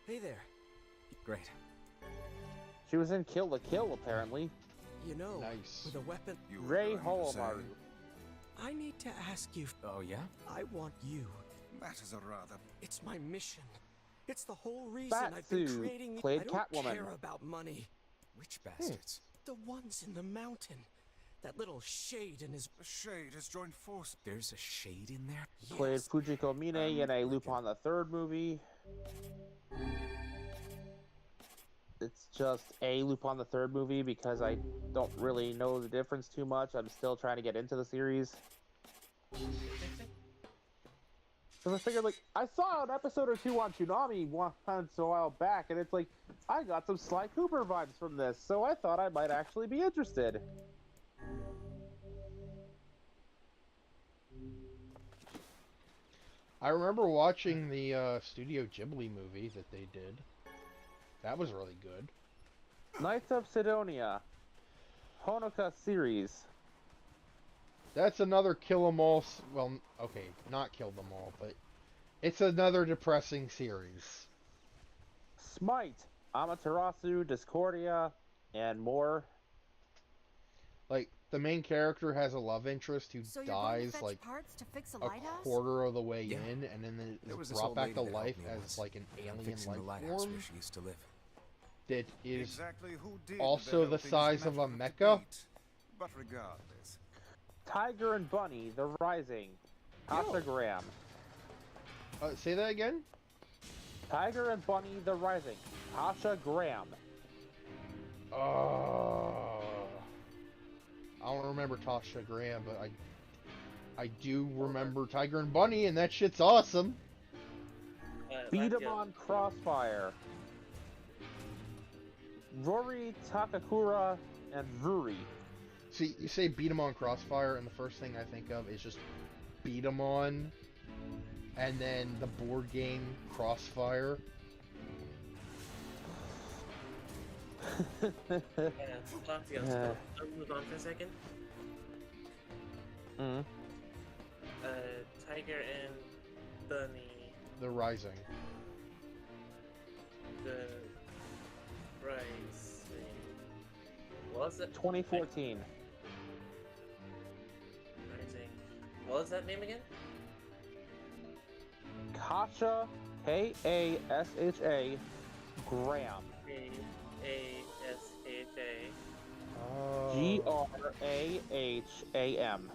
S9: Hey there. Great.
S3: She was in Kill la Kill, apparently.
S6: You know,
S2: nice.
S6: With a weapon...
S3: Rei Holomaru.
S6: I need to ask you...
S9: Oh, yeah?
S6: I want you.
S4: That is a rather...
S6: It's my mission. It's the whole reason
S3: Batsu
S6: I've been creating...
S3: played
S6: I don't
S3: Catwoman.
S6: care about money.
S9: Which bastards?
S6: The ones in the mountain. That little shade in his...
S4: The shade has joined force.
S9: There's a shade in there?
S3: Played Fujiko Mine in a Lupin the Third movie. It's just a Lupin the Third movie because I don't really know the difference too much. I'm still trying to get into the series. Because I figured, like, I saw an episode or two on Toonami once a while back, and it's like, I got some Sly Cooper vibes from this, so I thought I might actually be interested.
S2: I remember watching the Studio Ghibli movie that they did. That was really good.
S3: Knights of Sidonia. Honoka series.
S2: That's another Kill 'Em All. Well, okay, not Kill Them All, but it's another depressing series.
S3: Smite. Amaterasu, Discordia, and more.
S2: Like, the main character has a love interest who
S5: So you're going to
S2: dies,
S5: fetch
S2: like,
S5: parts to fix a
S2: a
S5: lighthouse?
S2: quarter of the way
S9: Yeah.
S2: in, and then
S9: There
S2: is
S9: was this
S2: brought
S9: old
S2: back
S9: lady
S2: to
S9: that
S2: life
S9: helped me
S2: as,
S9: once.
S2: like, an
S9: I'm
S2: alien
S9: fixing the
S2: life
S9: lighthouse
S2: form
S9: where she used to live.
S2: that is
S4: Exactly who did
S2: also the
S4: helping is
S2: size of a
S4: matter
S2: mecha.
S4: debate, but regardless.
S3: Tiger and Bunny, The Rising. Tasha
S2: Yo.
S3: Graham.
S2: Say that again?
S3: Tiger and Bunny, The Rising. Tasha Graham.
S2: I don't remember Tasha Graham, but I do remember Tiger and Bunny, and that shit's awesome.
S3: Beat 'em on Crossfire. Rory Takakura and Ruri.
S2: See, you say beat 'em on Crossfire, and the first thing I think of is just beat 'em on, and then the board game Crossfire.
S1: Yeah, fuck the other. Let's move on for a second.
S3: Mm.
S1: Tiger and Bunny.
S2: The Rising.
S1: The Rising. What was it?
S3: 2014.
S1: Rising. What was that name again?
S3: Kasha, Kasha, Graham.
S1: Kasha.
S2: Oh.
S3: Graham.
S1: Graham.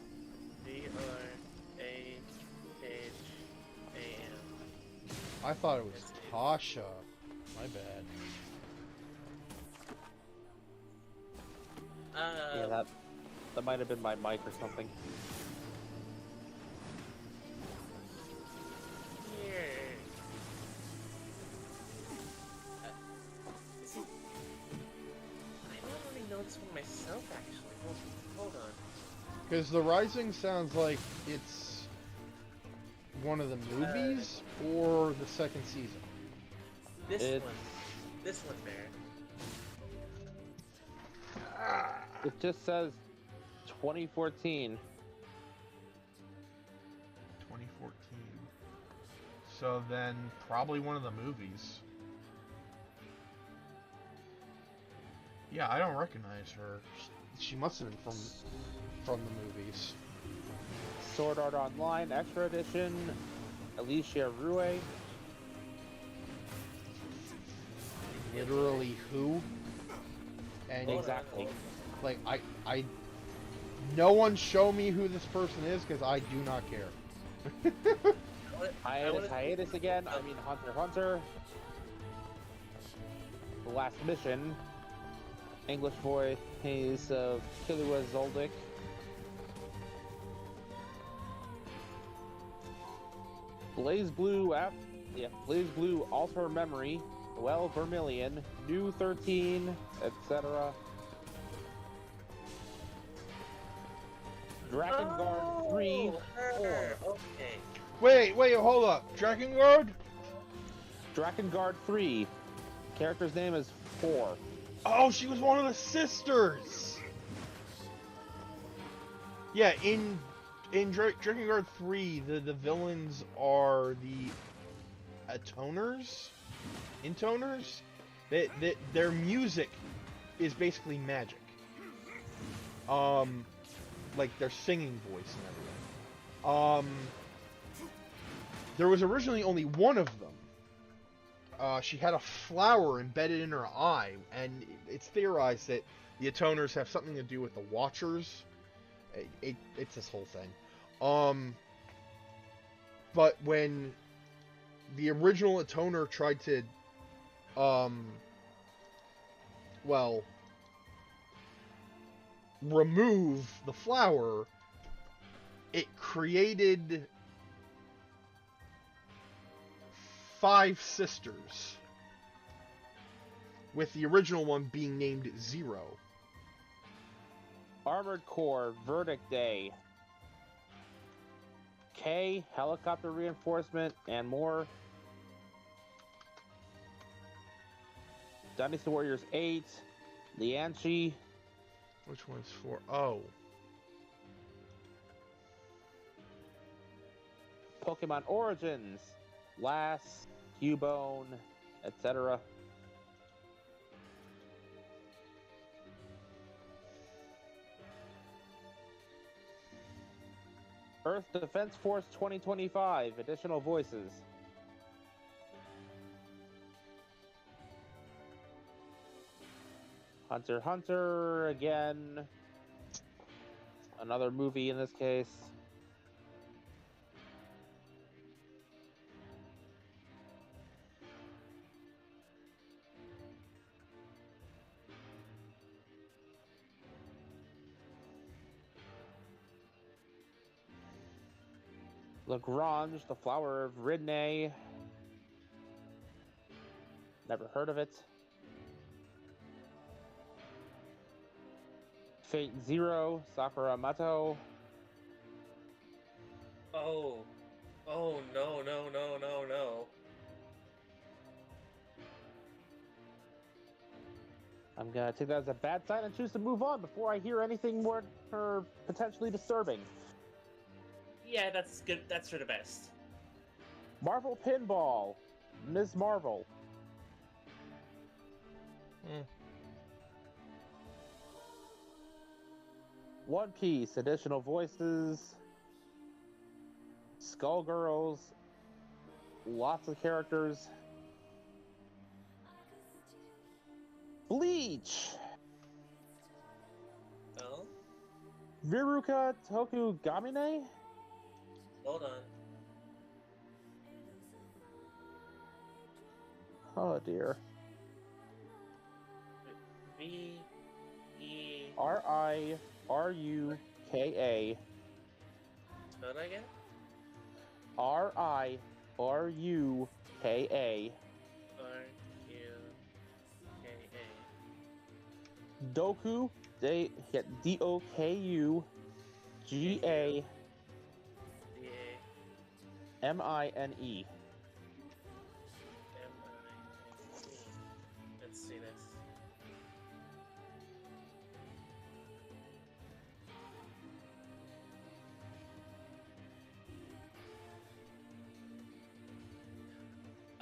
S2: I thought it was Tasha. My bad.
S3: Yeah, that might have been my mic or something.
S1: Here. I don't really know this one myself, actually. Hold on.
S2: Because The Rising sounds like it's one of the movies or the second season.
S1: This one there.
S3: It just says 2014.
S2: 2014. So then, probably one of the movies. Yeah, I don't recognize her. She must have been from the movies.
S3: Sword Art Online Extra Edition. Alicia Rue.
S2: Literally who? And
S3: Exactly.
S2: like I no one show me who this person is because I do not care.
S3: Hiatus again. I mean Hunter x Hunter. The Last Mission. English voice of Killua Zoldyck. Blaze Blue Alter Memory. Well Vermilion. New 13, etc. Drakengard 3, 4.
S1: Okay.
S2: Wait, hold up. Drakengard?
S3: Drakengard 3. Character's name is 4.
S2: Oh, she was one of the sisters. Yeah, in Drakengard 3, the villains are the intoners. Their music is basically magic. Like their singing voice and everything. There was originally only one of them. She had a flower embedded in her eye, and it's theorized that the Atoners have something to do with the Watchers. It's this whole thing. But when the original Atoner tried to, remove the flower, it created 5 sisters, with the original one being named Zero.
S3: Armored Core Verdict Day. K, Helicopter Reinforcement, and more. Dynasty Warriors 8, Lianchi.
S2: Which one's for? Oh.
S3: Pokemon Origins, Lass, Cubone, etc. Earth Defense Force 2025, additional voices. Hunter x Hunter again. Another movie in this case. Lagrange, the Flower of Ridney. Never heard of it. Fate Zero, Sakura Mato.
S1: Oh. Oh, no, no, no, no, no.
S3: I'm gonna take that as a bad sign and choose to move on before I hear anything more or potentially disturbing.
S1: Yeah, that's good. That's for the best.
S3: Marvel Pinball, Ms. Marvel. One Piece, additional voices. Skullgirls, lots of characters. Bleach,
S1: Oh?
S3: Viruka Tokugamine.
S1: Hold on.
S3: Oh dear.
S1: V-E...
S3: Riruka.
S1: Spell that again?
S3: Riruka.
S1: R-U-K-A.
S3: Doku, D-O-K-U-G-A-M-I-N-E.
S1: Let's see this.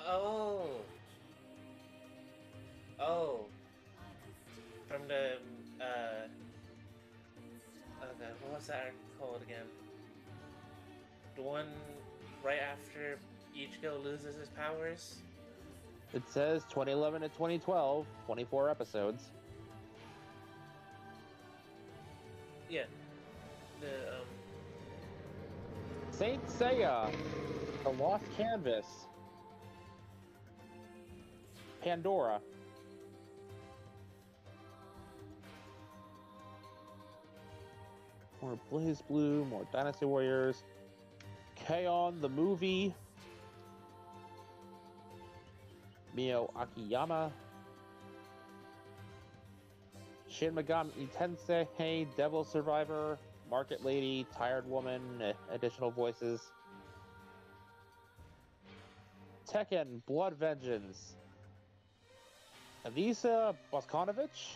S1: Oh. Oh. From the, okay, what was that called again? The one right after Ichigo loses his powers?
S3: It says 2011 to 2012, 24 episodes.
S1: Yeah. The,
S3: Saint Seiya, The Lost Canvas. Pandora. More Blaze Blue, more Dynasty Warriors. K-On! The Movie. Mio Akiyama. Shin Megami Tensei, Hey, Devil Survivor, Market Lady, Tired Woman, additional voices. Tekken, Blood Vengeance. Avisa Boskonovich.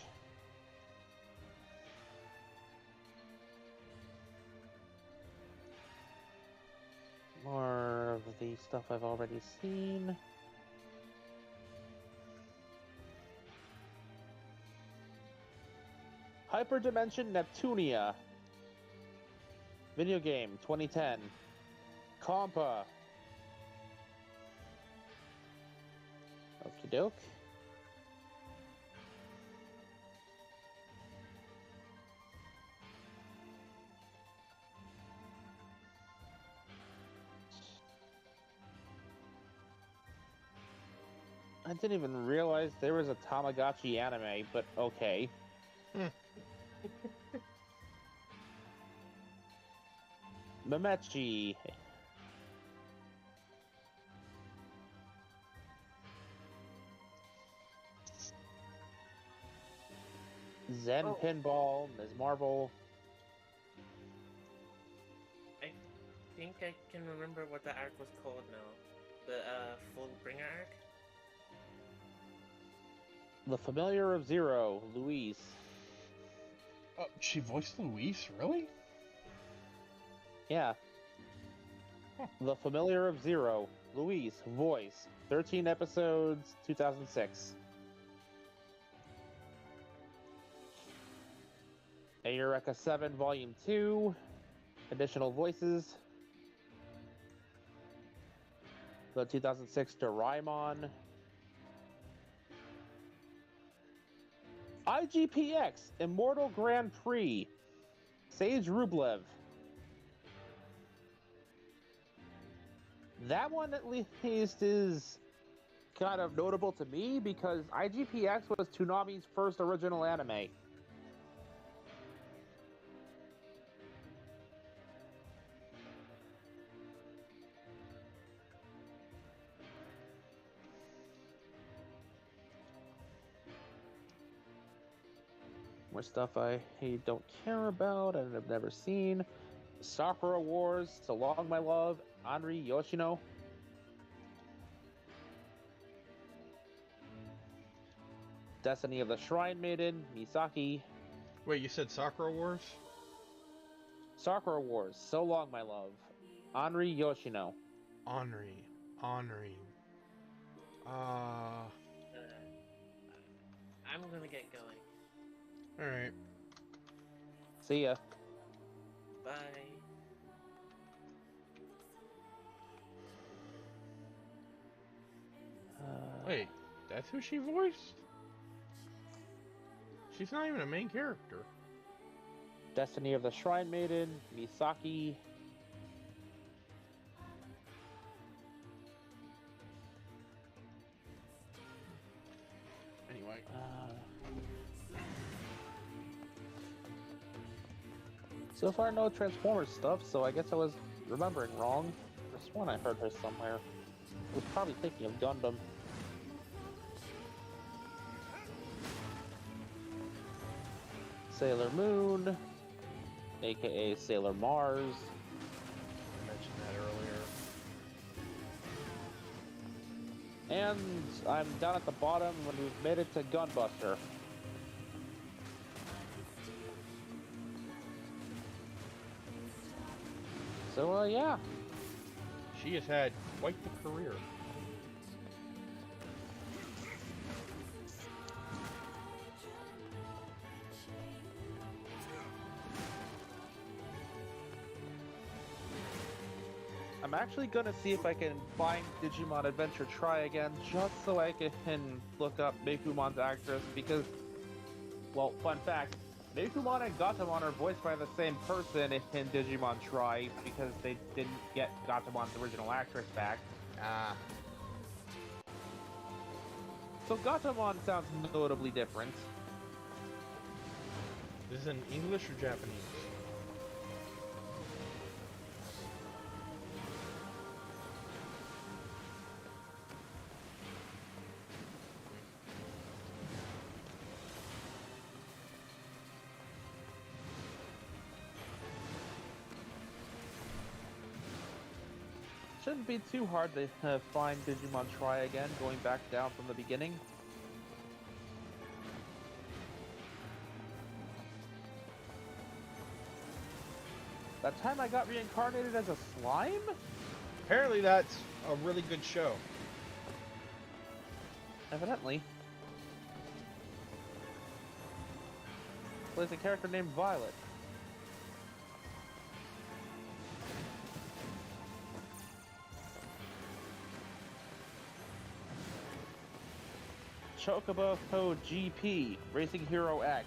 S3: More of the stuff I've already seen. Hyperdimension Neptunia. Video game, 2010. Compa. Okie doke. I didn't even realize there was a Tamagotchi anime, but okay. Memechi. Zen
S1: Oh.
S3: Pinball, Ms. Marvel.
S1: I think I can remember what the arc was called now. The, Full Bringer arc?
S3: The Familiar of Zero, Louise.
S2: Oh, she voiced Luis, really?
S3: Yeah. The Familiar of Zero, Louise, voice. 13 episodes, 2006. Eureka 7, Volume 2. Additional voices. The 2006 Doraemon. IGPX Immortal Grand Prix. Sage Rublev. That one at least is kind of notable to me because IGPX was Toonami's first original anime. More stuff I don't care about and have never seen. Sakura Wars, So Long My Love, Anri Yoshino. Destiny of the Shrine Maiden, Misaki.
S2: Wait, you said Sakura Wars?
S3: Sakura Wars, So Long My Love, Anri Yoshino.
S2: Henri.
S1: I'm gonna get going.
S2: Alright.
S3: See ya.
S1: Bye.
S2: Wait, that's who she voiced? She's not even a main character.
S3: Destiny of the Shrine Maiden, Misaki.
S2: Anyway.
S3: So far, no Transformers stuff, so I guess I was remembering wrong. There's one I heard her somewhere. I was probably thinking of Gundam. Sailor Moon, aka Sailor Mars.
S2: I mentioned that earlier.
S3: And I'm down at the bottom when we've made it to Gunbuster. So, yeah.
S2: She has had quite the career.
S3: I'm actually gonna see if I can find Digimon Adventure Try again, just so I can look up Mekumon's actress, because, well, fun fact, Mekumon and Gatomon are voiced by the same person in Digimon Try, because they didn't get Gatomon's original actress back.
S2: Ah.
S3: So Gatomon sounds notably different.
S2: This is in English or Japanese?
S3: Shouldn't be too hard to find Digimon Try again, going back down from the beginning. That time I got reincarnated as a slime?
S2: Apparently that's a really good show.
S3: Evidently. Plays a character named Violet. Chocobo Code GP, Racing Hero X.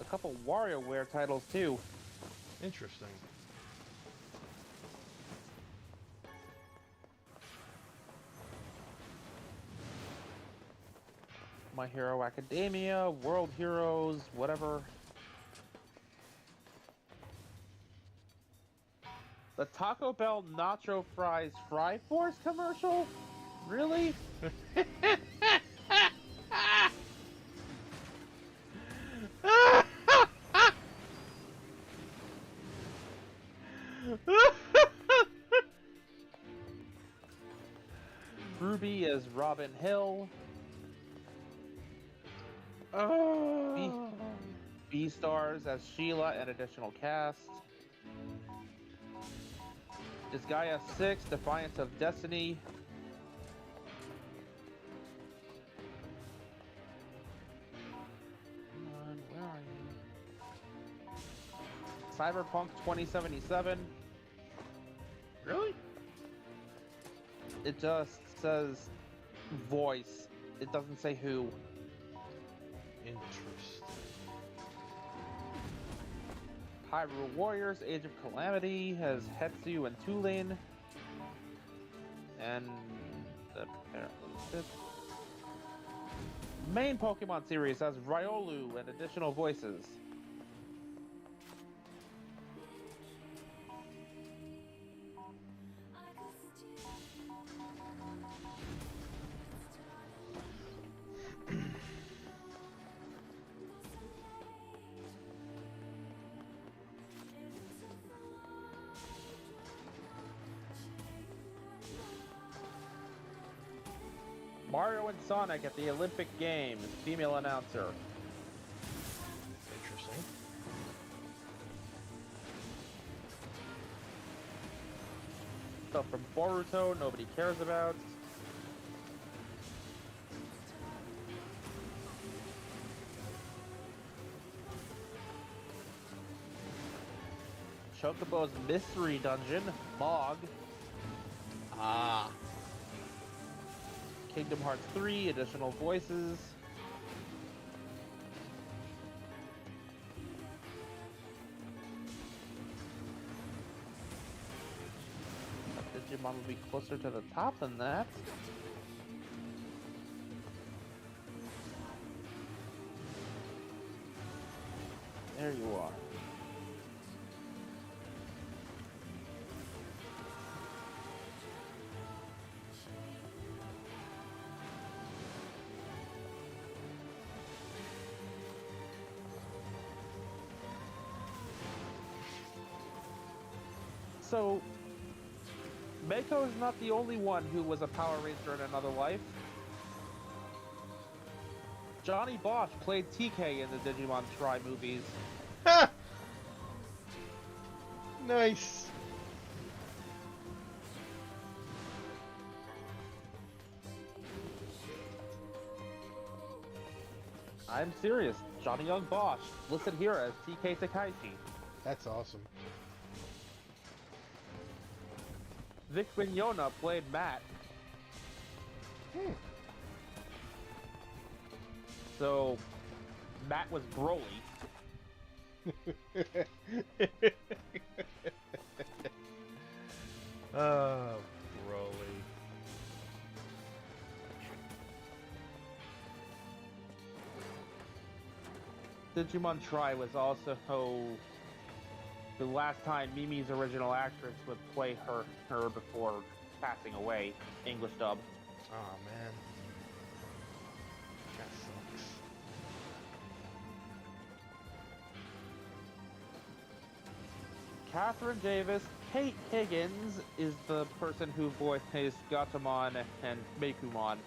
S3: A couple WarioWare titles too.
S2: Interesting.
S3: My Hero Academia, World Heroes, whatever. The Taco Bell Nacho Fries Fry Force commercial? Really? Ruby as Robin Hill. B-Stars as Sheila and additional cast. Gaia 6, Defiance of Destiny. Where are you? Cyberpunk 2077.
S2: Really?
S3: It just says voice. It doesn't say who.
S2: Interesting.
S3: Hyrule Warriors, Age of Calamity has Hetsu and Tulane. And apparently the main Pokemon series has Riolu and additional voices. Mario and Sonic at the Olympic Games, female announcer.
S2: Interesting.
S3: Stuff from Boruto, nobody cares about. Chocobo's Mystery Dungeon, Mog.
S2: Ah.
S3: Kingdom Hearts 3, additional voices. Digimon will be closer to the top than that. There you are. So, Mako is not the only one who was a Power Ranger in another life. Johnny Bosch played TK in the Digimon Tri movies.
S2: Ha! Nice.
S3: I'm serious. Johnny Young Bosch, listed here as TK Takaichi.
S2: That's awesome.
S3: Vic Mignogna played Matt. So, Matt was Broly.
S2: Oh, Broly.
S3: Digimon Tri was also the last time Mimi's original actress would play her before passing away. English dub.
S2: Oh man. That sucks.
S3: Catherine Davis. Kate Higgins is the person who voiced Gatomon and Mekumon.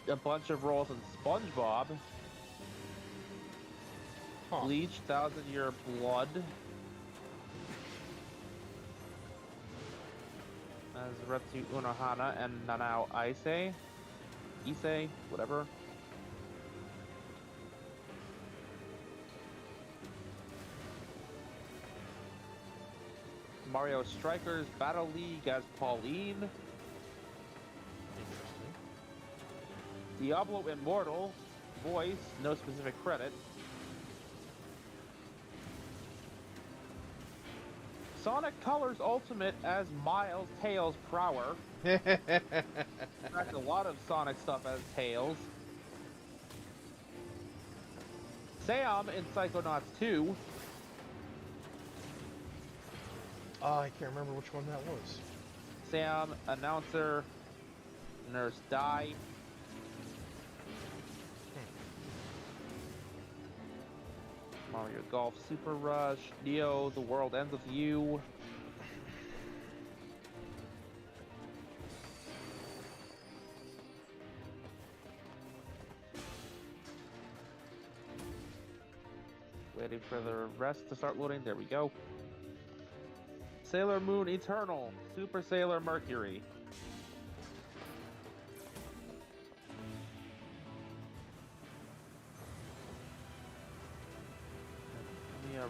S3: A bunch of roles in SpongeBob.
S2: Huh.
S3: Bleach, 1,000 Year Blood. As Retsu Unohana and Nanao Issei, whatever. Mario Strikers Battle League as Pauline. Diablo Immortal, voice, no specific credit. Sonic Colors Ultimate as Miles Tails Prower. In fact, a lot of Sonic stuff as Tails. Sam in Psychonauts 2.
S2: Oh, I can't remember which one that was.
S3: Sam, announcer, Nurse Dai. Mario Golf Super Rush, Neo, The World Ends With You. Waiting for the rest to start loading. There we go. Sailor Moon Eternal, Super Sailor Mercury.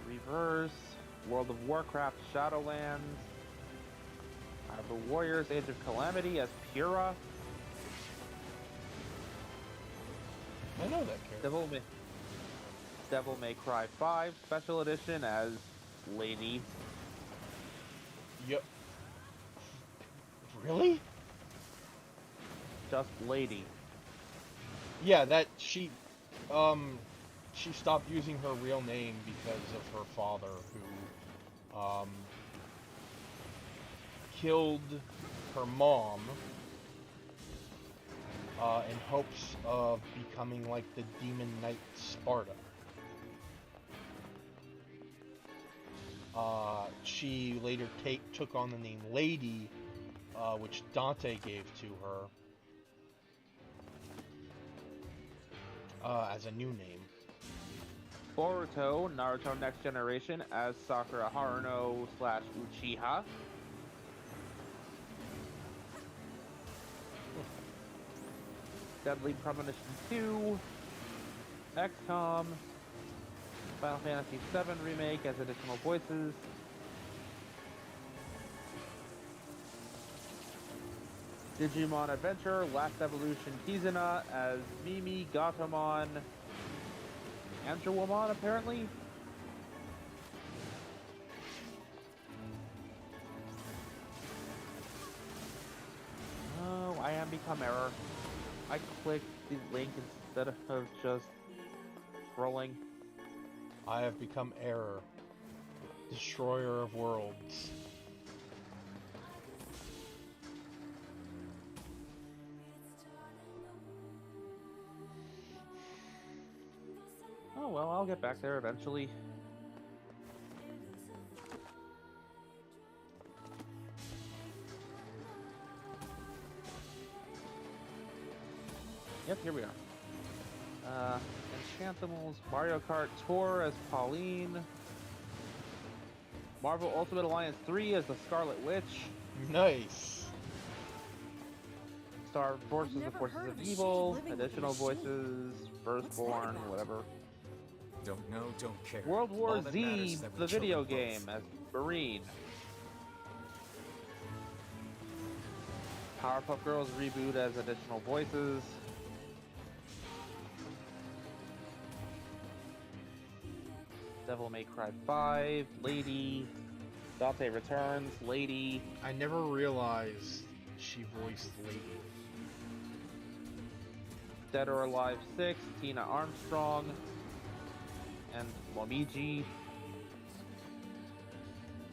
S3: Reverse, World of Warcraft Shadowlands. The Warriors Age of Calamity as Pura.
S2: I know that character.
S3: Devil May Cry 5 Special Edition as Lady.
S2: Yep. Really?
S3: Just Lady.
S2: Yeah, that she stopped using her real name because of her father, who killed her mom in hopes of becoming like the Demon Knight Sparta. She later took on the name Lady, which Dante gave to her as a new name.
S3: Boruto, Naruto Next Generation as Sakura Haruno / Uchiha. Deadly Premonition 2. XCOM. Final Fantasy VII Remake as additional voices. Digimon Adventure, Last Evolution Kizuna as Mimi, Gatomon, Androwomon apparently. Oh, I am become error. I clicked the link instead of just scrolling.
S2: I have become Error, Destroyer of Worlds.
S3: Oh well, I'll get back there eventually. Yep, here we are. Enchantimals, Mario Kart Tour as Pauline. Marvel Ultimate Alliance 3 as the Scarlet Witch.
S2: Nice.
S3: Star Forces, the Forces of Evil. Additional voices, Firstborn, whatever.
S9: Don't know, don't care.
S3: World War
S9: All that matters
S3: Z,
S9: is that we
S3: the
S9: killed
S3: video
S9: them both.
S3: game as Marine. Powerpuff Girls reboot as additional voices. Devil May Cry 5, Lady. Dante Returns, Lady.
S2: I never realized she voiced Lady.
S3: Dead or Alive 6, Tina Armstrong. And Momiji.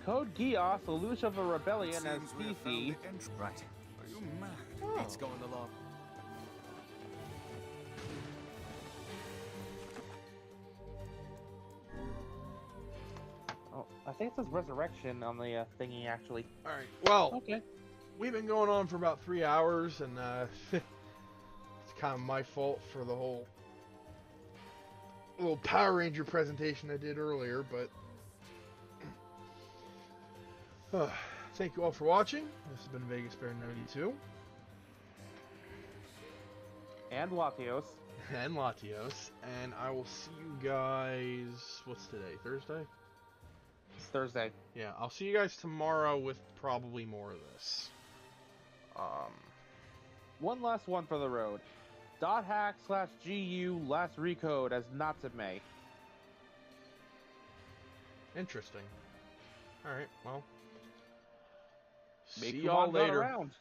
S3: Code Geass, the Lucha of a Rebellion as
S4: Seems we have found
S3: Fifi.
S4: the entry. Right. Are you mad?
S2: Oh.
S9: It's going along.
S3: Oh, I think it says Resurrection on the thingy actually.
S2: Alright, well,
S3: Okay.
S2: we've been going on for about 3 hours, and it's kind of my fault for the whole little Power Ranger presentation I did earlier, but thank you all for watching. This has been Vegas Bear 92
S3: And Latios.
S2: and Latios, and I will see you guys. What's today? Thursday?
S3: It's Thursday.
S2: Yeah, I'll see you guys tomorrow with probably more of this.
S3: One last one for the road. .hack/GU last recode as Natsume.
S2: Interesting. Alright, well.
S3: Make
S2: See y'all
S3: Kumon not
S2: later.
S3: around.